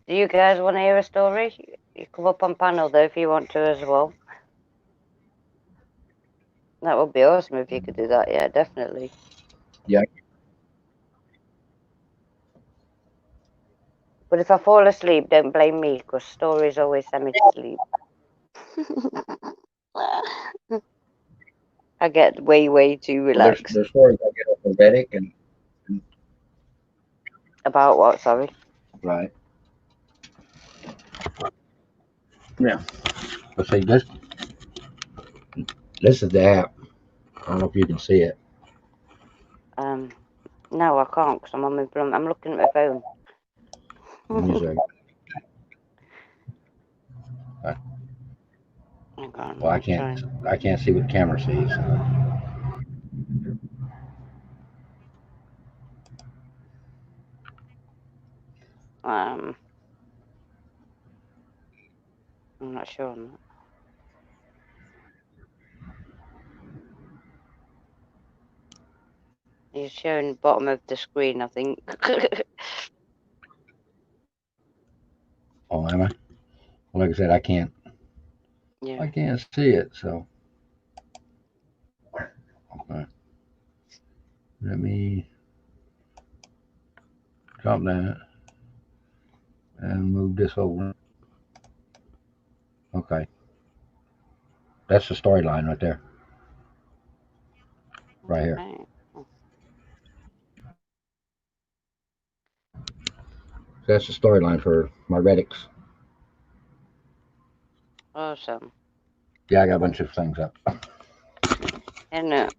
you guys want to hear a story? You come up on panel though if you want to as well. That would be awesome if you could do that. Yeah, definitely. Yeah. But if I fall asleep, don't blame me, because stories always send me to sleep. I get way too relaxed. There's stories I get off of Reddit and About what? Sorry. right. Yeah. Let's see this. This is the app. I don't know if you can see it. No, I can't because I'm on my phone. I'm looking at my phone. Music. Well, I can't see what the camera sees. I'm not sure on that. It's showing bottom of the screen, I think. Oh, am I? Well, like I said, I can't Yeah. see it, so okay. Let me drop that and move this over. Okay, that's the storyline right there, right here. Okay. So that's the storyline for my Reddix. Awesome. Yeah, I got a bunch of things up. Isn't it?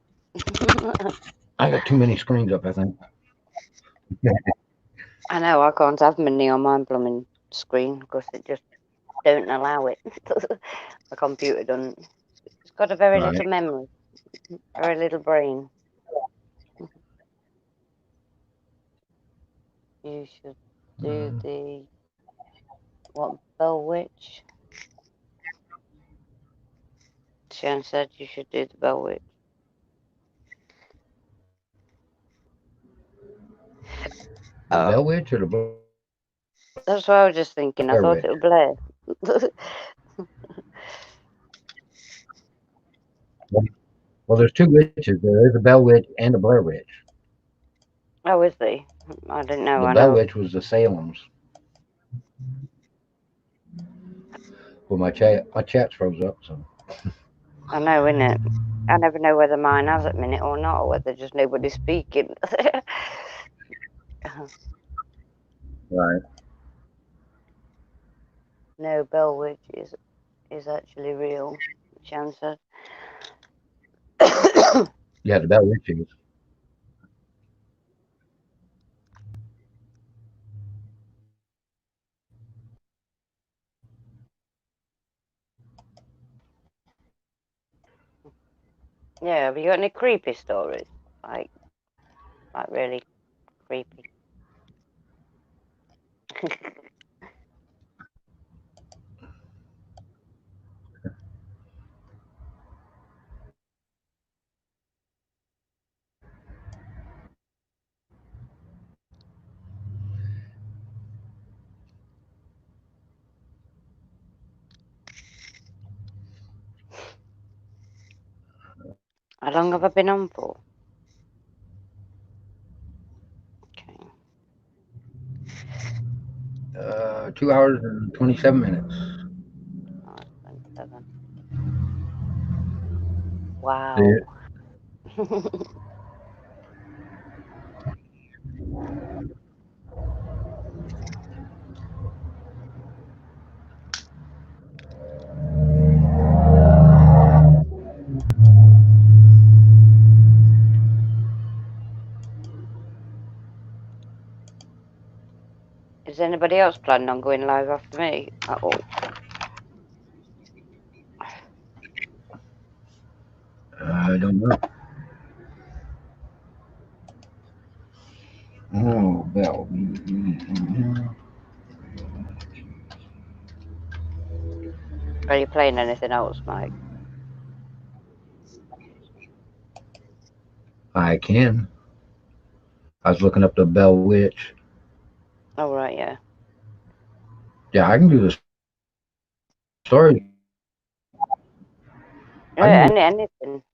I got too many screens up, I think. I know, I can't have many on my blooming screen because it just don't allow it. The computer doesn't. It's got a very Right. little memory, very little brain. You should do the what Bell Witch? Shan said you should do the Bell Witch. The Bell Witch or the That's what I was just thinking. I Blair thought Witch? it was Blair. Well, there's two witches. There is a Bell Witch and a Blair Witch. Oh, is he? I didn't know. The I Bell know. Witch was the Salem's. Well, my chat's froze up, so. I know, innit? I never know whether mine has at minute or not, or whether just nobody's speaking. Right. No, Bell Witch is actually real. Shan said. Yeah, the Bell Witch is. Yeah, have you got any creepy stories? Like really creepy. How long have I been on for? Okay. 2 hours and 27 minutes. Oh, 27. See Wow. it? Is anybody else planning on going live after me at all? I don't know. Oh, Bell. Are you playing anything else, Mike? I can. I was looking up the Bell Witch. Oh, right, yeah. Yeah, I can do the story. Yeah,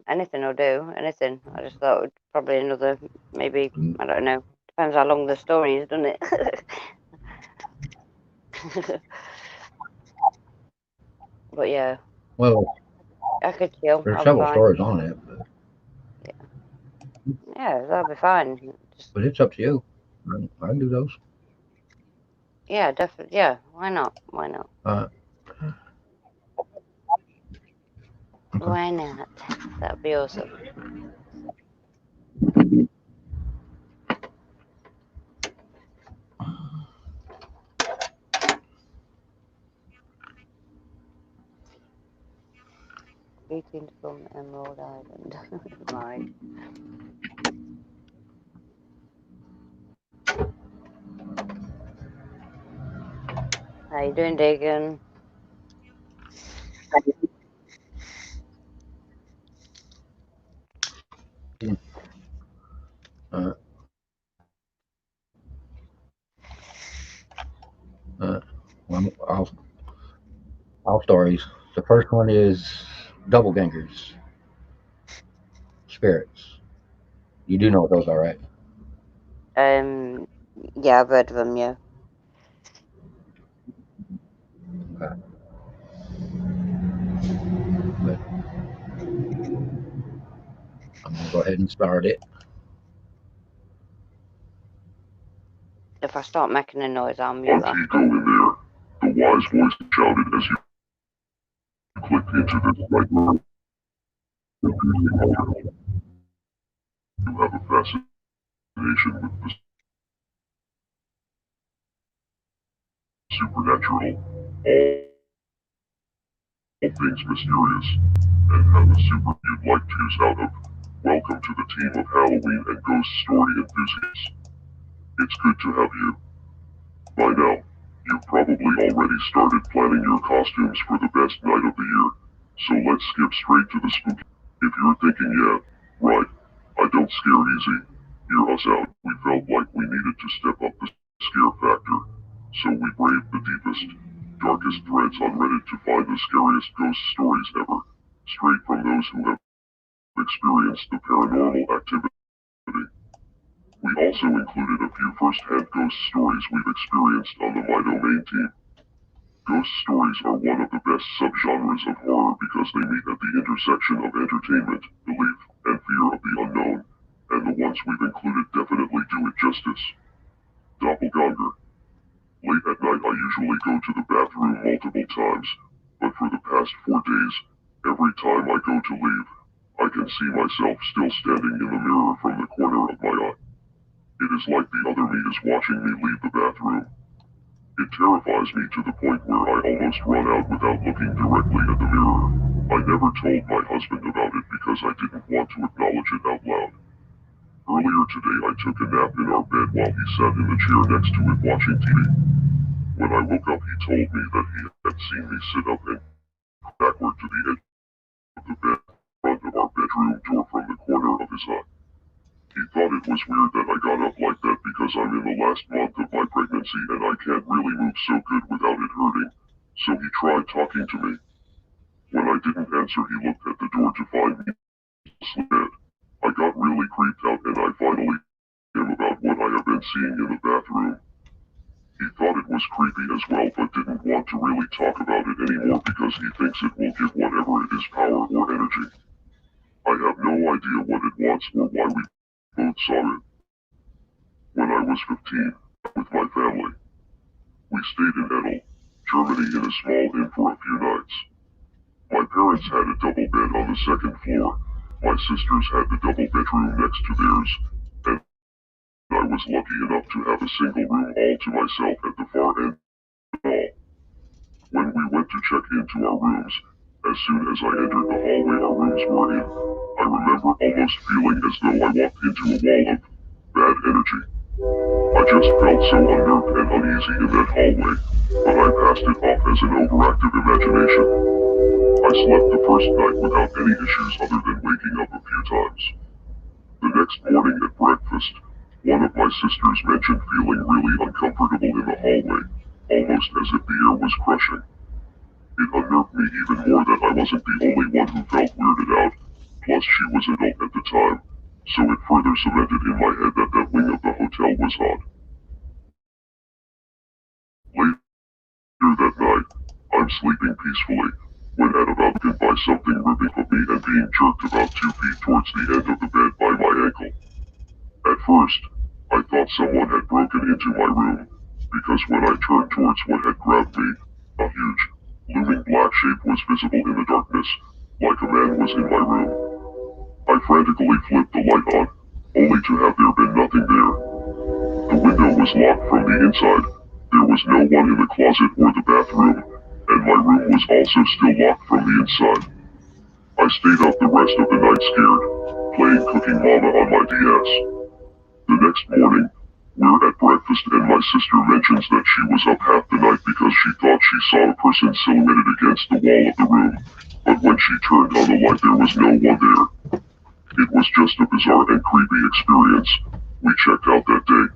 anything will do. Anything. I just thought it would probably another, maybe, I don't know. Depends how long the story is, doesn't it? But yeah, Well, I could chill. there's I'll be several fine. stories on it, Yeah, that'll be fine. Just, but it's up to you. I can do those. yeah, definitely. Yeah, why not? Why not? Uh, okay. Why not? That'd be awesome. Greetings from Emerald Island. Right. How you doing, Dagan? Uh, All stories. The first one is doppelgangers, spirits. You do know what those are, right? Yeah, I've heard of them. Yeah. Okay. But I'm gonna go ahead and start it. If I start making a noise, I'll mute that. Go in there. The wise voice shouted as you clicked into this right room. You have a fascination with the supernatural, all things mysterious, and have a super you'd like to use out of. Welcome to the team of Halloween and ghost story enthusiasts. It's good to have you. By now, you've probably already started planning your costumes for the best night of the year, so let's skip straight to the spooky. If you're thinking, yeah, right, I don't scare easy, hear us out. We felt like we needed to step up the scare factor, so we braved the deepest, darkest threads on Reddit to find the scariest ghost stories ever, straight from those who have experienced the paranormal activity. We also included a few first-hand ghost stories we've experienced on the My Domain team. Ghost stories are one of the best subgenres of horror because they meet at the intersection of entertainment, belief, and fear of the unknown, and the ones we've included definitely do it justice. Doppelganger. Late at night I usually go to the bathroom multiple times, but for the past 4 days, every time I go to leave, I can see myself still standing in the mirror from the corner of my eye. It is like the other me is watching me leave the bathroom. It terrifies me to the point where I almost run out without looking directly at the mirror. I never told my husband about it because I didn't want to acknowledge it out loud. Earlier today I took a nap in our bed while he sat in the chair next to it watching TV. When I woke up he told me that he had seen me sit up and backward to the edge of the bed, in front of our bedroom door from the corner of his eye. He thought it was weird that I got up like that because I'm in the last month of my pregnancy and I can't really move so good without it hurting, so he tried talking to me. When I didn't answer he looked at the door to find me asleep. I got really creeped out and I finally told him about what I have been seeing in the bathroom. He thought it was creepy as well but didn't want to really talk about it anymore because he thinks it will give whatever it is power or energy. I have no idea what it wants or why we both saw it. When I was 15, with my family, we stayed in Edel, Germany in a small inn for a few nights. My parents had a double bed on the second floor, my sisters had the double bedroom next to theirs, and I was lucky enough to have a single room all to myself at the far end of the hall. When we went to check into our rooms, as soon as I entered the hallway our rooms were in, I remember almost feeling as though I walked into a wall of bad energy. I just felt so unnerved and uneasy in that hallway, but I passed it off as an overactive imagination. I slept the first night without any issues other than waking up a few times. The next morning at breakfast, one of my sisters mentioned feeling really uncomfortable in the hallway, almost as if the air was crushing. It unnerved me even more that I wasn't the only one who felt weirded out, plus she was an adult at the time, so it further cemented in my head that that wing of the hotel was odd. Later that night, I'm sleeping peacefully, when at about bitten by something ripping at me and being jerked about 2 feet towards the end of the bed by my ankle. At first, I thought someone had broken into my room, because when I turned towards what had grabbed me, a huge, looming black shape was visible in the darkness, like a man was in my room. I frantically flipped the light on, only to have there been nothing there. The window was locked from the inside, there was no one in the closet or the bathroom, and my room was also still locked from the inside. I stayed up the rest of the night scared, playing Cooking Mama on my DS. The next morning, we're at breakfast and my sister mentions that she was up half the night because she thought she saw a person silhouetted against the wall of the room, but when she turned on the light there was no one there. It was just a bizarre and creepy experience. We checked out that day,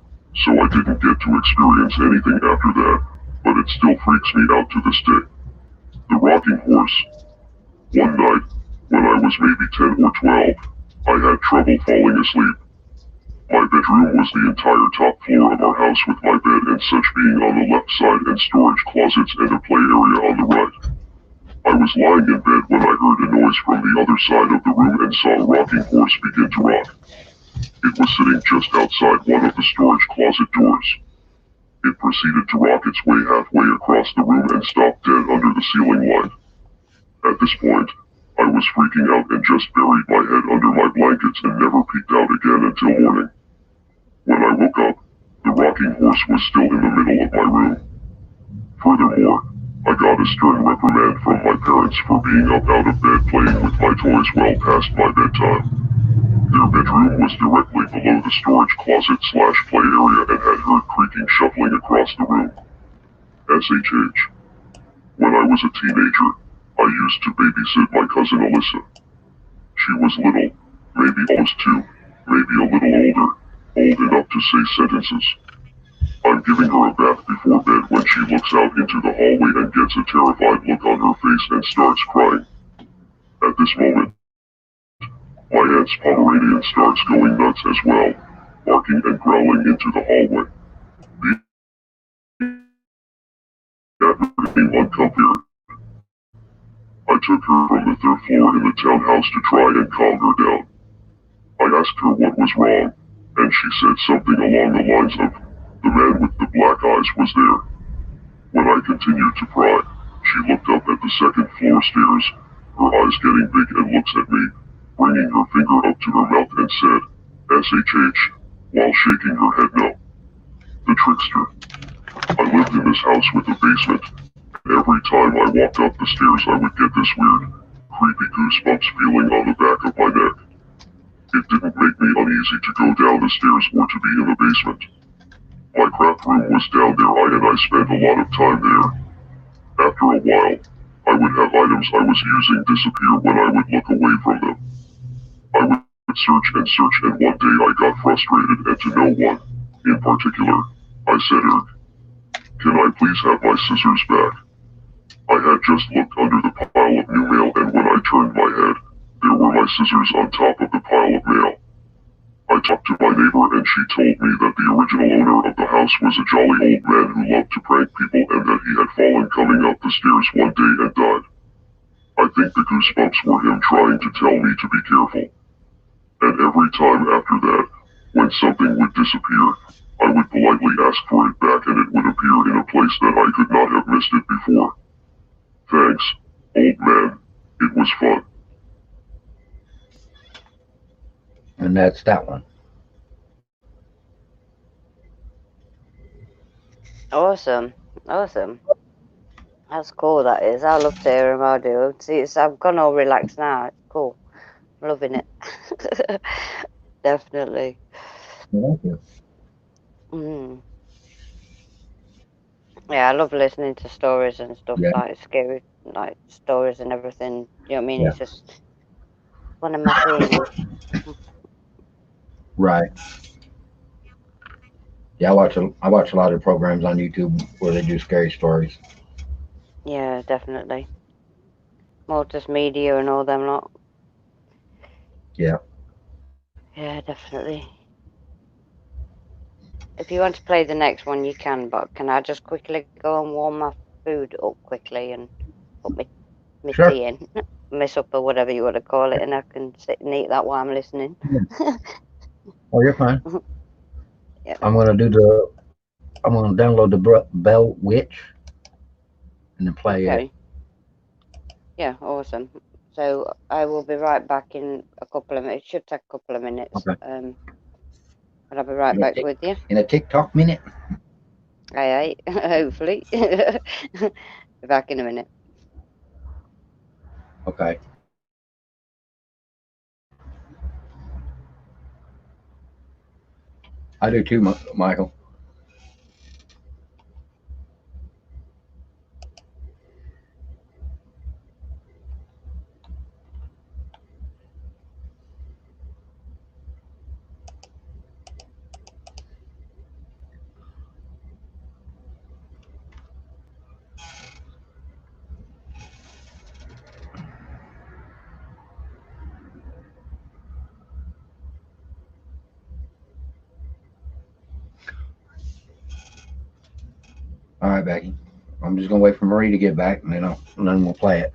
so I didn't get to experience anything after that, but it still freaks me out to this day. The rocking horse. One night, when I was maybe 10 or 12, I had trouble falling asleep. My bedroom was the entire top floor of our house with my bed and such being on the left side and storage closets and a play area on the right. I was lying in bed when I heard a noise from the other side of the room and saw a rocking horse begin to rock. It was sitting just outside one of the storage closet doors. It proceeded to rock its way halfway across the room and stopped dead under the ceiling light. At this point, I was freaking out and just buried my head under my blankets and never peeked out again until morning. When I woke up, the rocking horse was still in the middle of my room. Furthermore, I got a stern reprimand from my parents for being up out of bed playing with my toys well past my bedtime. Their bedroom was directly below the storage closet/play area and had heard creaking shuffling across the room. SHH. When I was a teenager, I used to babysit my cousin Alyssa. She was little, maybe almost 2, maybe a little older, old enough to say sentences. I'm giving her a bath before bed when she looks out into the hallway and gets a terrified look on her face and starts crying. At this moment, my aunt's Pomeranian starts going nuts as well, barking and growling into the hallway. The cat became uncomfortable. I took her from the 3rd floor in the townhouse to try and calm her down. I asked her what was wrong, and she said something along the lines of, "The man with the black eyes was there." When I continued to pry, she looked up at the 2nd floor stairs, her eyes getting big and looks at me, bringing her finger up to her mouth and said, "SHH," while shaking her head no. The trickster. I lived in this house with a basement, and every time I walked up the stairs I would get this weird, creepy goosebumps feeling on the back of my neck. It didn't make me uneasy to go down the stairs or to be in the basement. My craft room was down there and I spent a lot of time there. After a while, I would have items I was using disappear when I would look away from them. I would search and one day I got frustrated and to no one, in particular, I said, "Eric, can I please have my scissors back?" I had just looked under the pile of new mail and when I turned my head, there were my scissors on top of the pile of mail. I talked to my neighbor and she told me that the original owner of the house was a jolly old man who loved to prank people and that he had fallen coming up the stairs one day and died. I think the goosebumps were him trying to tell me to be careful. And every time after that, when something would disappear, I would politely ask for it back and it would appear in a place that I could not have missed it before. Thanks, old man. It was fun. And that's that one. Awesome. Awesome. That's cool, that is. I love to hear him, I do. See, I've gone all relaxed now. It's cool. I'm loving it. Definitely. Thank you. Mm. Yeah, I love listening to stories and stuff, Yeah. like scary, like stories and everything. You know what I mean? Yeah. It's just one of my things. Right. Yeah, I watch a lot of programs on YouTube where they do scary stories. Yeah, definitely. Mortis Media and all them lot. Yeah. Yeah, definitely. If you want to play the next one, you can, but can I just quickly go and warm my food up quickly and put my Sure. tea in, my supper, whatever you want to call it, and I can sit and eat that while I'm listening. Oh, you're fine. Yeah. I'm gonna download the Bell Witch and then play it. Okay. Yeah, awesome. So I will be right back in a couple of minutes. It should take a couple of minutes. Okay. But I'll be right back with you. In a TikTok minute. Aye, hopefully. Be back in a minute. Okay. I do too, Michael. All right, Becky. I'm just gonna wait for Marie to get back, and then we'll play it.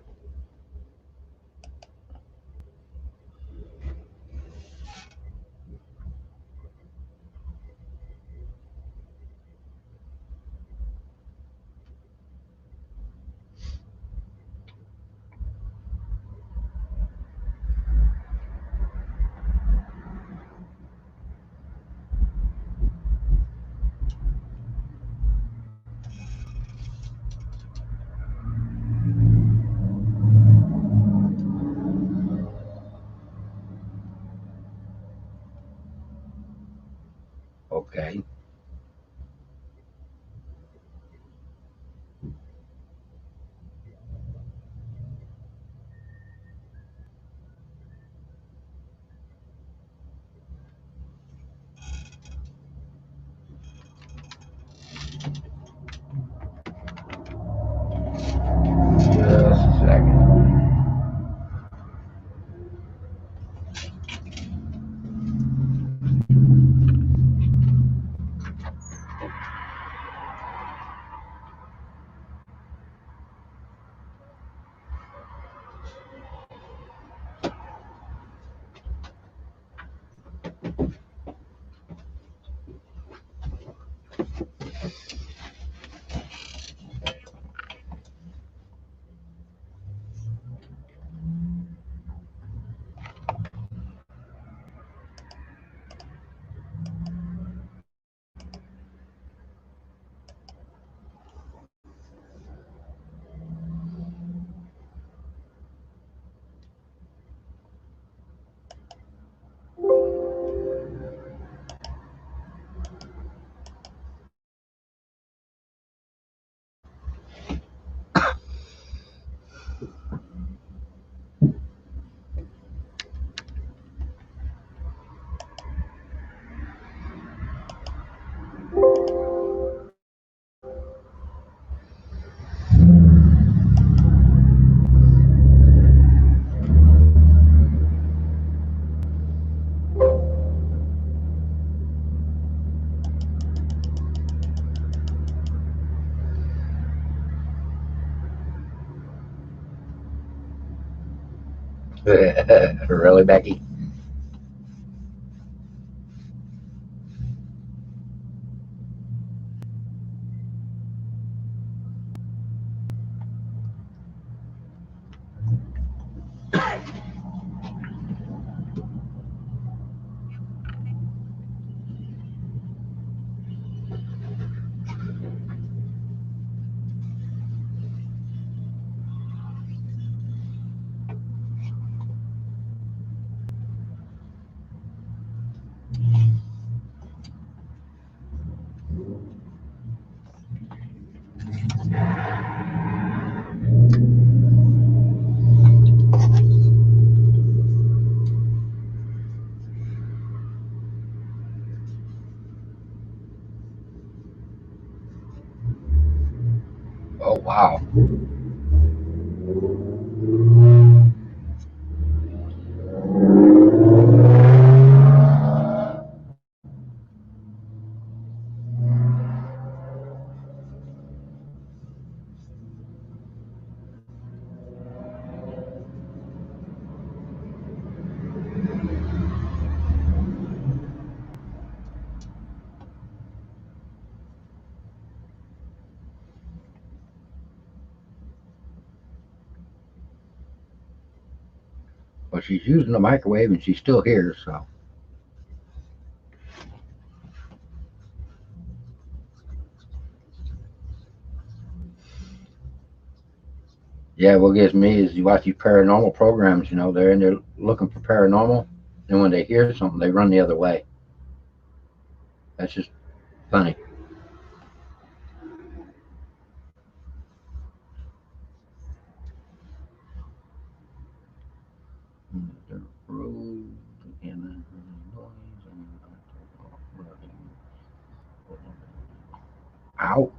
Okay. Just a second. Really, Becky? Oh, wow. Well, she's using the microwave and she's still here, so. Yeah, what gets me is you watch these paranormal programs, they're in there looking for paranormal, and when they hear something, they run the other way. That's just funny. Ouch.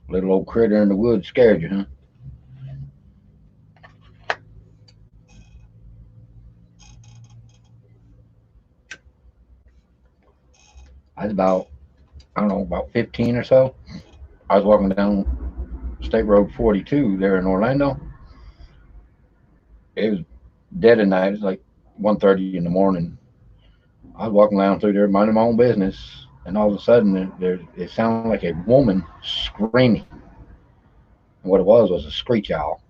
Little old critter in the woods scared you, huh? I was about, I don't know, about 15 or so. I was walking down State Road 42 there in Orlando. It was dead at night. It was like 1:30 in the morning. I was walking down through there, minding my own business, and all of a sudden, it sounded like a woman screaming. And what it was a screech owl.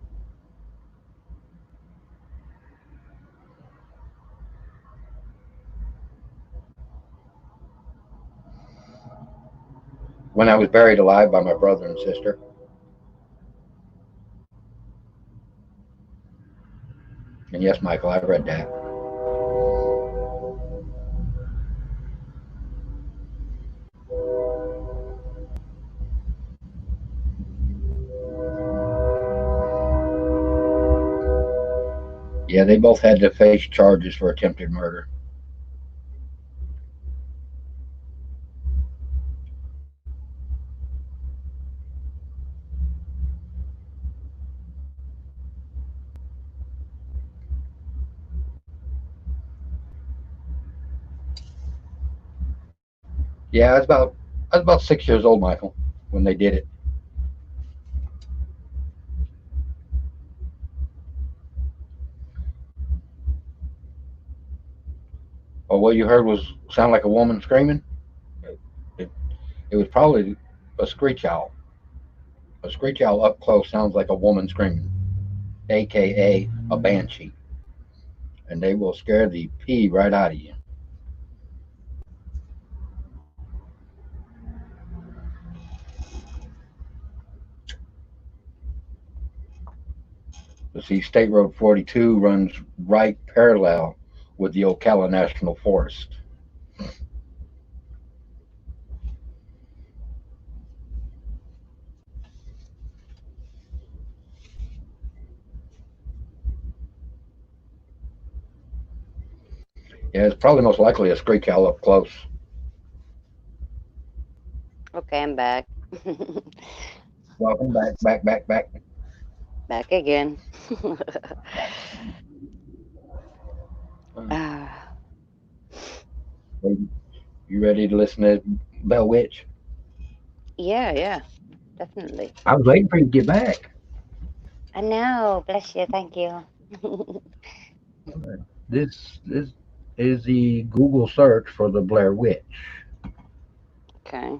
When I was buried alive by my brother and sister. And yes, Michael, I read that. Yeah, they both had to face charges for attempted murder. Yeah, I was about 6 years old, Michael, when they did it. Or what you heard was sound like a woman screaming. It, it was probably a screech owl. A screech owl up close sounds like a woman screaming, aka a banshee, and they will scare the pee right out of you. You see, State Road 42 runs right parallel with the Ocala National Forest. Yeah, it's probably most likely a screech owl up close. Okay, I'm back. Welcome back. Back again. Ah, You ready to listen to Bell Witch? yeah, definitely. I was waiting for you to get back. I know, bless you, thank you. This is the Google search for the Blair Witch. Okay.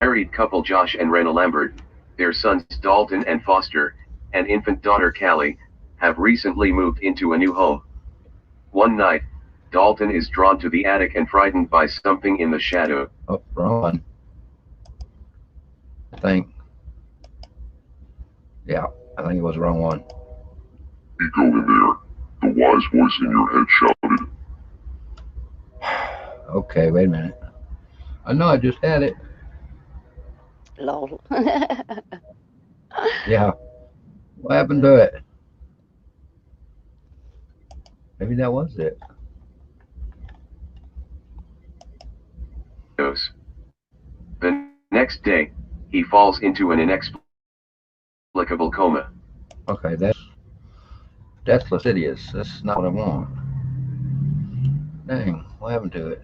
Married couple Josh and Rena Lambert, their sons Dalton and Foster, and infant daughter Callie, have recently moved into a new home. One night, Dalton is drawn to the attic and frightened by something in the shadow. Oh, wrong one. I think. Yeah, I think it was the wrong one. You go in there. The wise voice in your head shouted. Okay, wait a minute. I know I just had it. Lol. Yeah. What happened to it? Maybe that was it. The next day, he falls into an inexplicable coma. Okay, that's lascivious. That's not what I want. Dang, what happened to it?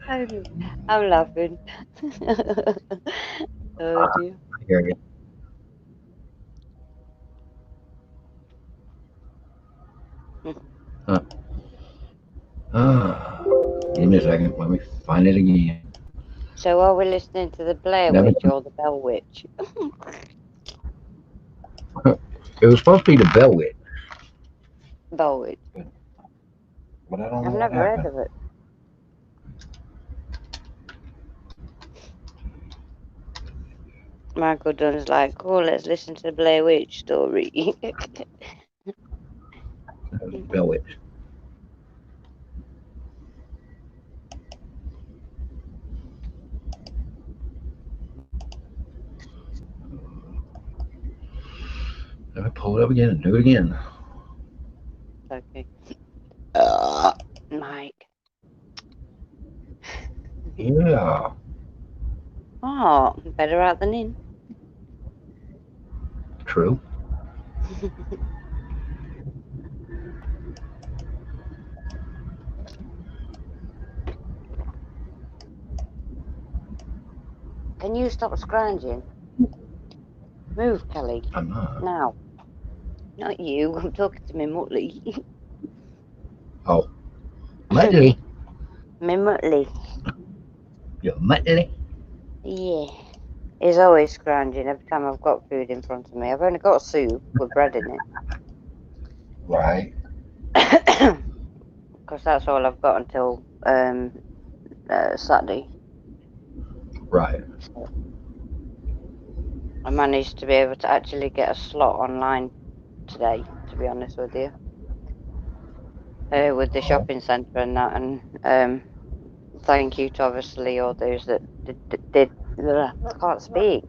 I'm laughing. Oh dear. I hear you. Huh. Give me a second. Let me find it again. So are we listening to the Blair Never- Witch or the Bell Witch? It was supposed to be the Bell Witch, Bell Witch. but I don't know I've what never heard happened. of it. Michael Dunn's like, cool, let's listen to the Blair Witch story. It was the Bell Witch. Let me pull it up again and do it again. Okay. Mike. Yeah. Oh, better out than in. True. Can you stop scrounging? Move, Kelly. I'm not. Now. Not you. I'm talking to me Muttley. Oh. Muttley. Me Muttley. You're Muttley. Yeah. He's always scrounging every time I've got food in front of me. I've only got soup with bread in it. Right. Because that's all I've got until Saturday. Right. So I managed to be able to actually get a slot online today, to be honest with you. With the shopping centre and that, and thank you to obviously all those that did I can't speak,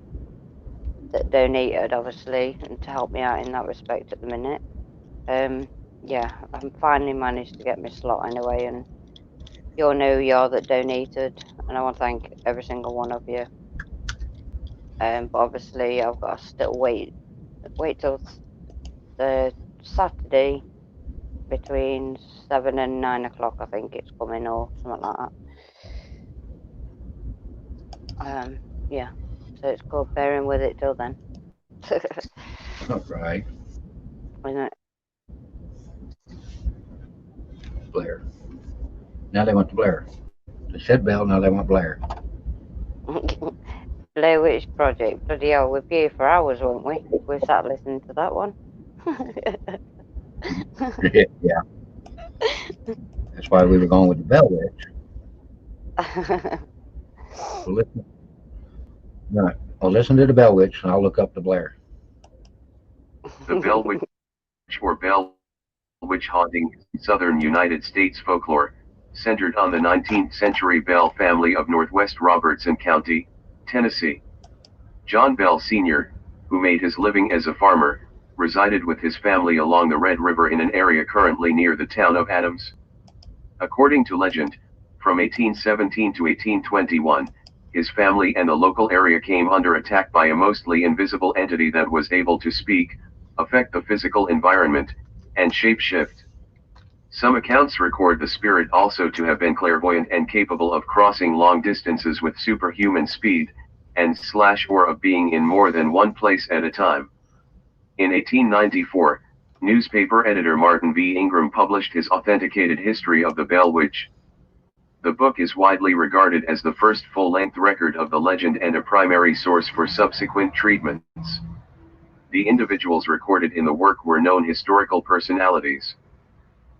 that donated obviously, and to help me out in that respect at the minute. Yeah, I'm finally managed to get my slot anyway, and you all know you are that donated, and I want to thank every single one of you. But obviously I've got to still wait till the Saturday between 7 and 9 o'clock. I think it's coming, or something like that. Yeah. So it's called bearing with it till then. Right. Isn't it? Blair. Now they want Blair. They said Bell, now they want Blair. Blair Witch Project. Bloody hell, we'd be here for hours, won't we? We sat listening to that one. Yeah. That's why we were going with the Bell Witch. So listen. No, I'll listen to the Bell Witch and I'll look up the Blair. The Bell Witch, or Bell Witch haunting, southern United States folklore, centered on the 19th century Bell family of Northwest Robertson County, Tennessee. John Bell Sr., who made his living as a farmer, resided with his family along the Red River in an area currently near the town of Adams. According to legend, from 1817 to 1821, his family and the local area came under attack by a mostly invisible entity that was able to speak, affect the physical environment, and shapeshift. Some accounts record the spirit also to have been clairvoyant and capable of crossing long distances with superhuman speed, or of being in more than one place at a time. In 1894, newspaper editor Martin V. Ingram published his authenticated history of the Bell Witch. The book is widely regarded as the first full-length record of the legend and a primary source for subsequent treatments. The individuals recorded in the work were known historical personalities.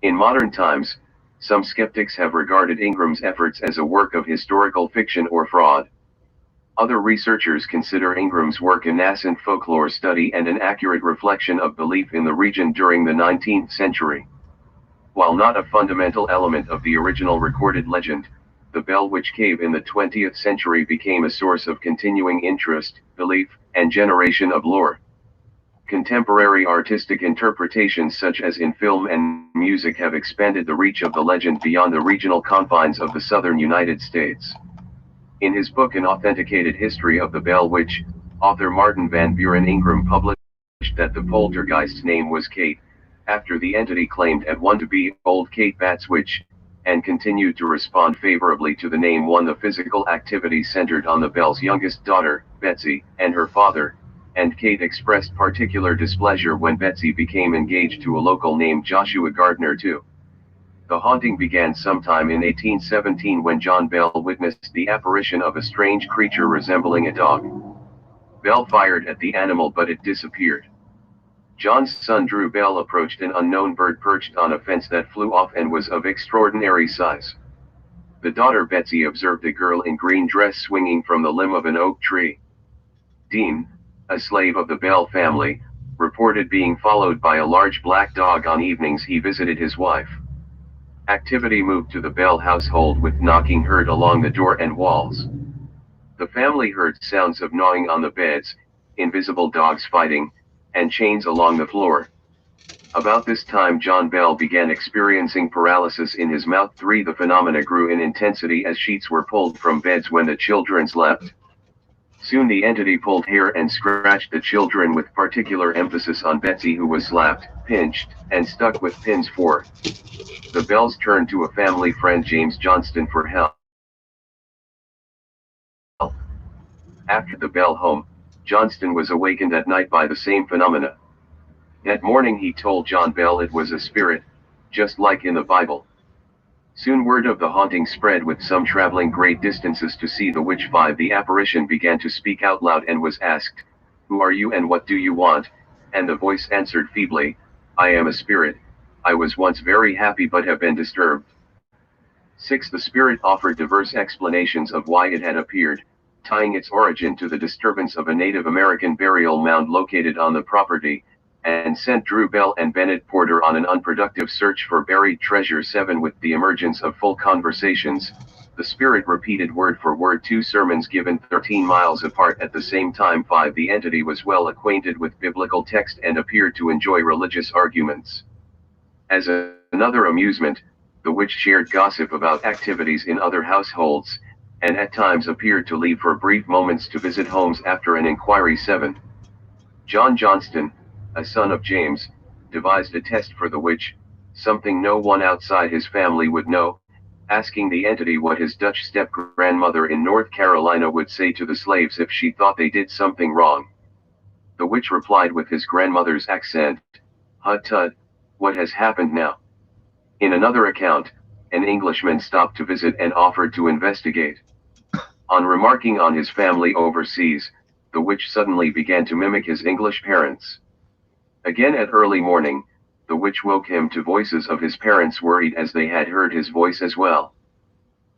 In modern times, some skeptics have regarded Ingram's efforts as a work of historical fiction or fraud. Other researchers consider Ingram's work a nascent folklore study and an accurate reflection of belief in the region during the 19th century. While not a fundamental element of the original recorded legend, the Bell Witch Cave in the 20th century became a source of continuing interest, belief, and generation of lore. Contemporary artistic interpretations such as in film and music have expanded the reach of the legend beyond the regional confines of the southern United States. In his book An Authenticated History of the Bell Witch, author Martin Van Buren Ingram published that the poltergeist's name was Kate, after the entity claimed at one to be Old Kate Bat's Witch, and continued to respond favorably to the name one. The physical activity centered on the Bell's youngest daughter, Betsy, and her father, and Kate expressed particular displeasure when Betsy became engaged to a local named Joshua Gardner too. The haunting began sometime in 1817 when John Bell witnessed the apparition of a strange creature resembling a dog. Bell fired at the animal but it disappeared. John's son Drew Bell approached an unknown bird perched on a fence that flew off and was of extraordinary size. The daughter Betsy observed a girl in green dress swinging from the limb of an oak tree. Dean, a slave of the Bell family, reported being followed by a large black dog on evenings he visited his wife. Activity moved to the Bell household with knocking heard along the door and walls. The family heard sounds of gnawing on the beds, invisible dogs fighting, and chains along the floor. About this time John Bell began experiencing paralysis in his mouth. The phenomena grew in intensity as sheets were pulled from beds when the children slept. Soon the entity pulled hair and scratched the children with particular emphasis on Betsy, who was slapped, pinched, and stuck with pins. The Bells turned to a family friend James Johnston for help. After the bell home, Johnston was awakened at night by the same phenomena. That morning he told John Bell it was a spirit, just like in the Bible. Soon word of the haunting spread, with some traveling great distances to see the witch. 5. The apparition began to speak out loud and was asked, "Who are you and what do you want?" And the voice answered feebly, "I am a spirit. I was once very happy but have been disturbed." 6. The spirit offered diverse explanations of why it had appeared, tying its origin to the disturbance of a Native American burial mound located on the property, and sent Drew Bell and Bennett Porter on an unproductive search for buried treasure. 7. With the emergence of full conversations, the spirit repeated word for word 2 sermons given 13 miles apart at the same time. 5. The entity was well acquainted with biblical text and appeared to enjoy religious arguments. As another amusement, the witch shared gossip about activities in other households, and at times appeared to leave for brief moments to visit homes after an inquiry. 7. John Johnston, a son of James, devised a test for the witch, something no one outside his family would know, asking the entity what his Dutch step-grandmother in North Carolina would say to the slaves if she thought they did something wrong. The witch replied with his grandmother's accent, "Hut tut, what has happened now?" In another account, an Englishman stopped to visit and offered to investigate. On remarking on his family overseas, the witch suddenly began to mimic his English parents. Again at early morning, the witch woke him to voices of his parents, worried as they had heard his voice as well.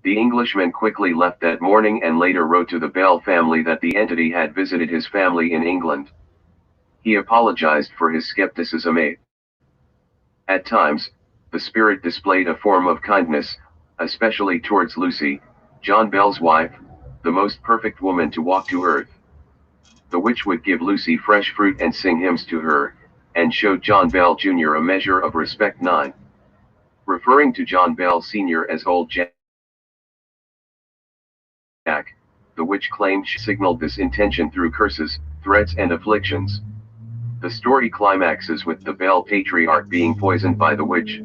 The Englishman quickly left that morning and later wrote to the Bell family that the entity had visited his family in England. He apologized for his skepticism. 8. At times, the spirit displayed a form of kindness, especially towards Lucy, John Bell's wife, the most perfect woman to walk to earth. The witch would give Lucy fresh fruit and sing hymns to her, and showed John Bell Jr. a measure of respect. 9. Referring to John Bell Sr. as Old Jack, the witch claimed she signaled this intention through curses, threats and afflictions. The story climaxes with the Bell patriarch being poisoned by the witch.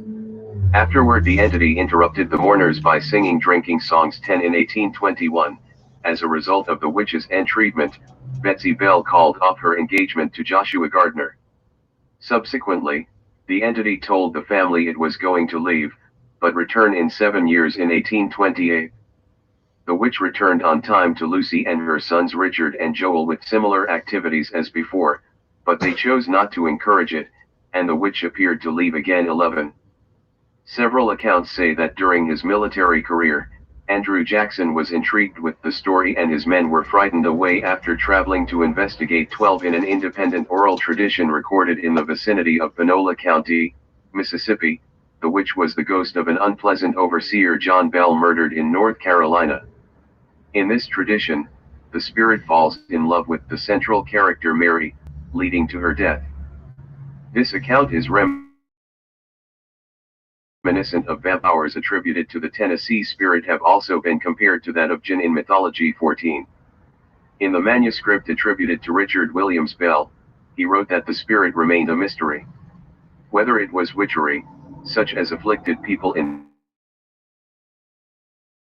Afterward the entity interrupted the mourners by singing drinking songs. 10. In 1821, as a result of the witch's entreatment, Betsy Bell called off her engagement to Joshua Gardner. Subsequently, the entity told the family it was going to leave, but return in 7 years. In 1828, the witch returned on time to Lucy and her sons Richard and Joel with similar activities as before, but they chose not to encourage it, and the witch appeared to leave again. 11. Several accounts say that during his military career, Andrew Jackson was intrigued with the story and his men were frightened away after traveling to investigate. 12. In an independent oral tradition recorded in the vicinity of Panola County, Mississippi, the witch was the ghost of an unpleasant overseer John Bell murdered in North Carolina. In this tradition, the spirit falls in love with the central character Mary, leading to her death. This account is reminiscent of vampires attributed to the Tennessee spirit have also been compared to that of Jinn in mythology. 14. In the manuscript attributed to Richard Williams Bell, he wrote that the spirit remained a mystery. Whether it was witchery, such as afflicted people in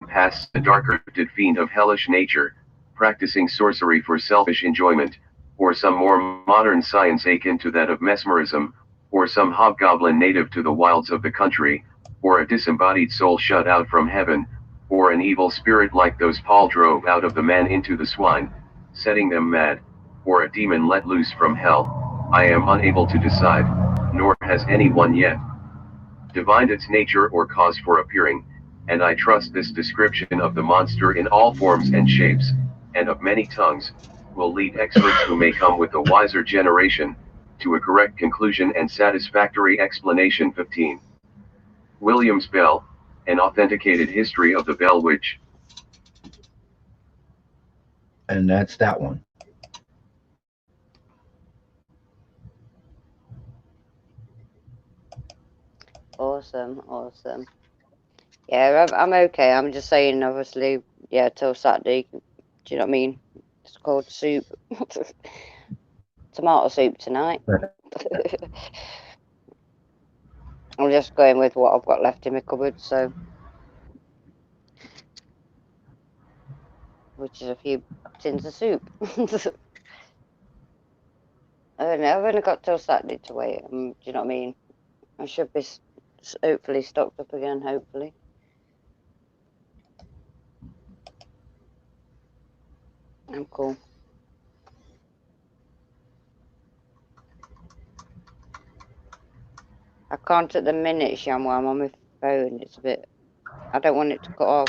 past, a darker fiend of hellish nature, practicing sorcery for selfish enjoyment, or some more modern science akin to that of mesmerism, or some hobgoblin native to the wilds of the country, or a disembodied soul shut out from heaven, or an evil spirit like those Paul drove out of the man into the swine, setting them mad, or a demon let loose from hell, I am unable to decide, nor has anyone yet divined its nature or cause for appearing, and I trust this description of the monster in all forms and shapes, and of many tongues, will lead experts who may come with a wiser generation, to a correct conclusion and satisfactory explanation. 15. Williams Bell, An Authenticated History of the Bell Witch. And that's that one. Awesome, awesome. Yeah, I'm okay. I'm just saying, obviously, yeah, till Saturday. Do you know what I mean? It's called soup. Tomato soup tonight. I'm just going with what I've got left in my cupboard, so, which is a few tins of soup. I've only got till Saturday to wait. Do you know what I mean? I should be hopefully stocked up again, hopefully. I'm cool. I can't at the minute, Sham, while I'm on my phone. It's a bit... I don't want it to cut off.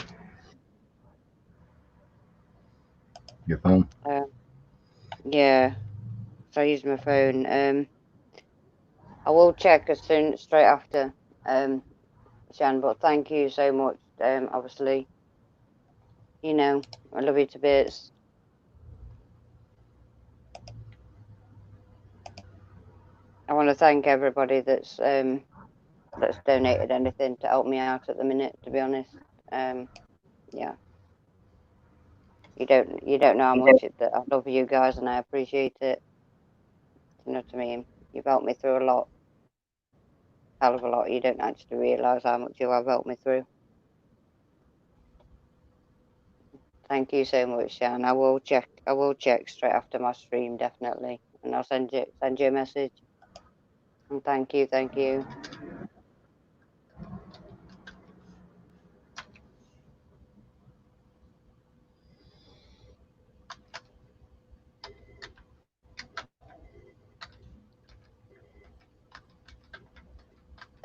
Your phone? Yeah. So I use my phone. I will check straight after, Shan, but thank you so much. Obviously, you know, I love you to bits. I want to thank everybody that's donated anything to help me out at the minute, to be honest. Yeah. You don't know how much that I love you guys and I appreciate it. You know what I mean? You've helped me through a lot. Hell of a lot. You don't actually realise how much you have helped me through. Thank you so much, Shan. I will check straight after my stream, definitely. And I'll send you a message. And thank you.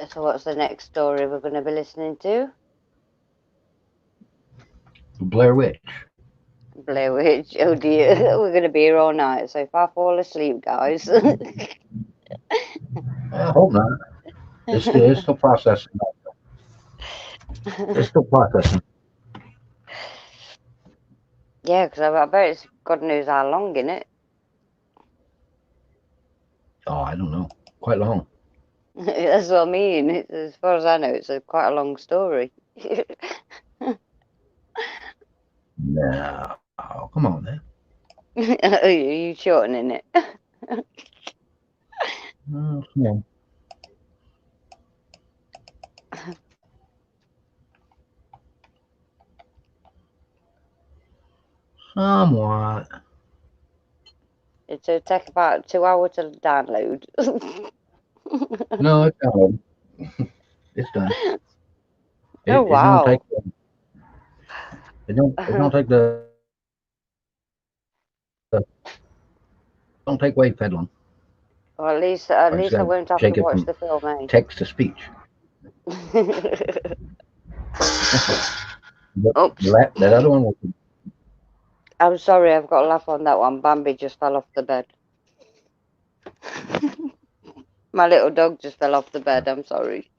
So what's the next story we're going to be listening to? Blair Witch. Blair Witch. Oh dear, we're going to be here all night. So if I fall asleep, guys. I hope not. It's still processing. It's still processing. Yeah, because I bet it's God knows how long, innit? Oh, I don't know. Quite long. That's what I mean. As far as I know, it's quite a long story. No. Oh, come on, man. Are you shortening it? Yeah. Somewhat. It'll take about 2 hours to download. No, it's done. It's done. Oh wow! It don't take don't take way fed long. Well, at least I won't have to watch the film, eh? Text to speech. That other one was... I'm sorry, I've got to laugh on that one. Bambi just fell off the bed. My little dog just fell off the bed. I'm sorry.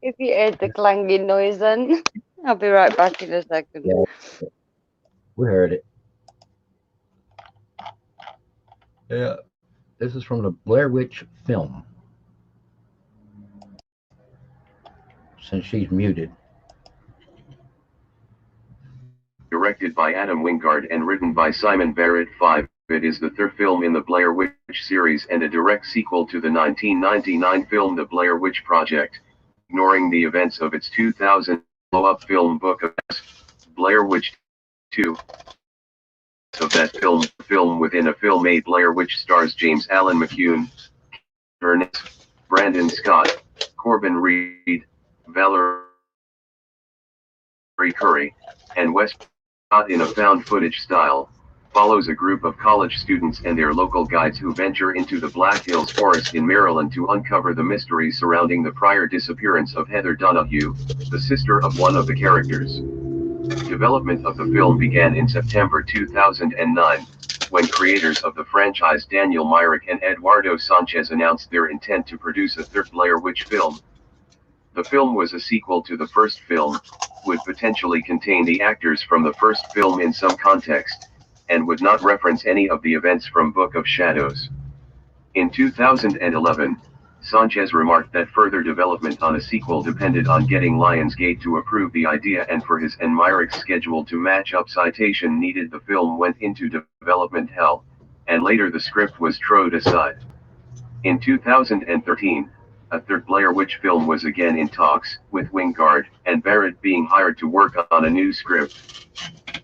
If you heard the clanging noise, then I'll be right back in a second. Yeah, we heard it. Yeah, this is from the Blair Witch film. Since she's muted. Directed by Adam Wingard and written by Simon Barrett. 5. It is the third film in the Blair Witch series and a direct sequel to the 1999 film The Blair Witch Project, ignoring the events of its 2000 blow-up film Book of Blair Witch 2. Of that film within a film. A Blair Witch stars James Allen McCune, Ernest, Brandon Scott, Corbin Reed, Valerie Curry, and Wes Scott in a found footage style. Follows a group of college students and their local guides who venture into the Black Hills Forest in Maryland to uncover the mystery surrounding the prior disappearance of Heather Donahue, the sister of one of the characters. Development of the film began in September 2009, when creators of the franchise Daniel Myrick and Eduardo Sanchez announced their intent to produce a third Blair Witch film. The film was a sequel to the first film, would potentially contain the actors from the first film in some context, and would not reference any of the events from Book of Shadows. In 2011, Sanchez remarked that further development on a sequel depended on getting Lionsgate to approve the idea, and for his and Myrick's schedule to match up citation needed, the film went into development hell, and later the script was thrown aside. In 2013, A third Blair Witch film was again in talks, with Wingard and Barrett being hired to work on a new script.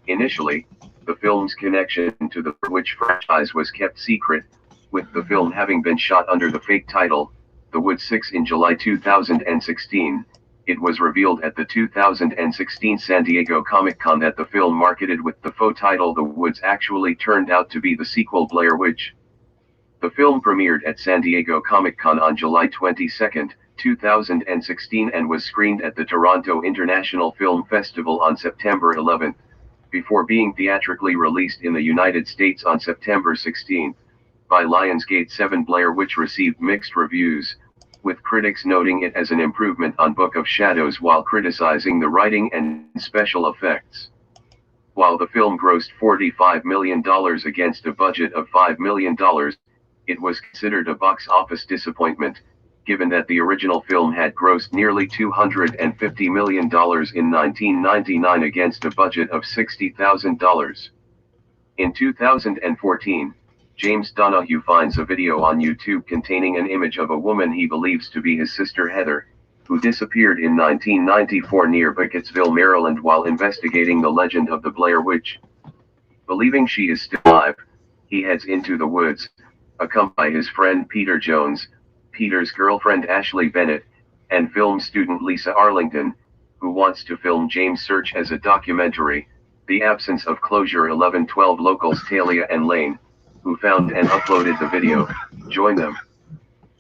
Initially, the film's connection to the Blair Witch franchise was kept secret, with the film having been shot under the fake title, The Woods 6 in July 2016. It was revealed at the 2016 San Diego Comic-Con that the film marketed with the faux title The Woods actually turned out to be the sequel Blair Witch. The film premiered at San Diego Comic-Con on July 22, 2016 and was screened at the Toronto International Film Festival on September 11, before being theatrically released in the United States on September 16. By Lionsgate 7, Blair Witch received mixed reviews, with critics noting it as an improvement on Book of Shadows while criticizing the writing and special effects. While the film grossed $45 million against a budget of $5 million, it was considered a box office disappointment, given that the original film had grossed nearly $250 million in 1999 against a budget of $60,000. In 2014, James Donahue finds a video on YouTube containing an image of a woman he believes to be his sister Heather, who disappeared in 1994 near Burkittsville, Maryland while investigating the legend of the Blair Witch. Believing she is still alive, he heads into the woods, accompanied by his friend Peter Jones, Peter's girlfriend Ashley Bennett, and film student Lisa Arlington, who wants to film James' search as a documentary. The absence of closure. 1112 locals Talia and Lane, who found and uploaded the video, join them.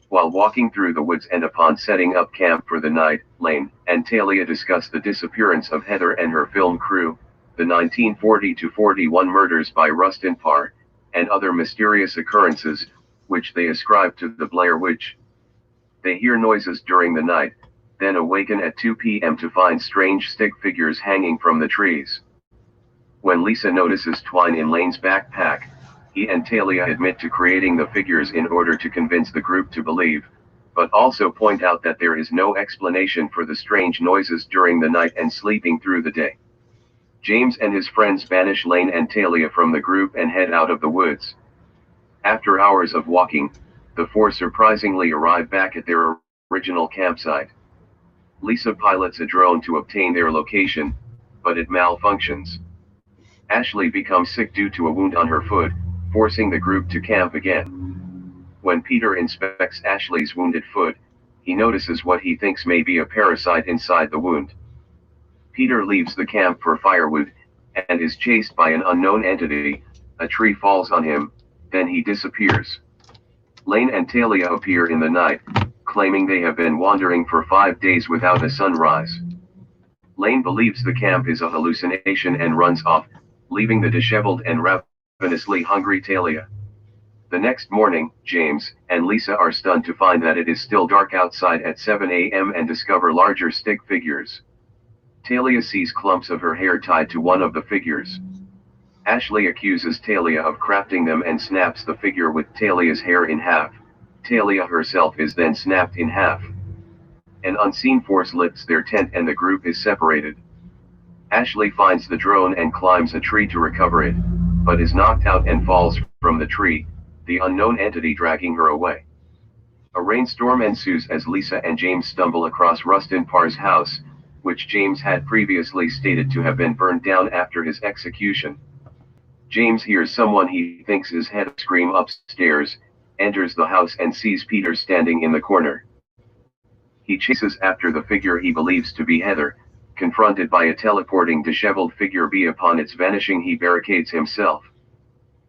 While walking through the woods and upon setting up camp for the night, Lane and Talia discuss the disappearance of Heather and her film crew, the 1940-41 murders by Rustin Parr, and other mysterious occurrences, which they ascribe to the Blair Witch. They hear noises during the night, then awaken at 2 p.m. to find strange stick figures hanging from the trees. When Lisa notices twine in Lane's backpack, he and Talia admit to creating the figures in order to convince the group to believe, but also point out that there is no explanation for the strange noises during the night and sleeping through the day. James and his friends banish Lane and Talia from the group and head out of the woods. After hours of walking, the four surprisingly arrive back at their original campsite. Lisa pilots a drone to obtain their location, but it malfunctions. Ashley becomes sick due to a wound on her foot, forcing the group to camp again. When Peter inspects Ashley's wounded foot, he notices what he thinks may be a parasite inside the wound. Peter leaves the camp for firewood, and is chased by an unknown entity. A tree falls on him, then he disappears. Lane and Talia appear in the night, claiming they have been wandering for 5 days without a sunrise. Lane believes the camp is a hallucination and runs off, leaving the disheveled and ravenously hungry Talia. The next morning, James and Lisa are stunned to find that it is still dark outside at 7 a.m. and discover larger stick figures. Talia sees clumps of her hair tied to one of the figures. Ashley accuses Talia of crafting them and snaps the figure with Talia's hair in half. Talia herself is then snapped in half. An unseen force lifts their tent and the group is separated. Ashley finds the drone and climbs a tree to recover it, but is knocked out and falls from the tree, the unknown entity dragging her away. A rainstorm ensues as Lisa and James stumble across Rustin Parr's house, which James had previously stated to have been burned down after his execution. James hears someone he thinks is Heather scream upstairs, enters the house and sees Peter standing in the corner. He chases after the figure he believes to be Heather. Confronted by a teleporting disheveled figure upon its vanishing, he barricades himself.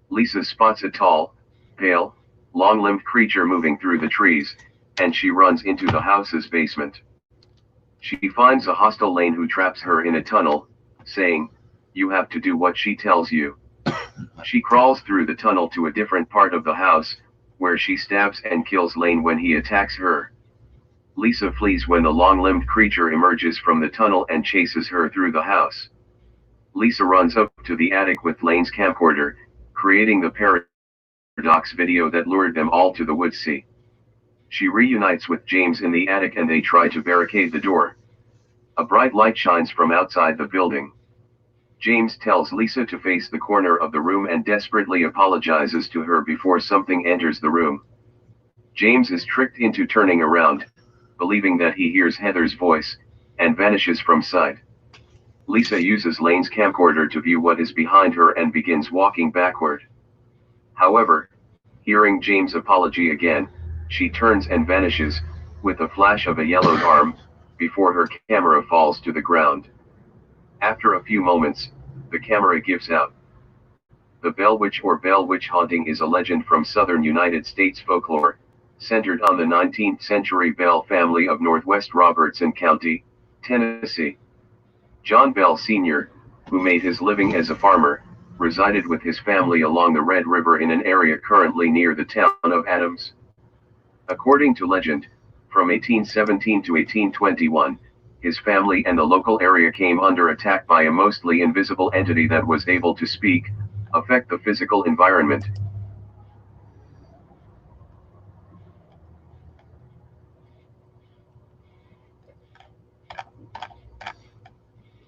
Lisa spots a tall, pale, long-limbed creature moving through the trees, and she runs into the house's basement. She finds a hostile Lane who traps her in a tunnel, saying, "You have to do what she tells you." She crawls through the tunnel to a different part of the house, where she stabs and kills Lane when he attacks her. Lisa flees when the long-limbed creature emerges from the tunnel and chases her through the house. Lisa runs up to the attic with Lane's camcorder, creating the paradox video that lured them all to the woodsy. She reunites with James in the attic and they try to barricade the door. A bright light shines from outside the building. James tells Lisa to face the corner of the room and desperately apologizes to her before something enters the room. James is tricked into turning around, believing that he hears Heather's voice, and vanishes from sight. Lisa uses Lane's camcorder to view what is behind her and begins walking backward. However, hearing James' apology again, she turns and vanishes, with a flash of a yellowed arm, before her camera falls to the ground. After a few moments, the camera gives out. The Bell Witch or Bell Witch haunting is a legend from southern United States folklore, centered on the 19th century Bell family of northwest Robertson County, Tennessee. John Bell Sr., who made his living as a farmer, resided with his family along the Red River in an area currently near the town of Adams. According to legend, from 1817 to 1821, his family and the local area came under attack by a mostly invisible entity that was able to speak, affect the physical environment.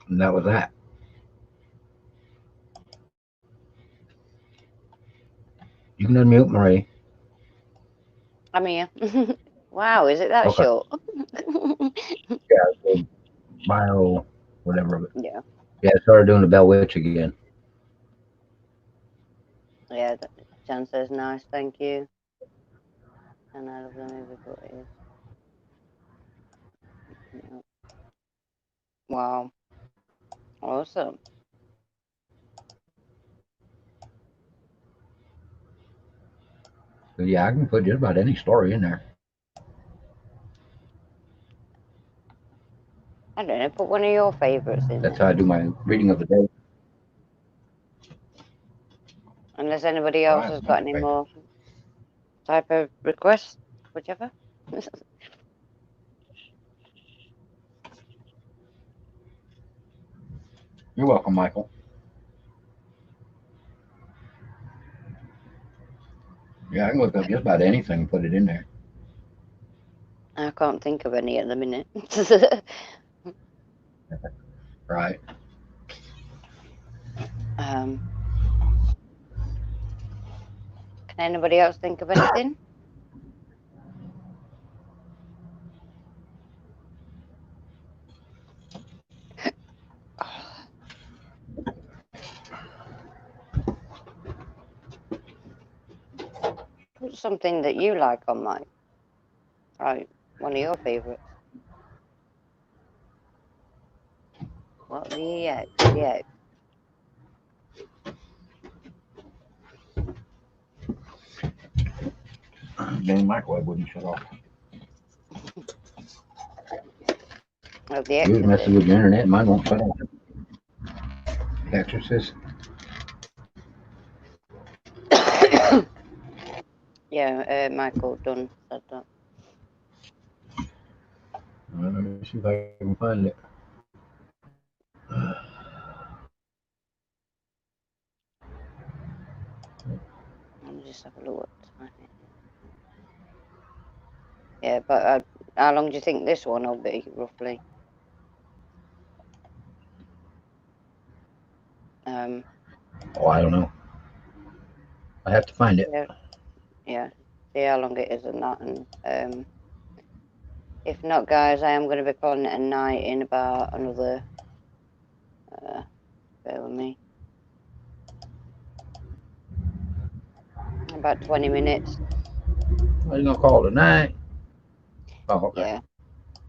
And that was that. You can unmute, Marie. I'm here. Wow, is it that Okay. short? Yeah, bio, whatever. Yeah. Yeah, I started doing the Bell Witch again. Yeah, Jan says nice, thank you. And I love the movie, but it is. Yeah. Wow. Awesome. So yeah, I can put just about any story in there. I don't know, put one of your favourites in That's there. how I do my reading of the day. Unless anybody else has got any more type of requests, whichever. You're welcome, Michael. Yeah, I can look up just about anything and put it in there. I can't think of any at the minute. Right. Can anybody else think of anything? Put something that you like on mine. Right, one of your favourites. What the X? The X. Dang microwave wouldn't shut off. Oh, the Yours messes Exorcist. with your internet, mine won't shut off. Exorcist. Yeah, Michael Dunn said that. Let me see if I can find it. Let me just have a look what time it is. Yeah, but how long do you think this one will be, roughly? Oh, I don't know. I have to find it. Yeah, see how long it is and that. And if not, guys, I am going to be calling it a night in about another. Bear with me. About 20 minutes. What are you gonna call it tonight? Oh, okay. Yeah,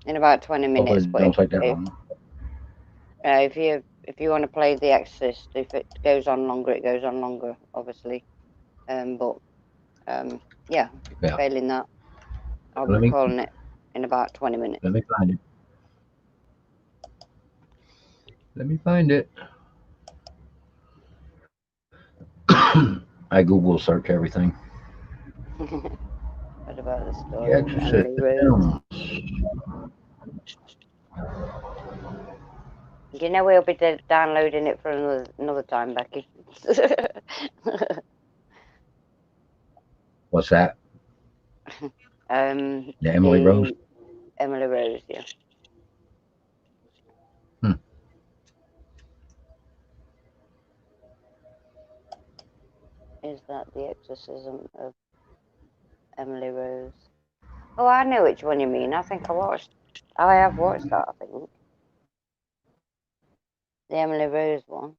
in about 20 minutes. Hopefully, But don't take that long. if you want to play The Exorcist, if it goes on longer, it goes on longer, obviously. Yeah, failing that, I'll be calling it in about 20 minutes. Let me find it. Let me find it. I Google search everything. What about the story The of Exorcist. Emily Rose? You know we'll be downloading it for another time, Becky. What's that? The Emily Rose. Emily Rose, yeah. Is that the exorcism of Emily Rose? Oh, I know which one you mean. I think I have watched that, I think. The Emily Rose one.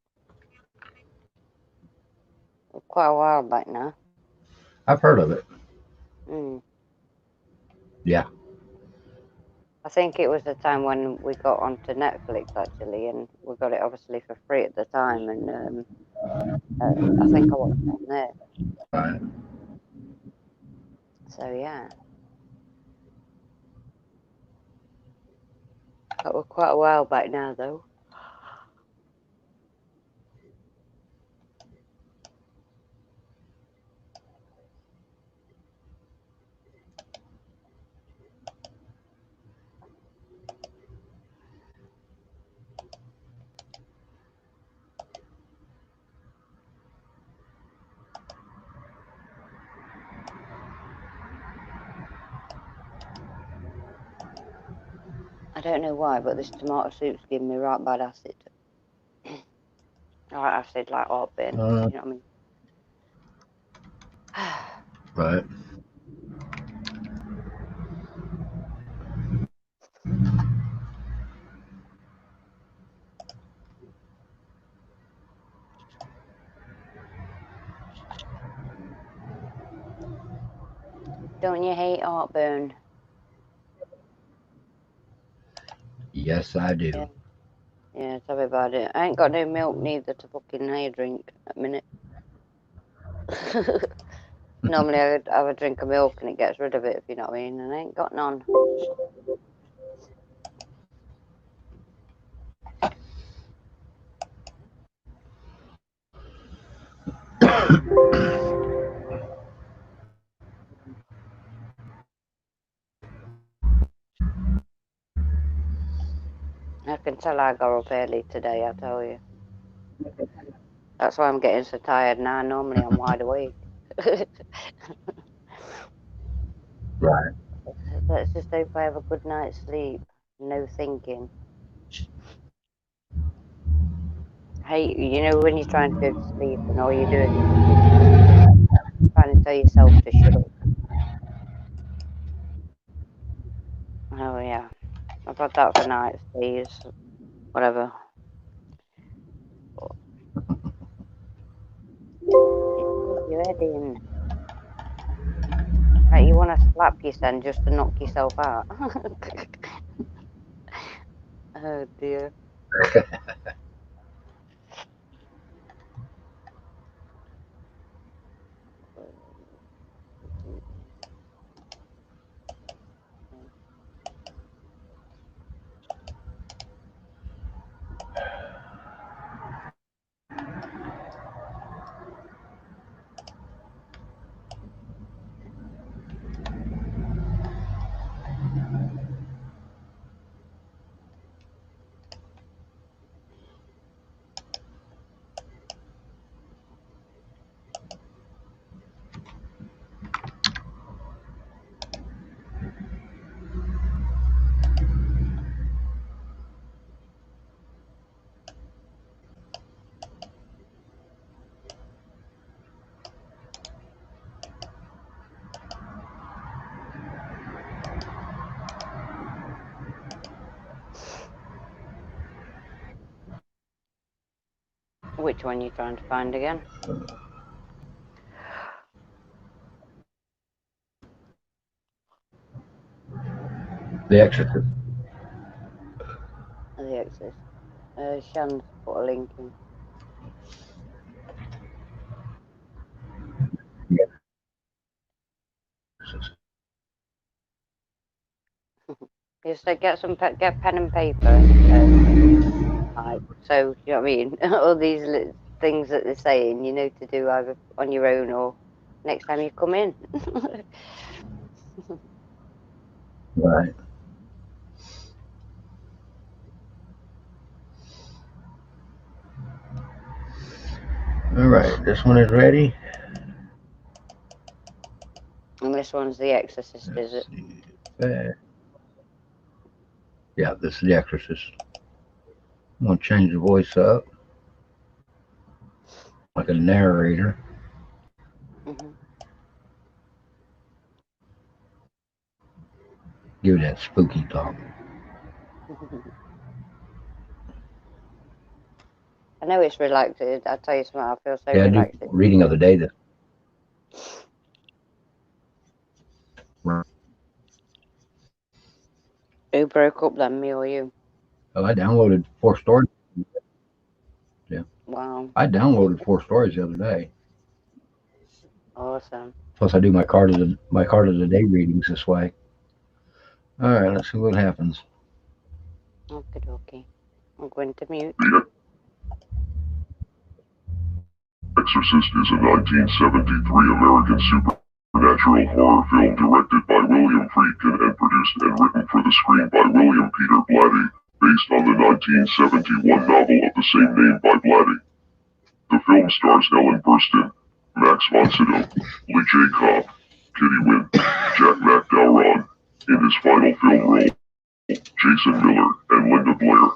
Quite a while back now. I've heard of it. Mm. Yeah. I think it was the time when we got onto Netflix, actually, and we got it obviously for free at the time, and I think I watched it on there. Right. So, yeah. That was quite a while back now, though. I don't know why, but this tomato soup's giving me right bad acid. Right acid, like heartburn. You know what I mean? Right. Don't you hate heartburn? Yes, I do. Yeah. Yeah, tell me about it. I ain't got no milk neither to fucking drink at the minute. Normally I would drink a milk and it gets rid of it, if you know what I mean, and I ain't got none. I can tell I got up early today, I tell you. That's why I'm getting so tired now. Normally I'm wide awake. Right. Let's just hope I have a good night's sleep. No thinking. Hey, you know when you're trying to go to sleep and all you're doing is trying to tell yourself to shut up. Oh yeah. I've had that for nights, days, whatever. Put your head in. Right, you want to slap your son just to knock yourself out. Oh dear. Which one are you trying to find again? The Exorcist. The Exorcist. Shan's put a link in. Yeah. Just get pen and paper. Like, so you know what I mean. All these things that they're saying, you know, to do either on your own or next time you come in. Right. All right. This one is ready. And this one's The Exorcist, is it? Yeah, this is The Exorcist. I'm going to change the voice up like a narrator. Mm-hmm. Give it that spooky talk. I know it's relaxing. I'll tell you something, I feel so Yeah, I do relaxed. reading of the day that. Who broke up then, me or you? Oh, I downloaded 4 stories. Yeah. Wow. I downloaded 4 stories the other day. Awesome. Plus, I do my card of the day readings this way. All right, let's see what happens. Okay, okay. I'm going to mute. The Exorcist is a 1973 American supernatural horror film directed by William Friedkin and produced and written for the screen by William Peter Blatty, based on the 1971 novel of the same name by Blatty. The film stars Ellen Burstyn, Max von Sydow, Lee J. Cobb, Kitty Wynn, Jack McDowron, in his final film role, Jason Miller, and Linda Blair.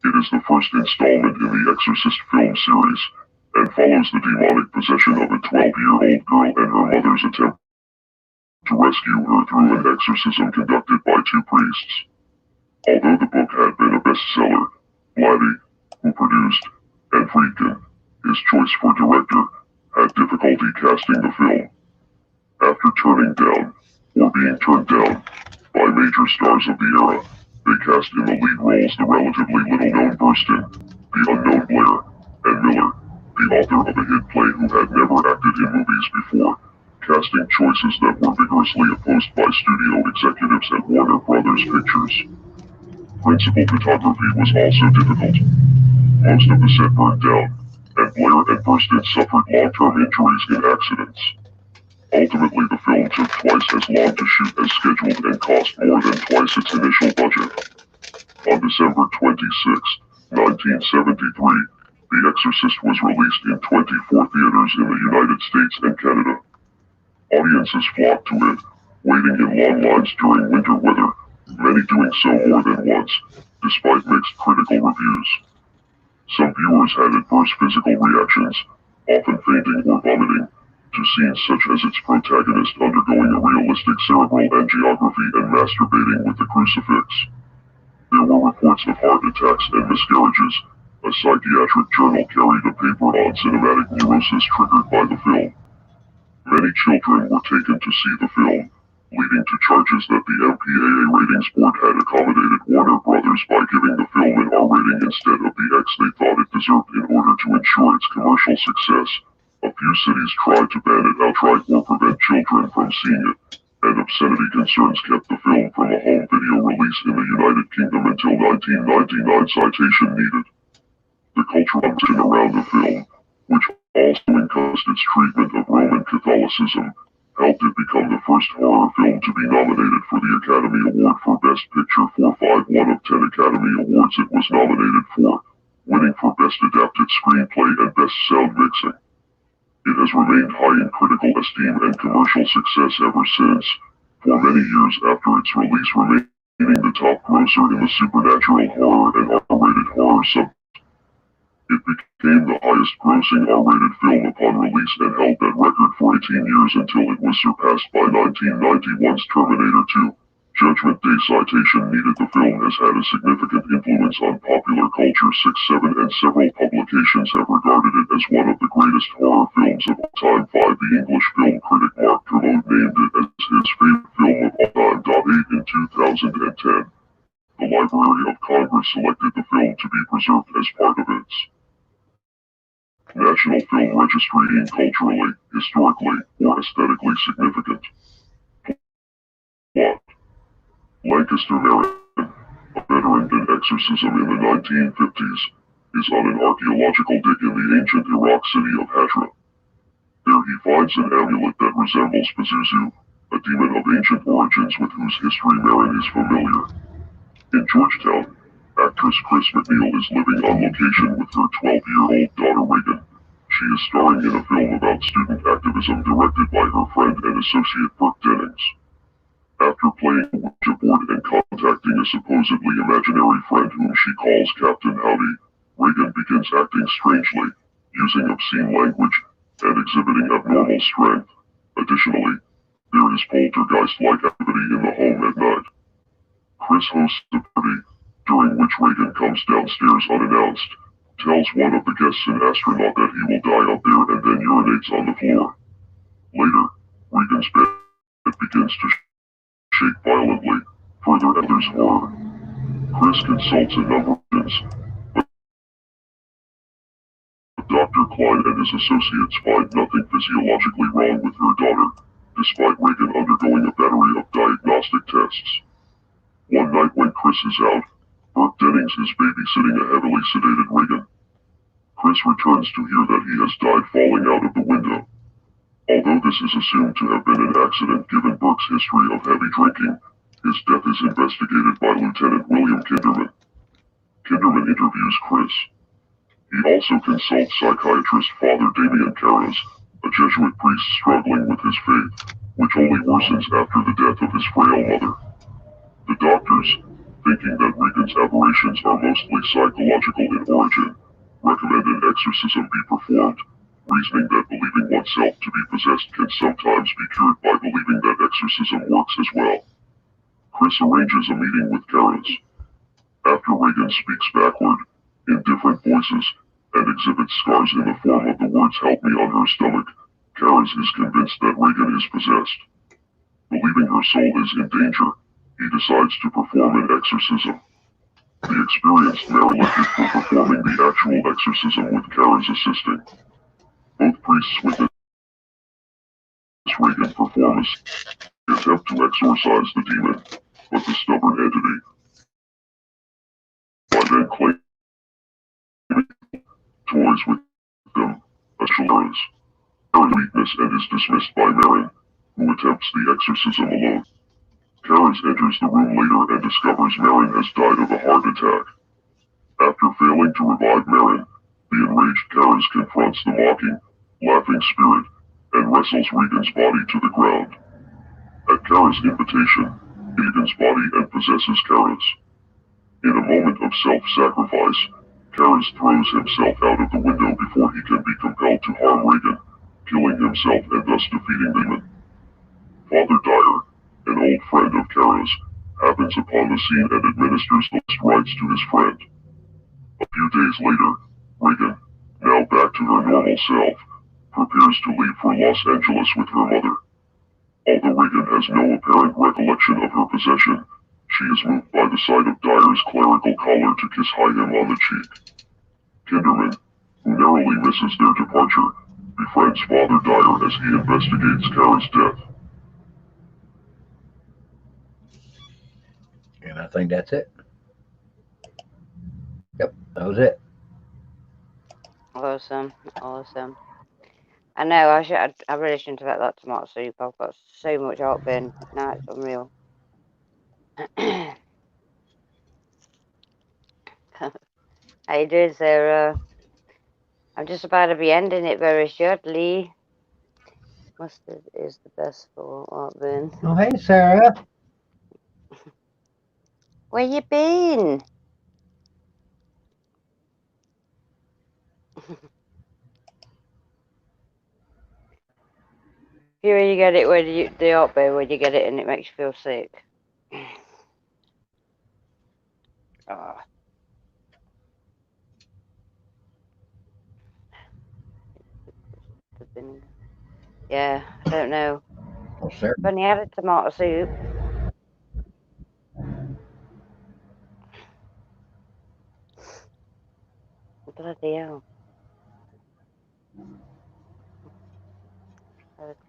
It is the first installment in the Exorcist film series, and follows the demonic possession of a 12-year-old girl and her mother's attempt to rescue her through an exorcism conducted by 2 priests. Although the book had been a bestseller, Blatty, who produced, and Friedkin, his choice for director, had difficulty casting the film. After turning down, or being turned down, by major stars of the era, they cast in the lead roles the relatively little-known Burstyn, the unknown Blair, and Miller, the author of a hit play who had never acted in movies before, casting choices that were vigorously opposed by studio executives at Warner Brothers Pictures. Principal photography was also difficult. Most of the set burned down, and Blair and Burstyn suffered long-term injuries in accidents. Ultimately, the film took twice as long to shoot as scheduled and cost more than twice its initial budget. On December 26, 1973, The Exorcist was released in 24 theaters in the United States and Canada. Audiences flocked to it, waiting in long lines during winter weather, many doing so more than once, despite mixed critical reviews. Some viewers had adverse physical reactions, often fainting or vomiting, to scenes such as its protagonist undergoing a realistic cerebral angiography and masturbating with the crucifix. There were reports of heart attacks and miscarriages. A psychiatric journal carried a paper on cinematic neurosis triggered by the film. Many children were taken to see the film, leading to charges that the MPAA ratings board had accommodated Warner Brothers by giving the film an R rating instead of the X they thought it deserved in order to ensure its commercial success. A few cities tried to ban it outright or prevent children from seeing it, and obscenity concerns kept the film from a home video release in the United Kingdom until 1999 citation needed. The culture around the film, which also encompassed its treatment of Roman Catholicism, helped it become the first horror film to be nominated for the Academy Award for Best Picture for 5 of 10 Academy Awards it was nominated for, winning for Best Adapted Screenplay and Best Sound Mixing. It has remained high in critical esteem and commercial success ever since, for many years after its release remaining the top grosser in the supernatural horror and R-rated horror sub. It became the highest-grossing R-rated film upon release and held that record for 18 years until it was surpassed by 1991's Terminator 2. Judgment Day citation needed. The film has had a significant influence on popular culture. 6, 7 and several publications have regarded it as one of the greatest horror films of all time. 5 The English film critic Mark Kermode named it as his favorite film of all time. 8 In 2010, the Library of Congress selected the film to be preserved as part of its National Film Registry in culturally, historically, or aesthetically significant. Plot. Lancaster Marin, a veteran in exorcism in the 1950s, is on an archaeological dig in the ancient Iraq city of Hatra. There he finds an amulet that resembles Pazuzu, a demon of ancient origins with whose history Marin is familiar. In Georgetown, actress Chris McNeil is living on location with her 12-year-old daughter Reagan. She is starring in a film about student activism directed by her friend and associate Burke Dennings. After playing a Ouija board and contacting a supposedly imaginary friend whom she calls Captain Howdy, Reagan begins acting strangely, using obscene language, and exhibiting abnormal strength. Additionally, there is poltergeist-like activity in the home at night. Chris hosts a party, during which Regan comes downstairs unannounced, tells one of the guests, an astronaut, that he will die up there and then urinates on the floor. Later, Regan's bed begins to shake violently, further others' horror. Chris consults a number of options, but Dr. Klein and his associates find nothing physiologically wrong with her daughter, despite Regan undergoing a battery of diagnostic tests. One night when Chris is out, Burke Dennings is babysitting a heavily sedated Regan. Chris returns to hear that he has died falling out of the window. Although this is assumed to have been an accident given Burke's history of heavy drinking, his death is investigated by Lieutenant William Kinderman. Kinderman interviews Chris. He also consults psychiatrist Father Damien Karras, a Jesuit priest struggling with his faith, which only worsens after the death of his frail mother. The doctors, thinking that Regan's aberrations are mostly psychological in origin, recommend an exorcism be performed, reasoning that believing oneself to be possessed can sometimes be cured by believing that exorcism works as well. Chris arranges a meeting with Karras. After Regan speaks backward, in different voices, and exhibits scars in the form of the words "help me" on her stomach, Karras is convinced that Regan is possessed. Believing her soul is in danger, he decides to perform an exorcism. The experienced Mary elected for performing the actual exorcism, with Karras assisting. Both priests witness Regan perform an attempt to exorcise the demon, but the stubborn entity, by then claiming toys with them, assures Marin's weakness and is dismissed by Marin, who attempts the exorcism alone. Karras enters the room later and discovers Marin has died of a heart attack. After failing to revive Marin, the enraged Karras confronts the mocking, laughing spirit, and wrestles Regan's body to the ground. At Karras' invitation, Regan's body and possesses Karras. In a moment of self-sacrifice, Karras throws himself out of the window before he can be compelled to harm Regan, killing himself and thus defeating the demon. Father Dyer, an old friend of Karras, happens upon the scene and administers the last rites to his friend. A few days later, Regan, now back to her normal self, prepares to leave for Los Angeles with her mother. Although Regan has no apparent recollection of her possession, she is moved by the sight of Dyer's clerical collar to kiss him on the cheek. Kinderman, who narrowly misses their departure, befriends Father Dyer as he investigates Karras' death. And I think that's it. Yep, that was it. Awesome. I know, I really shouldn't have had that tomato soup. I've got so much heartburn. Now it's unreal. How you doing, Sarah? I'm just about to be ending it very shortly. Mustard is the best for heartburn. Oh, hey, Sarah. Where you been? Here you get it when you the heartburn when you get it and it makes you feel sick. Oh. Yeah, I don't know. Oh, Sarah. I've only had a tomato soup. Bloody hell.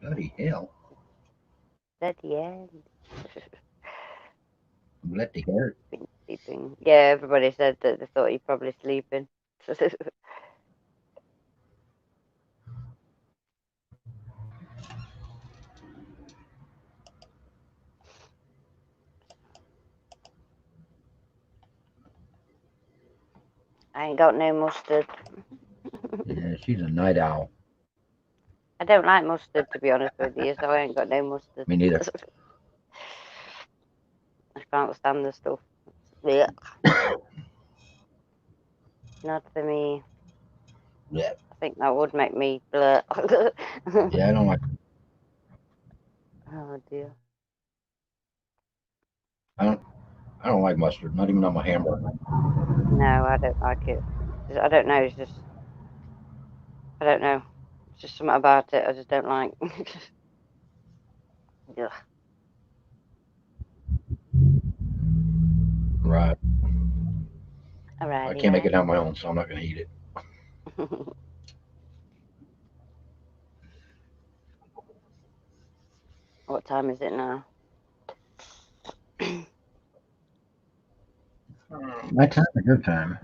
Bloody hell. Bloody hell. Bloody hell. Sleeping. Yeah, everybody said that they thought you're probably sleeping. I ain't got no mustard. Yeah, she's a night owl. I don't like mustard, to be honest with you, so I ain't got no mustard. Me neither. I can't stand the stuff. Yeah. Not for me. Yeah. I think that would make me blur. Yeah, I don't like. Oh dear. I don't. I don't like mustard, not even on my hamburger. No, I don't like it. I don't know. It's just I don't know. It's just something about it I just don't like. Ugh. Right. I Alrighty can't make then. it on my own, so I'm not going to eat it. What time is it now? My time or your time?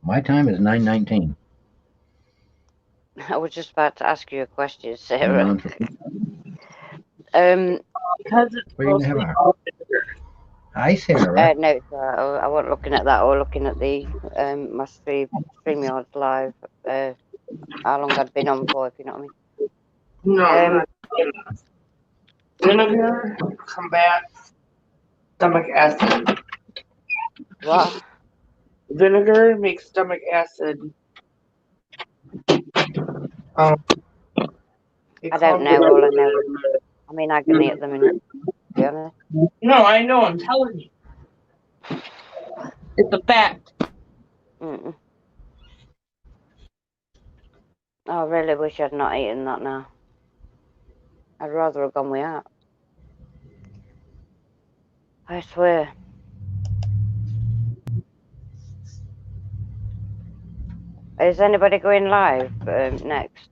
My time is 9:19. I was just about to ask you a question, Hang Sarah. on for Because it's What are you gonna mostly have? Hi, Sarah. No, sorry, I wasn't looking at that or looking at the my StreamYard live. How long I'd been on for, if you know what I mean. no, vinegar combats stomach acid. What? Vinegar makes stomach acid. I don't know. All I know is, I mean, agony at the minute, to be honest. No, I know. I'm telling you, it's a fact. Mm-mm. I really wish I'd not eaten that now. I'd rather have gone without. I swear. Is anybody going live next?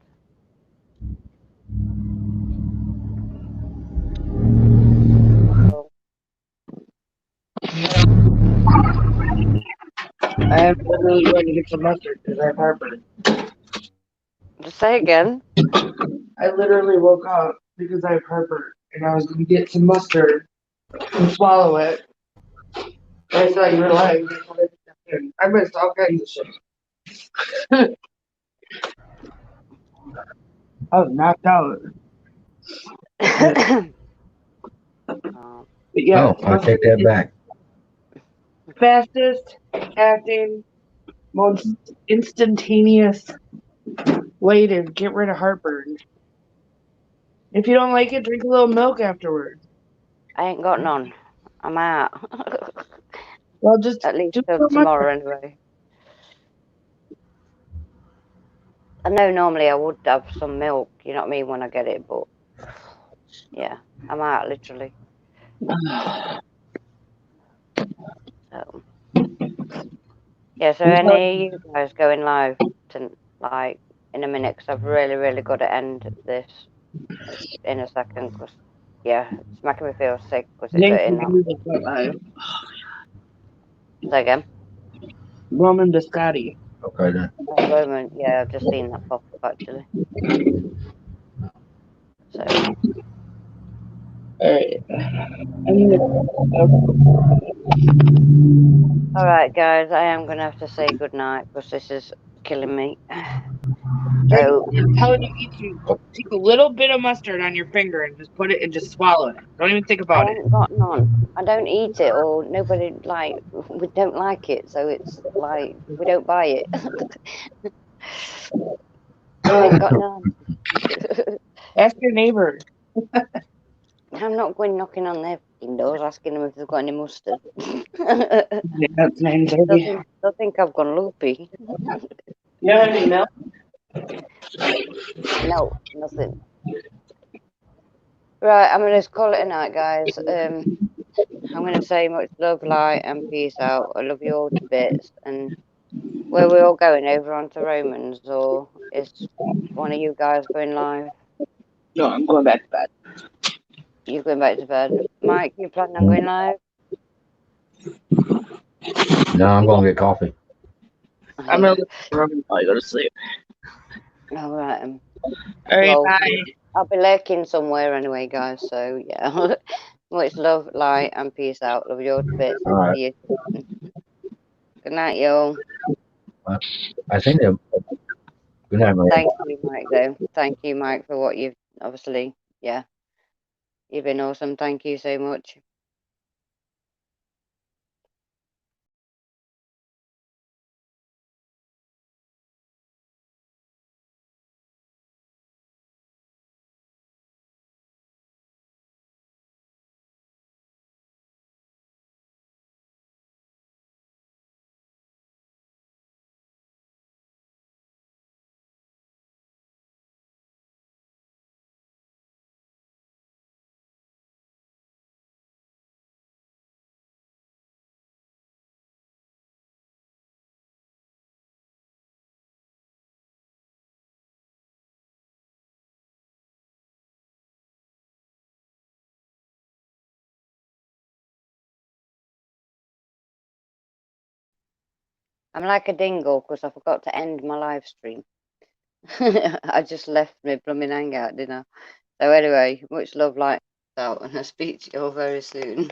I am literally going to get some mustard because I have heartburn. Just say again. I literally woke up because I have heartburn, and I was going to get some mustard and swallow it. I saw you were lying. I missed all kinds of shit. I was knocked out. Oh, But yeah, Oh, I take that back. fastest acting, most instantaneous way to get rid of heartburn. If you don't like it, drink a little milk afterwards. I ain't got none. I'm out. Well, just At least do till so much. tomorrow anyway. I know normally I would have some milk, you know what I mean, when I get it, but yeah, I'm out literally. So yeah, so any of you guys going live to like in a minute? Because I've really got to end this in a second. Because yeah, it's making me feel sick because it's hurting that. Say again. Roman Biscotti. Okay then. Roman, yeah, I've just seen that pop up actually. So Alright. all right, guys, I am gonna have to say good night because this is killing me. So I'm telling you, take a little bit of mustard on your finger and just put it and just swallow it. Don't even think I about it. ain't got none. I don't eat it, or nobody we don't like it, so it's like we don't buy it. I ain't got none. Ask your neighbor. I'm not going knocking on their fucking doors asking them if they've got any mustard. That's 9:30. They'll think I've gone loopy. You have any milk? No, nothing. Right, I'm gonna call it a night, guys. I'm gonna say much love, light, and peace out. I love you all to bits. And where we all going over onto Romans, or is one of you guys going live? No, I'm going back to bed. You going back to bed, Mike? You planning on going live? No, I'm going to get coffee. I'm gonna look at the room and probably go to sleep. All right. All right, Well, bye. I'll be lurking somewhere anyway, guys. So yeah, much love, light, and peace out. Love you all to bits. All right. See you soon. Good night, y'all. I think they're. Good night, Maria. Thank you, Mike. Though, thank you, Mike, for what you've obviously, yeah, you've been awesome. Thank you so much. I'm like a dingo because I forgot to end my live stream. I just left my blooming hangout, didn't I? So anyway, much love, like out, and I'll speak to you all very soon.